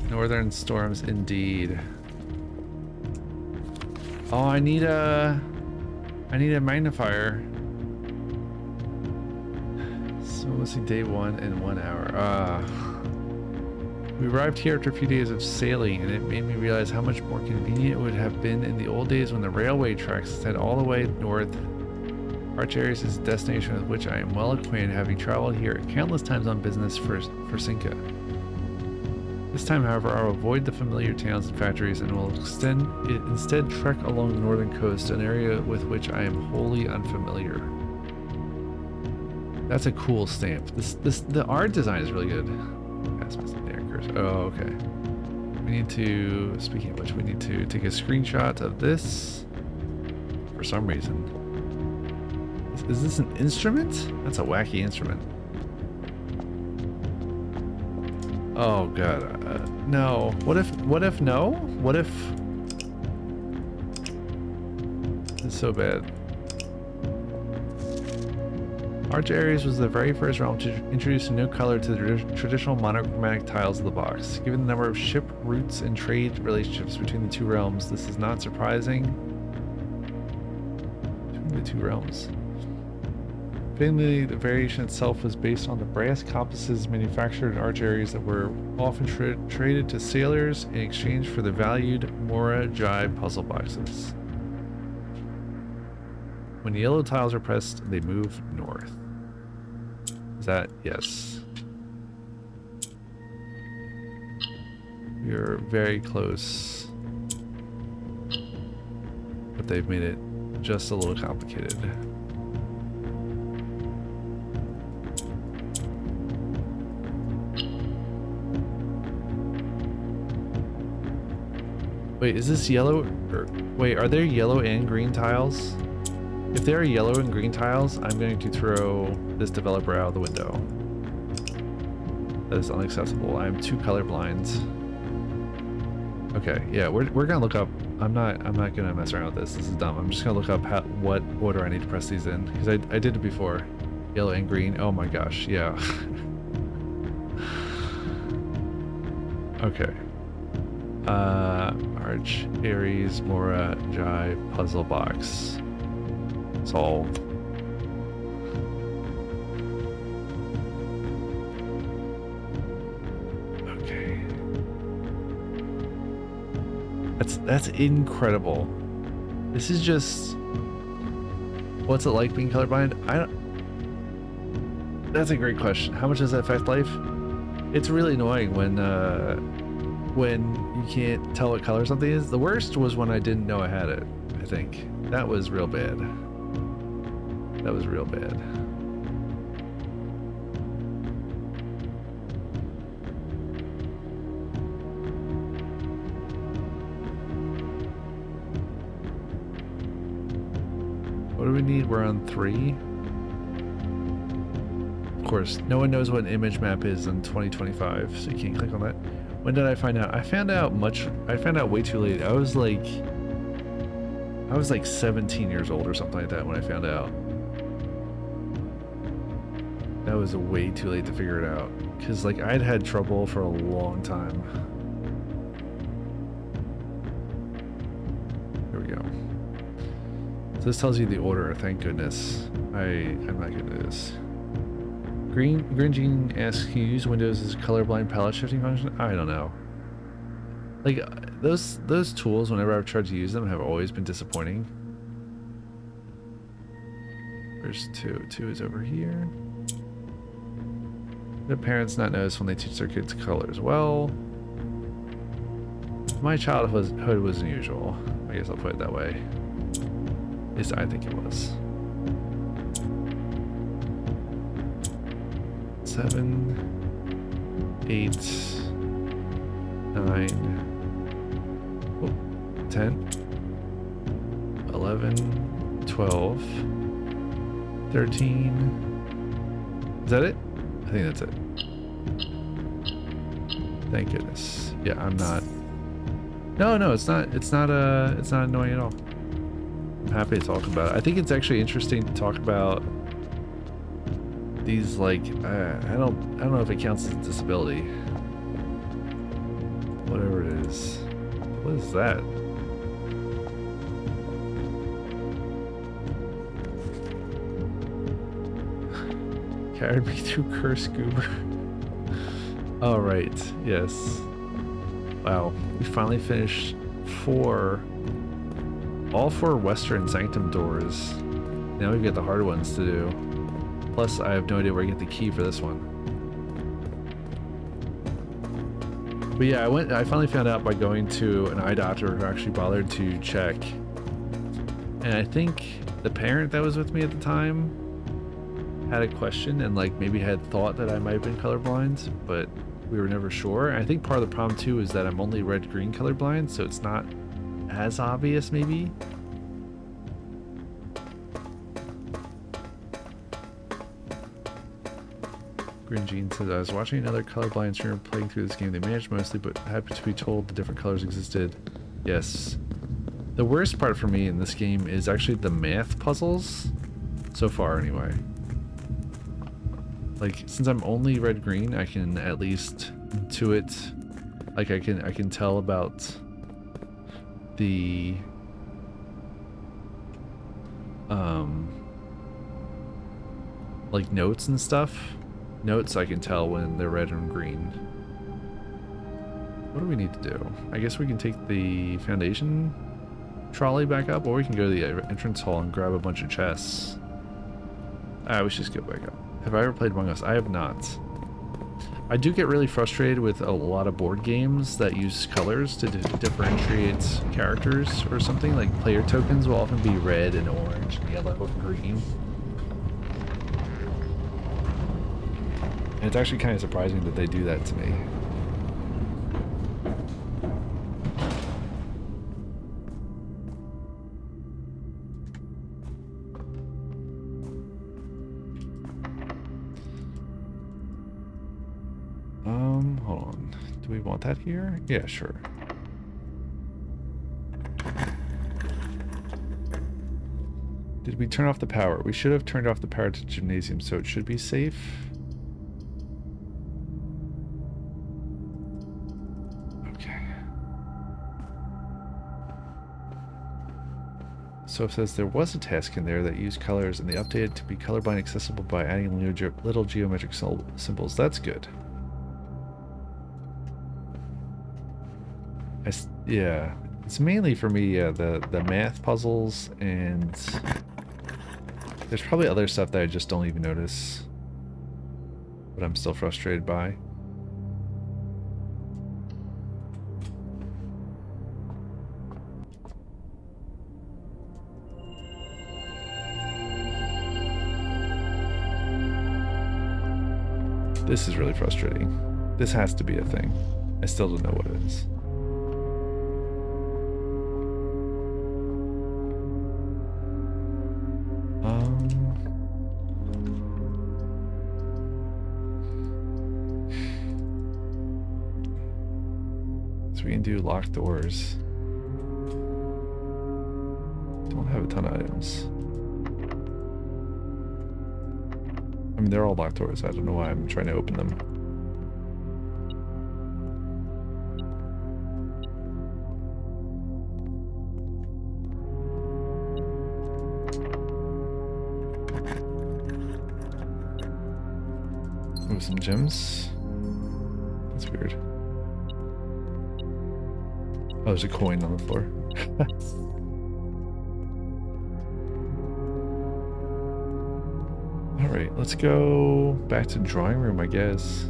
Northern storms indeed. Oh, I need a magnifier. So let's see, day 1 in 1 hour. We arrived here after a few days of sailing, and it made me realize how much more convenient it would have been in the old days when the railway tracks head all the way north. Arch Aries is a destination with which I am well acquainted, having traveled here countless times on business for Cinca. This time, however, I will avoid the familiar towns and factories and will instead trek along the northern coast, an area with which I am wholly unfamiliar. That's a cool stamp. The art design is really good. Oh, okay. We need to, speaking of which, we need to take a screenshot of this for some reason. Is this an instrument? That's a wacky instrument. Oh god, no. What if no? What if... It's so bad. Arch Aries was the very first realm to introduce a new color to the traditional monochromatic tiles of the box. Given the number of ship routes and trade relationships between the two realms, this is not surprising. Between the two realms. Fittingly, the variation itself was based on the brass compasses manufactured in Arch Aries that were often traded to sailors in exchange for the valued Mora Jai puzzle boxes. When the yellow tiles are pressed, they move north. Is that? Yes. You're very close. But they've made it just a little complicated. Wait, is this yellow? Wait, are there yellow and green tiles? If there are yellow and green tiles, I'm going to throw this developer out of the window. That is unacceptable. I am too colorblind. Okay, yeah, we're gonna look up. I'm not gonna mess around with this. This is dumb. I'm just gonna look up what order I need to press these in, because I did it before. Yellow and green. Oh my gosh, yeah. Okay. Arch Aries Mora Jai puzzle box. Solved. Okay. That's incredible. This is just... What's it like being colorblind? That's a great question. How much does that affect life? It's really annoying when you can't tell what color something is. The worst was when I didn't know I had it, I think. That was real bad. That was real bad. do we need? We're on 3. Of course, no one knows what an image map is in 2025, so you can't click on that. When did I find out? I found out way too late. I was like 17 years old or something like that when I found out. That was way too late to figure it out. Because like I'd had trouble for a long time. Here we go. So this tells you the order, thank goodness. I'm not good at this. Green Gene asks, can you use Windows as a colorblind palette shifting function? I don't know. Like those tools, whenever I've tried to use them, have always been disappointing. Where's 2? 2 is over here. The parents not notice when they teach their kids colors. Well, my childhood was unusual. I guess I'll put it that way. At least I think it was. 7, 8, 9, 10, 11, 12, 13. Is that it? I think that's it. Thank goodness. Yeah, I'm not. No, it's not annoying at all. I'm happy to talk about it. I think it's actually interesting to talk about these, like, I don't know if it counts as a disability. Whatever it is. What is that? Carried me through Curse Goober. Oh, right. Yes. Wow. We finally finished all 4 Western Sanctum doors. Now we've got the hard ones to do. Plus, I have no idea where to get the key for this one. But yeah, I finally found out by going to an eye doctor who actually bothered to check. And I think the parent that was with me at the time had a question and like maybe had thought that I might have been colorblind, but we were never sure. And I think part of the problem too is that I'm only red-green colorblind, so it's not as obvious maybe. Green Jean says, I was watching another colorblind streamer playing through this game. They managed mostly, but happy to be told the different colors existed. Yes. The worst part for me in this game is actually the math puzzles. So far, anyway. Like, since I'm only red-green, I can at least intuit. Like, I can tell about the like notes and stuff. Notes I can tell when they're red and green. What do we need to do? I guess we can take the foundation trolley back up, or we can go to the entrance hall and grab a bunch of chests. We should just go back up. Have I ever played Among Us? I have not. I do get really frustrated with a lot of board games that use colors to differentiate characters or something. Like player tokens will often be red and orange and yellow and green. And it's actually kind of surprising that they do that to me. Hold on. Do we want that here? Yeah, sure. Did we turn off the power? We should have turned off the power to gymnasium, so it should be safe. So it says there was a task in there that used colors and they updated to be colorblind accessible by adding little geometric symbols. That's good. Yeah, it's mainly for me the math puzzles, and there's probably other stuff that I just don't even notice, but I'm still frustrated by. This is really frustrating. This has to be a thing. I still don't know what it is. So we can do locked doors. Don't have a ton of items. I mean, they're all locked doors. I don't know why I'm trying to open them. Move some gems. That's weird. Oh, there's a coin on the floor. Alright, let's go back to drawing room, I guess.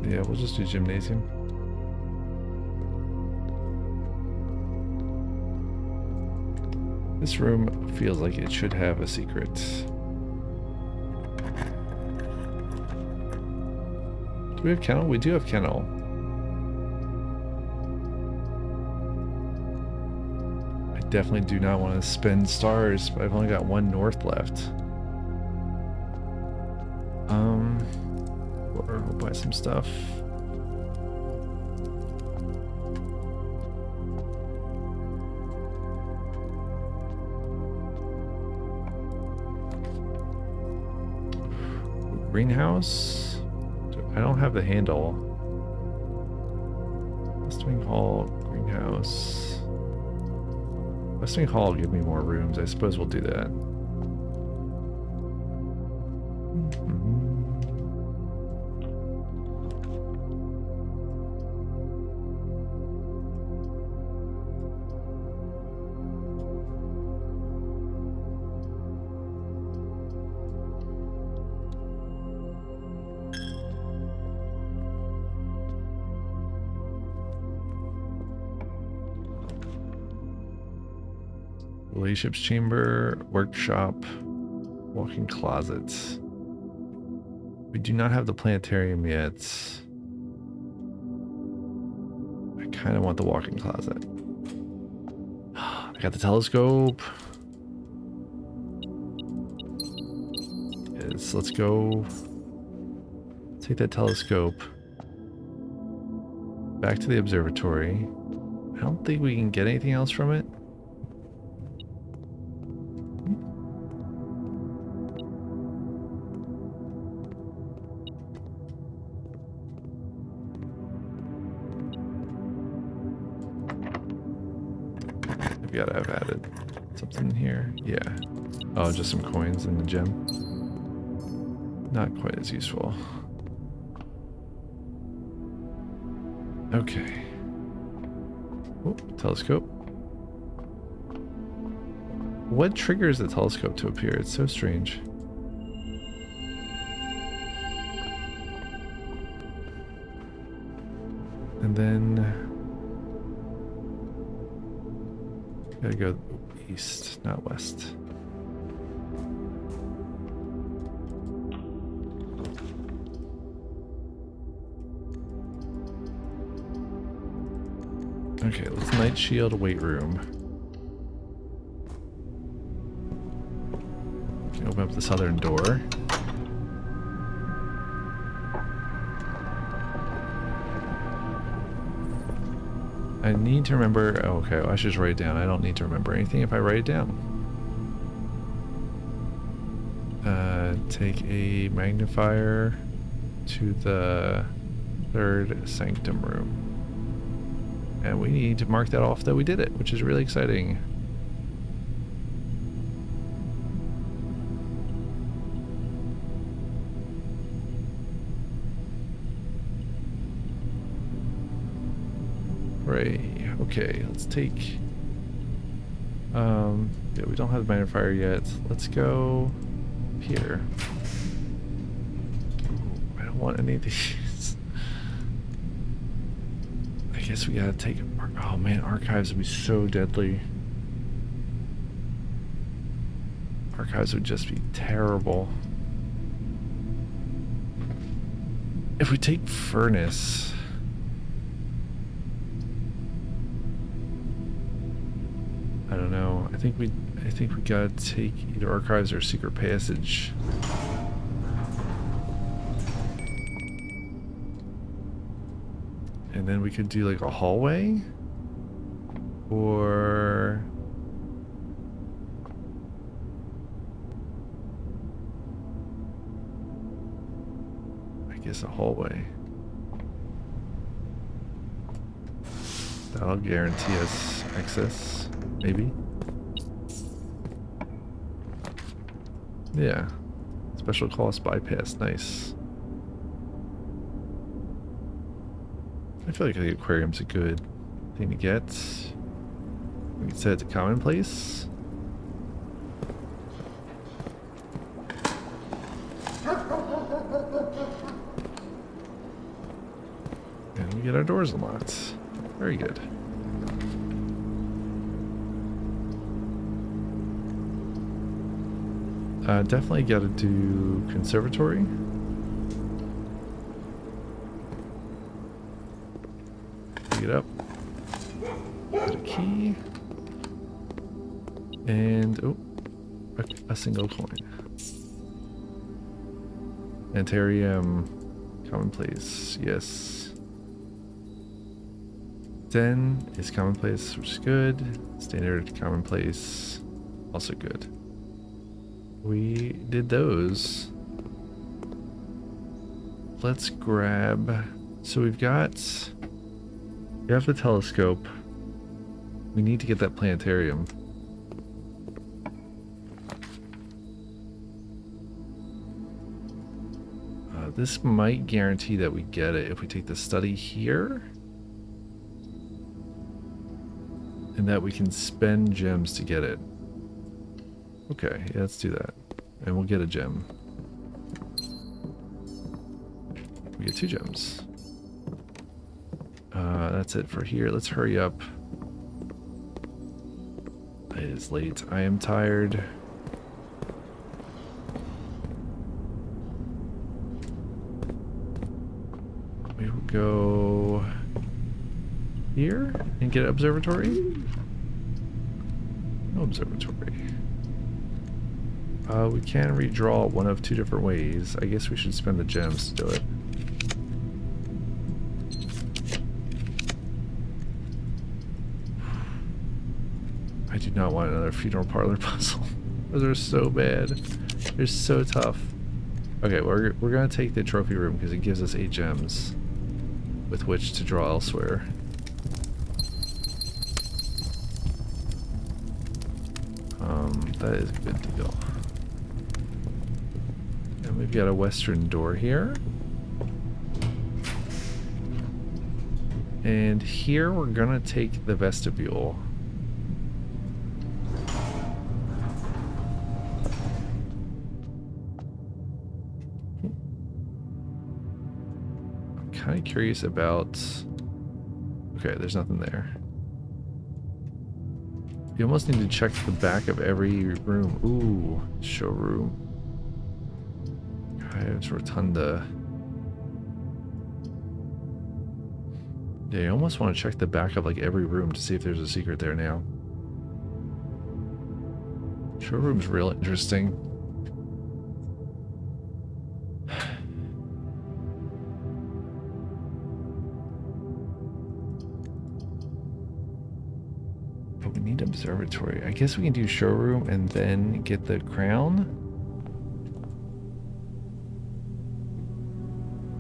Yeah, we'll just do gymnasium. This room feels like it should have a secret. Do we have kennel? We do have kennel. I definitely do not want to spend stars, but I've only got one north left. Or we'll buy some stuff. Greenhouse? I don't have the handle. West Wing Hall, greenhouse. West Wing Hall will give me more rooms. I suppose we'll do that. Relationships chamber, workshop, walk-in closet. We do not have the planetarium yet. I kind of want the walk-in closet. I got the telescope. Yes, let's go. Take that telescope back to the observatory. I don't think we can get anything else from it. Gotta have added something here. Yeah. Oh, just some coins in the gem. Not quite as useful. Okay. Oh, telescope. What triggers the telescope to appear? It's so strange. And then gotta go east, not west. Okay, let's night shield weight room. Open up the southern door. I need to remember. Oh, okay, well, I should just write it down. I don't need to remember anything if I write it down. Take a magnifier to the third sanctum room. And we need to mark that off that we did it, which is really exciting. Hooray. Okay, let's take... yeah, we don't have the magnifier yet. Let's go here. Ooh, I don't want any of these. I guess we gotta take... Oh man, archives would be so deadly. Archives would just be terrible. If we take furnace, I don't know. I think we gotta take either archives or secret passage. And then we could do like a hallway, or I guess a hallway. That'll guarantee us access, maybe. Yeah. Special cost bypass, nice. I feel like the aquarium's a good thing to get. We can set it to commonplace. And we get our doors unlocked. Very good. Definitely got to do conservatory. Pick it up. Get a key. And, oh, a single coin. Antarium, commonplace, yes. Den is commonplace, which is good. Standard, commonplace, also good. We did those. Let's grab, so we have the telescope. We need to get that planetarium. This might guarantee that we get it if we take the study here. And that we can spend gems to get it. Okay, yeah, let's do that. And we'll get a gem. We get 2 gems. That's it for here. Let's hurry up. It is late. I am tired. We will go here and get an observatory. No observatory. We can redraw one of 2 different ways. I guess we should spend the gems to do it. I do not want another funeral parlor puzzle. Those are so bad. They're so tough. Okay, we're gonna take the trophy room because it gives us 8 gems with which to draw elsewhere. That is a good deal. And we've got a western door here. And here we're gonna take the vestibule. I'm kind of curious about... Okay, there's nothing there. You almost need to check the back of every room. Ooh, showroom. Hives, rotunda. Yeah, you almost want to check the back of like every room to see if there's a secret there now. Showroom's real interesting. But we need observatory. I guess we can do showroom and then get the crown.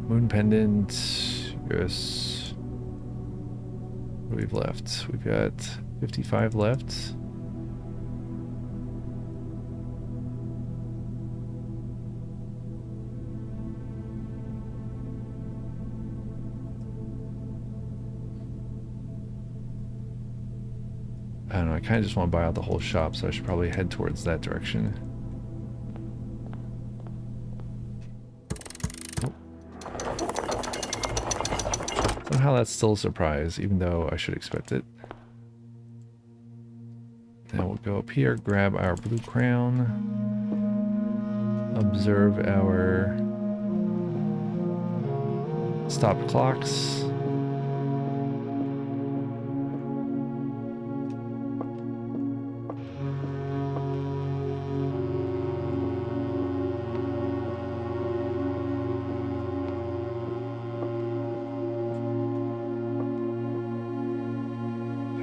Moon pendant. Yes. What do we've left? We've got 55 left. I don't know, I kind of just want to buy out the whole shop, so I should probably head towards that direction. Oh. Somehow that's still a surprise, even though I should expect it. Now we'll go up here, grab our blue crown, observe our stop clocks.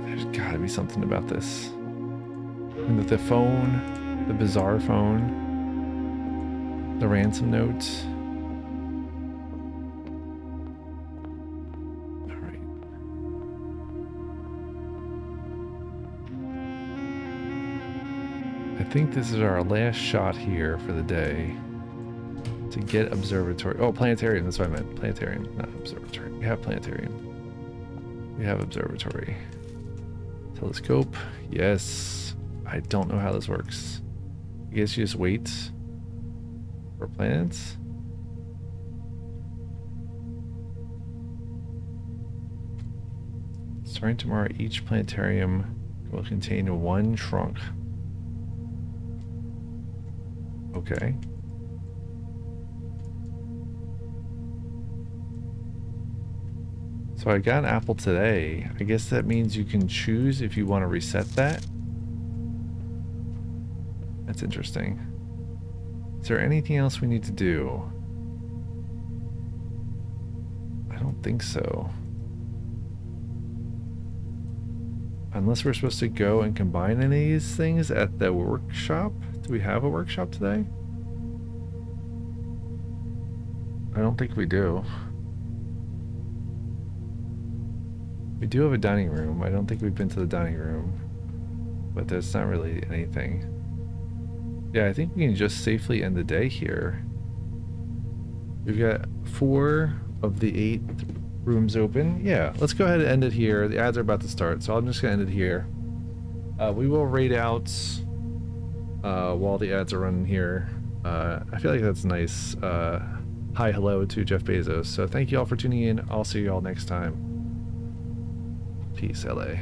There's gotta be something about this. And the phone, the bizarre phone, the ransom note. All right. I think this is our last shot here for the day to get observatory. Oh, planetarium. That's what I meant. Planetarium, not observatory. We have planetarium. We have observatory. Telescope. Yes. I don't know how this works. I guess you just wait for planets. Starting tomorrow, each planetarium will contain one trunk. Okay. So I got an apple today. I guess that means you can choose if you want to reset that. That's interesting. Is there anything else we need to do? I don't think so. Unless we're supposed to go and combine any of these things at the workshop. Do we have a workshop today? I don't think we do. We do have a dining room. I don't think we've been to the dining room. But there's not really anything. Yeah, I think we can just safely end the day here. We've got 4 of the 8 rooms open. Yeah, let's go ahead and end it here. The ads are about to start, so I'm just gonna end it here. We will raid out while the ads are running here. I feel like that's nice. Hi, hello to Jeff Bezos. So thank you all for tuning in. I'll see you all next time. Peace, LA.